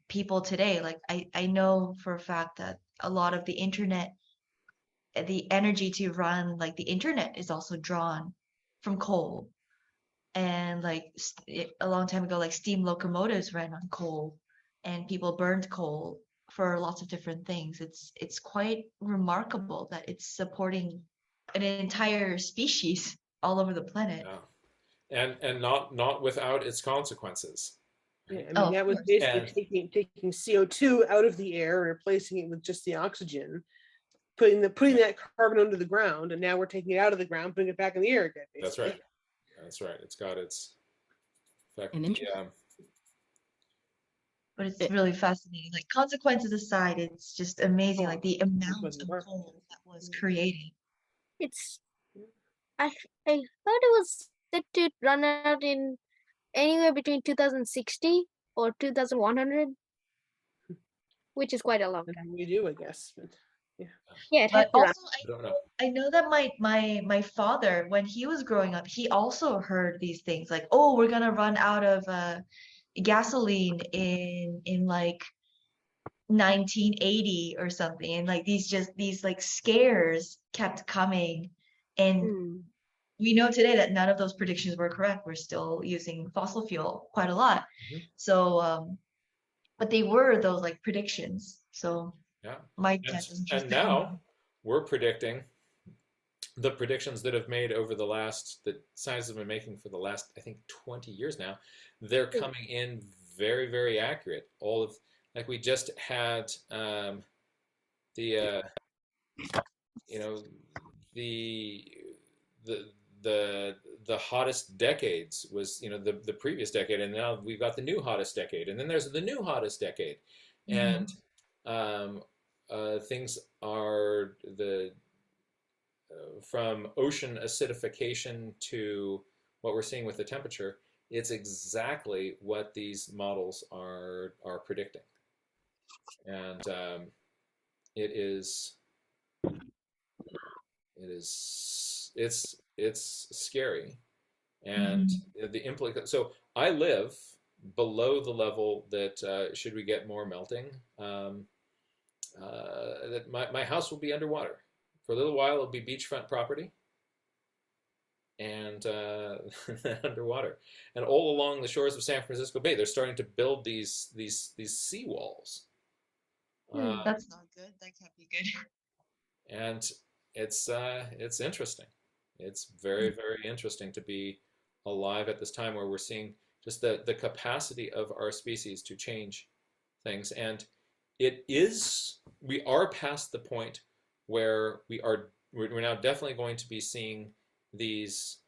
people today. Like I know for a fact that a lot of the internet, the energy to run like the internet is also drawn from coal. And like a long time ago, like steam locomotives ran on coal, and people burned coal for lots of different things. It's quite remarkable that it's supporting an entire species all over the planet. Yeah. And not without its consequences. Yeah, I Oh, mean of that was course. basically taking CO2 out of the air and replacing it with just the oxygen, putting that carbon under the ground, and now we're taking it out of the ground, putting it back in the air again. That's basically. right. That's right. It's got its effect. And interesting. But it's really fascinating. Like consequences aside, it's just amazing. Like the amount was of remarkable. coal that was created. It's I heard it was set to run out in anywhere between 2060 or 2100, which is quite a long time. And we do, I guess. But, Yeah, it has But to run. also, I don't know. I know that my father, when he was growing up, he also heard these things like, "Oh, we're gonna run out of gasoline in like 1980 or something," and like these like scares kept coming, and Hmm. we know today that none of those predictions were correct. We're still using fossil fuel quite a lot, Mhm. so but they were those like predictions. So Yeah. my dad doesn't trust And them. now we're predicting the predictions that have made over the last, that scientists have been making for the last, I think, 20 years now. They're coming in very, very accurate. All of, like we just had the you know, the the the hottest decades was, you know, the previous decade, and now we've got the new hottest decade, and then there's the new hottest decade, and things are from ocean acidification to what we're seeing with the temperature. It's exactly what these models are predicting, and it is it's scary, and the implication. So I live below the level that should we get more melting, that my house will be underwater for a little while. It'll be beachfront property and underwater, and all along the shores of San Francisco Bay, they're starting to build these seawalls. That's not good. That can't be good. And it's interesting. It's very, very interesting to be alive at this time where we're seeing just the capacity of our species to change things. And we are past the point where we're now definitely going to be seeing these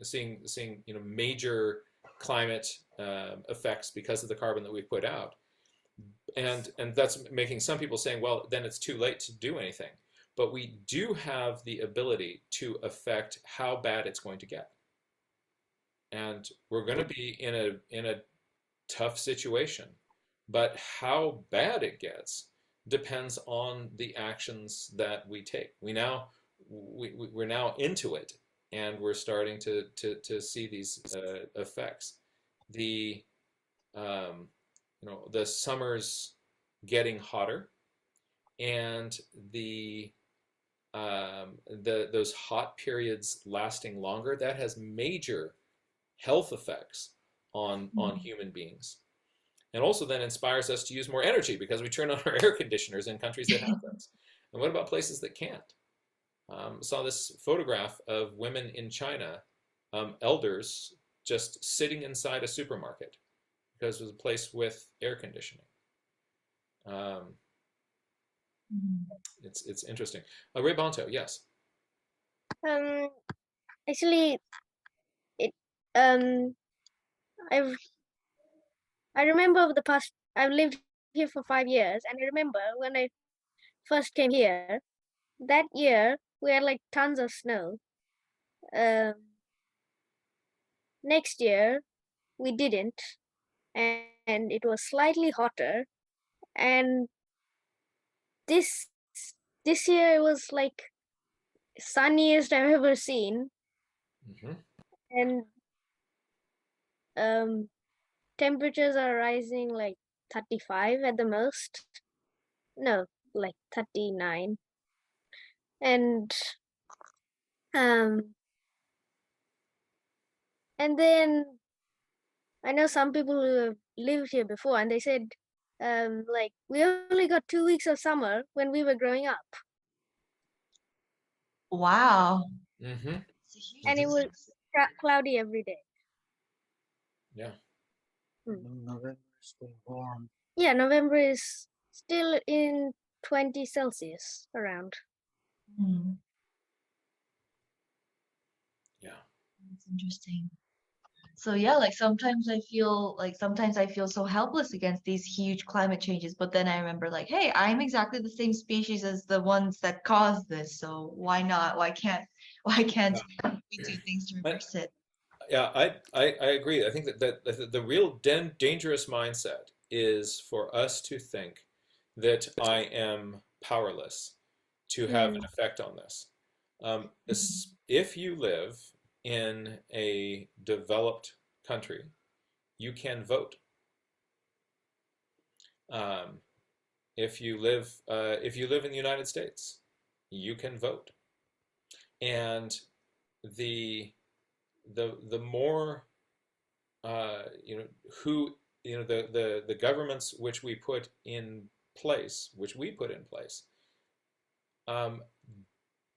seeing major climate effects because of the carbon that we put out, and that's making some people saying, well, then it's too late to do anything. But we do have the ability to affect how bad it's going to get, and we're going to be in a tough situation. But how bad it gets depends on the actions that we take. We're now into it, and we're starting to see these effects. The the summer's getting hotter, and those hot periods lasting longer, that has major health effects on human beings, and also then inspires us to use more energy because we turn on our air conditioners in countries that have those. And what about places that can't? Saw this photograph of women in China, elders, just sitting inside a supermarket because it was a place with air conditioning. It's interesting. Ray Bonto, yes. Actually, it I've I remember the past. I've lived here for 5 years, and I remember when I first came here. That year we had like tons of snow. Um, Next year we didn't, and it was slightly hotter. And this this year it was like sunniest I've ever seen, Mm-hmm. and temperatures are rising like 35 at the most. No, like 39. And um and then I know some people who have lived here before, and they said like we only got 2 weeks of summer when we were growing up, Wow. Mm-hmm. It's a huge and it was difference. cloudy every day. Yeah. November is still warm. Yeah, November is still in 20 Celsius around. Hmm, Yeah. that's interesting. So yeah, like sometimes I feel so helpless against these huge climate changes, but then I remember like, hey, I'm exactly the same species as the ones that caused this, so why not? Why can't we do things to But reverse it? yeah, I agree. I think that the real dangerous mindset is for us to think that I am powerless to have an effect on this. If you live in a developed country, you can vote. Um, if you live in the United States, you can vote, and the the more who the governments which we put in place, um,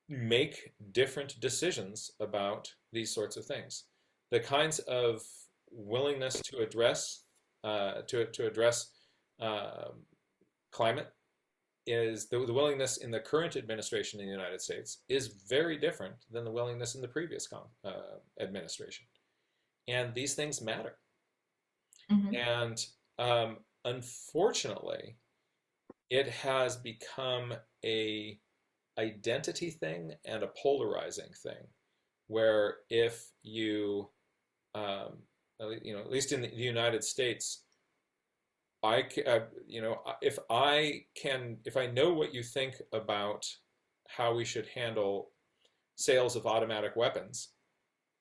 make different decisions about these sorts of things. The kinds of willingness to address to address climate is the willingness in the current administration in the United States is very different than the willingness in the previous administration, and these things matter. Hmm. And unfortunately, it has become a identity thing and a polarizing thing, where if you, at least in the United States, if I know what you think about how we should handle sales of automatic weapons,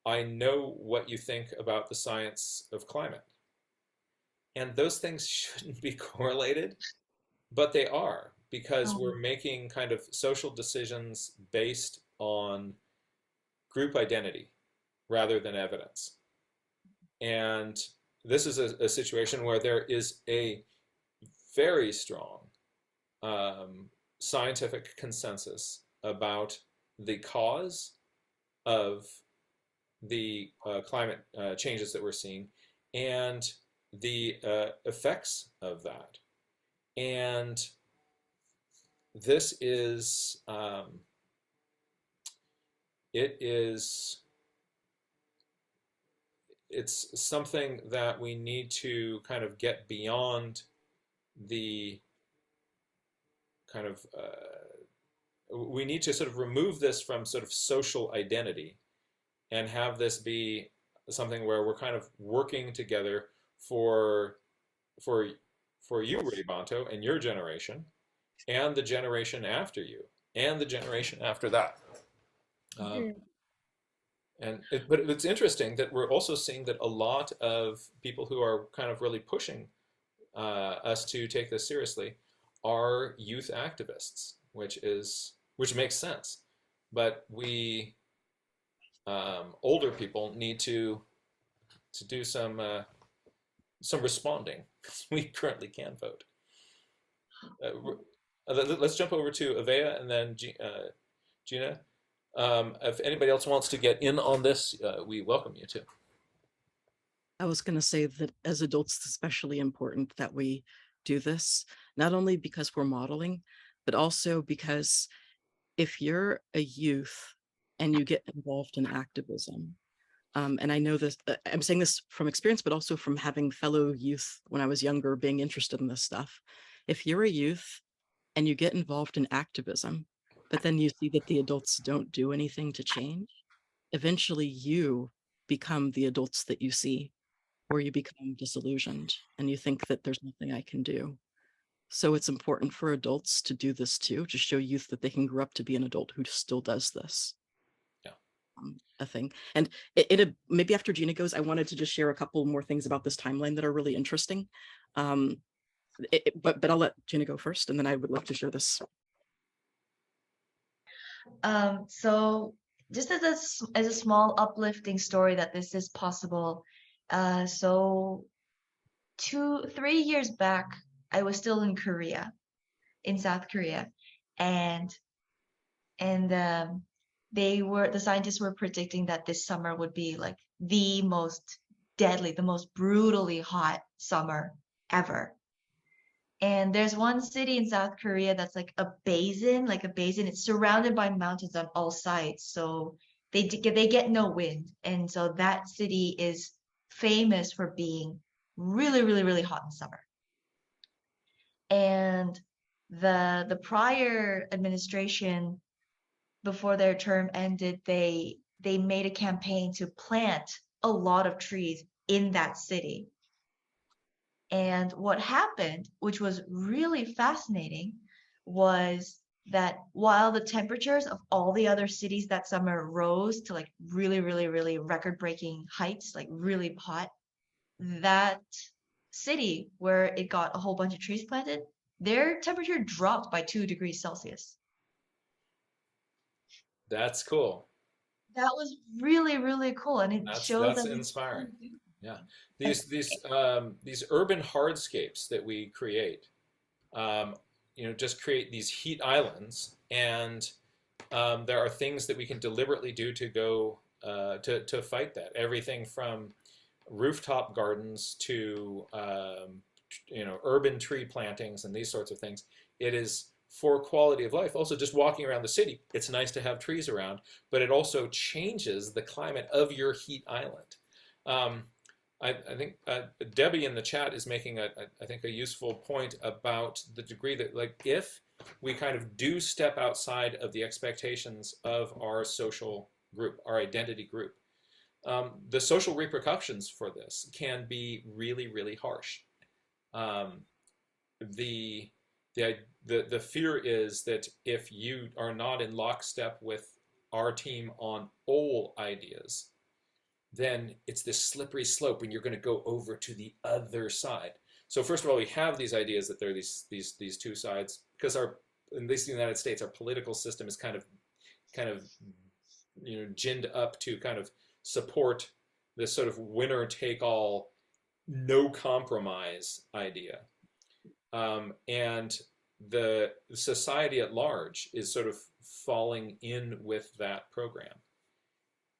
I know what you think about the science of climate. And those things shouldn't be correlated, but they are, because we're making kind of social decisions based on group identity rather than evidence. And this is a situation where there is a very strong scientific consensus about the cause of the climate changes that we're seeing and the effects of that. And this is it is it's something that we need to kind of get beyond the kind of we need to sort of remove this from sort of social identity and have this be something where we're kind of working together for for for you, Ray Bonto, and your generation, and the generation after you, and the generation after that. Um, but it's interesting that we're also seeing that a lot of people who are kind of really pushing us to take this seriously are youth activists, which makes sense. But we older people need to do some responding. We currently can vote. Let's jump over to Avea and then Gina. If anybody else wants to get in on this, we welcome you too. I was going to say that as adults, it's especially important that we do this, not only because we're modeling, but also because if you're a youth and you get involved in activism, and I know this, I'm saying this from experience, but also from having fellow youth when I was younger, being interested in this stuff. If you're a youth and you get involved in activism, but then you see that the adults don't do anything to change, eventually you become the adults that you see, or you become disillusioned and you think that there's nothing I can do. So it's important for adults to do this too, to show youth that they can grow up to be an adult who still does this. Yeah. A thing. And maybe after Gina goes, I wanted to just share a couple more things about this timeline that are really interesting. But I'll let Gina go first, and then I would love to share this. So just as a small uplifting story that this is possible. So 3 years back, I was still in South Korea, and the scientists were predicting that this summer would be like the most deadly, the most brutally hot summer ever. And there's one city in South Korea that's like a basin. It's surrounded by mountains on all sides, so they get no wind, and so that city is famous for being really, really, really hot in summer. And the prior administration, before their term ended, they made a campaign to plant a lot of trees in that city. And what happened, which was really fascinating, was that while the temperatures of all the other cities that summer rose to like really, really, really record-breaking heights, like really hot, that city where it got a whole bunch of trees planted, their temperature dropped by 2 degrees Celsius. That's cool. That was really, really cool, and it shows That's that inspiring. Yeah, these urban hardscapes that we create, just create these heat islands, and there are things that we can deliberately do to go to fight that. Everything from rooftop gardens to urban tree plantings and these sorts of things. It is for quality of life. Also, just walking around the city, it's nice to have trees around, but it also changes the climate of your heat island. I think Debbie in the chat is making I think a useful point about the degree that, like, if we kind of do step outside of the expectations of our social group, our identity group, the social repercussions for this can be really, really harsh. The fear is that if you are not in lockstep with our team on all ideas, then it's this slippery slope and you're going to go over to the other side. So first of all, we have these ideas that there are these two sides, because at least in the United States, our political system is kind of ginned up to kind of support this sort of winner take all, no compromise idea. And the society at large is sort of falling in with that program.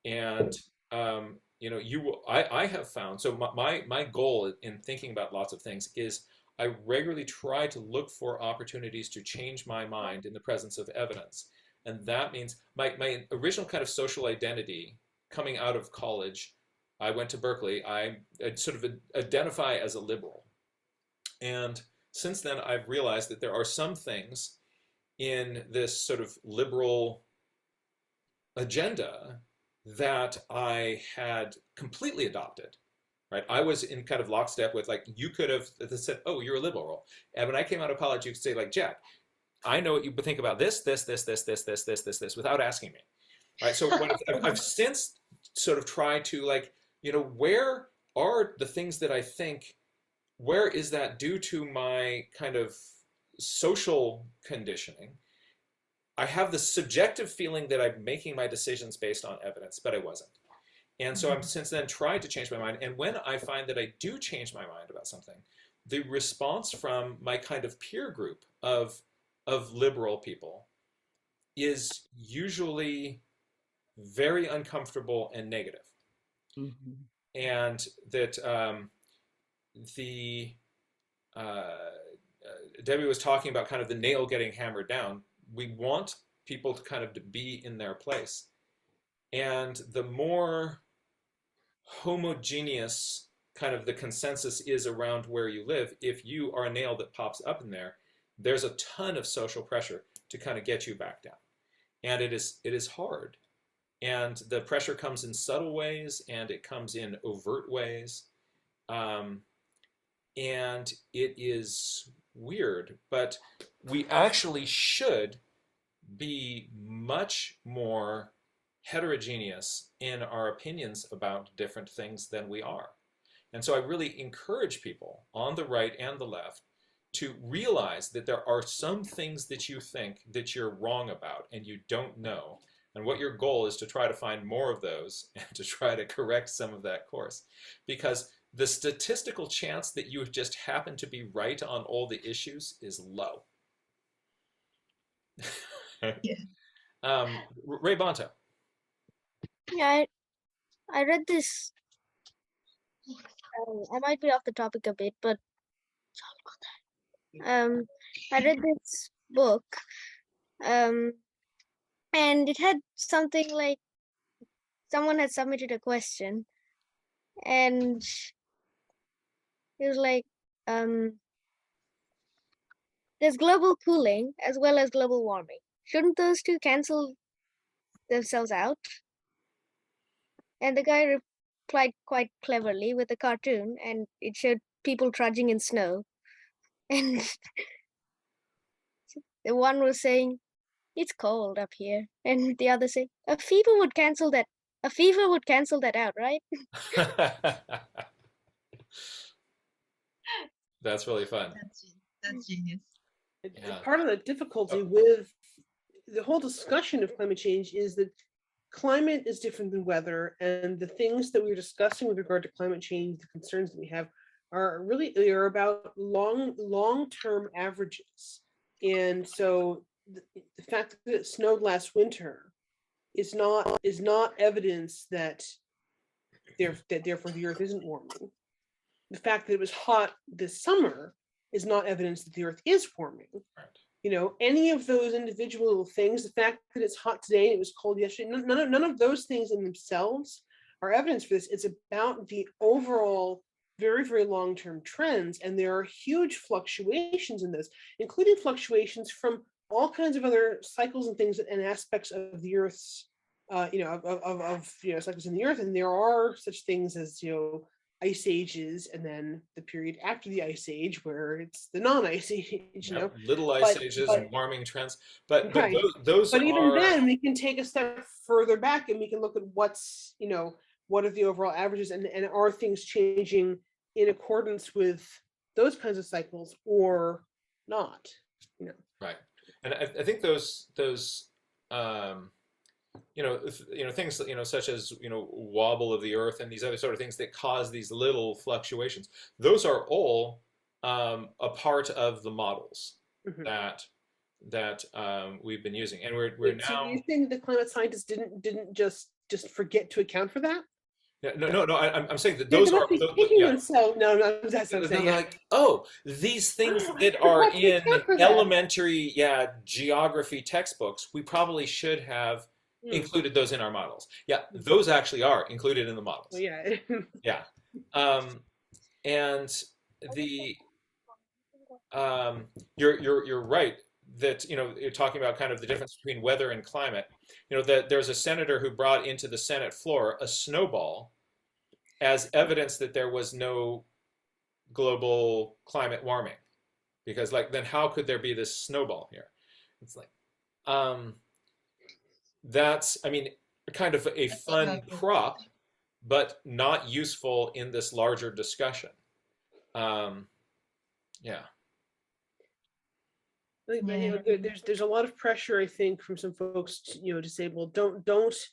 And I have found, so my goal in thinking about lots of things is I regularly try to look for opportunities to change my mind in the presence of evidence. And that means my original kind of social identity coming out of college I went to Berkeley, I sort of identify as a liberal. And since then, I've realized that there are some things in this sort of liberal agenda that I had completely adopted. Right? I was in kind of lockstep with, like, you could have said, "Oh, you're a liberal," and when I came out of college, you could say, like, "Jack, I know what you think about this, without asking me." Right? So what I've since sort of tried to, like, where are the things that I think, where is that due to my kind of social conditioning? I have the subjective feeling that I'm making my decisions based on evidence, but I wasn't. And so I've since then tried to change my mind. And when I find that I do change my mind about something, the response from my kind of peer group of liberal people is usually very uncomfortable and negative. Mhm. And that the Debbie was talking about kind of the nail getting hammered down. We want people to kind of to be in their place. And the more homogeneous kind of the consensus is around where you live, if you are a nail that pops up in there, there's a ton of social pressure to kind of get you back down. And it is hard. And the pressure comes in subtle ways and it comes in overt ways. And it is weird, but we actually should be much more heterogeneous in our opinions about different things than we are. And so I really encourage people on the right and the left to realize that there are some things that you think that you're wrong about and you don't know. And what your goal is to try to find more of those and to try to correct some of that course. Because the statistical chance that you just happen to be right on all the issues is low. Yeah. Ray Bonta. Yeah, I read this. I might be off the topic a bit, but I read this book, and it had something like someone had submitted a question, and it was like, there's global cooling as well as global warming. Shouldn't those two cancel themselves out? And the guy replied quite cleverly with a cartoon, and it showed people trudging in snow. And the one was saying, "It's cold up here," and the other saying, "A fever would cancel that. A fever would cancel that out, right?" That's really fun. That's genius. Yeah. Part of the difficulty with the whole discussion of climate change is that climate is different than weather, and the things that we're discussing with regard to climate change, the concerns that we have, are really, they are about long-term averages. And so the fact that it snowed last winter is not evidence that therefore the Earth isn't warming. The fact that it was hot this summer is not evidence that the Earth is warming. Right. Any of those individual little things, the fact that it's hot today and it was cold yesterday, none of those things in themselves are evidence for this. It's about the overall very, very long-term trends, and there are huge fluctuations in this, including fluctuations from all kinds of other cycles and things and aspects of the Earth's, cycles in the Earth. And there are such things as, ice ages, and then the period after the ice age where it's the non-ice age, little ice ages and warming trends, but right. those But even are, then we can take a step further back and we can look at what's, what are the overall averages, and are things changing in accordance with those kinds of cycles or not. right. And I think those things such as wobble of the Earth and these other sort of things that cause these little fluctuations, those are all a part of the models that we've been using, and we're now. So you think the climate scientists didn't just forget to account for that? No. I'm saying that those are. No, that's what I'm saying. Like, oh, these things that are in elementary, geography textbooks, we probably should have included those in our models. Yeah, those actually are included in the models. Well, yeah. Yeah. And the you're right that you're talking about kind of the difference between weather and climate. That there's a senator who brought into the Senate floor a snowball as evidence that there was no global climate warming, because then how could there be this snowball here? It's like that's, I mean, kind of a fun prop, but not useful in this larger discussion. Yeah. There's a lot of pressure, I think, from some folks to say, well, don't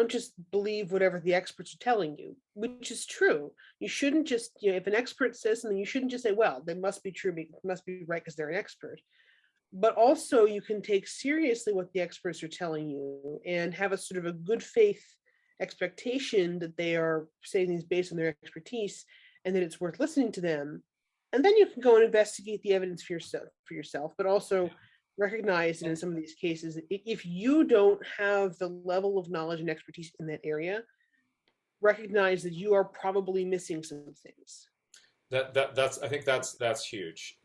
just believe whatever the experts are telling you, which is true. You shouldn't just, if an expert says something, you shouldn't just say, well, they must be true, must be right because they're an expert. But also you can take seriously what the experts are telling you and have a sort of a good faith expectation that they are saying things based on their expertise and that it's worth listening to them. And then you can go and investigate the evidence for yourself, but also recognize that in some of these cases, if you don't have the level of knowledge and expertise in that area, recognize that you are probably missing some things. I think that's huge.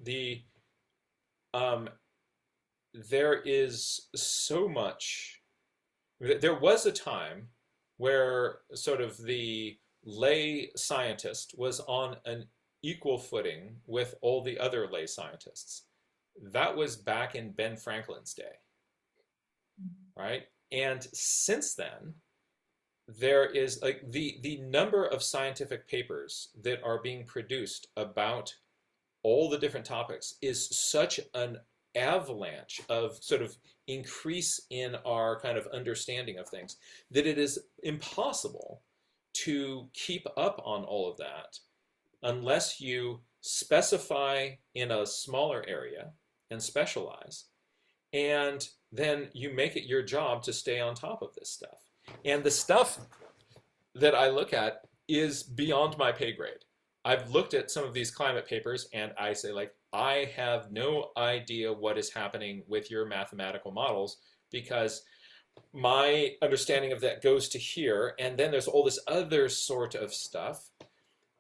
There is so much. There was a time where sort of the lay scientist was on an equal footing with all the other lay scientists. That was back in Ben Franklin's day, right? And since then, there is the number of scientific papers that are being produced about all the different topics is such an avalanche of sort of increase in our kind of understanding of things that it is impossible to keep up on all of that unless you specify in a smaller area and specialize, and then you make it your job to stay on top of this stuff. And the stuff that I look at is beyond my pay grade. I've looked at some of these climate papers and I say, I have no idea what is happening with your mathematical models, because my understanding of that goes to here, and then there's all this other sort of stuff.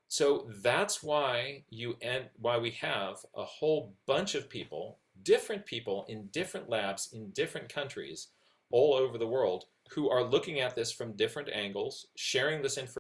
So that's why why we have a whole bunch of people, different people in different labs in different countries all over the world, who are looking at this from different angles, sharing this information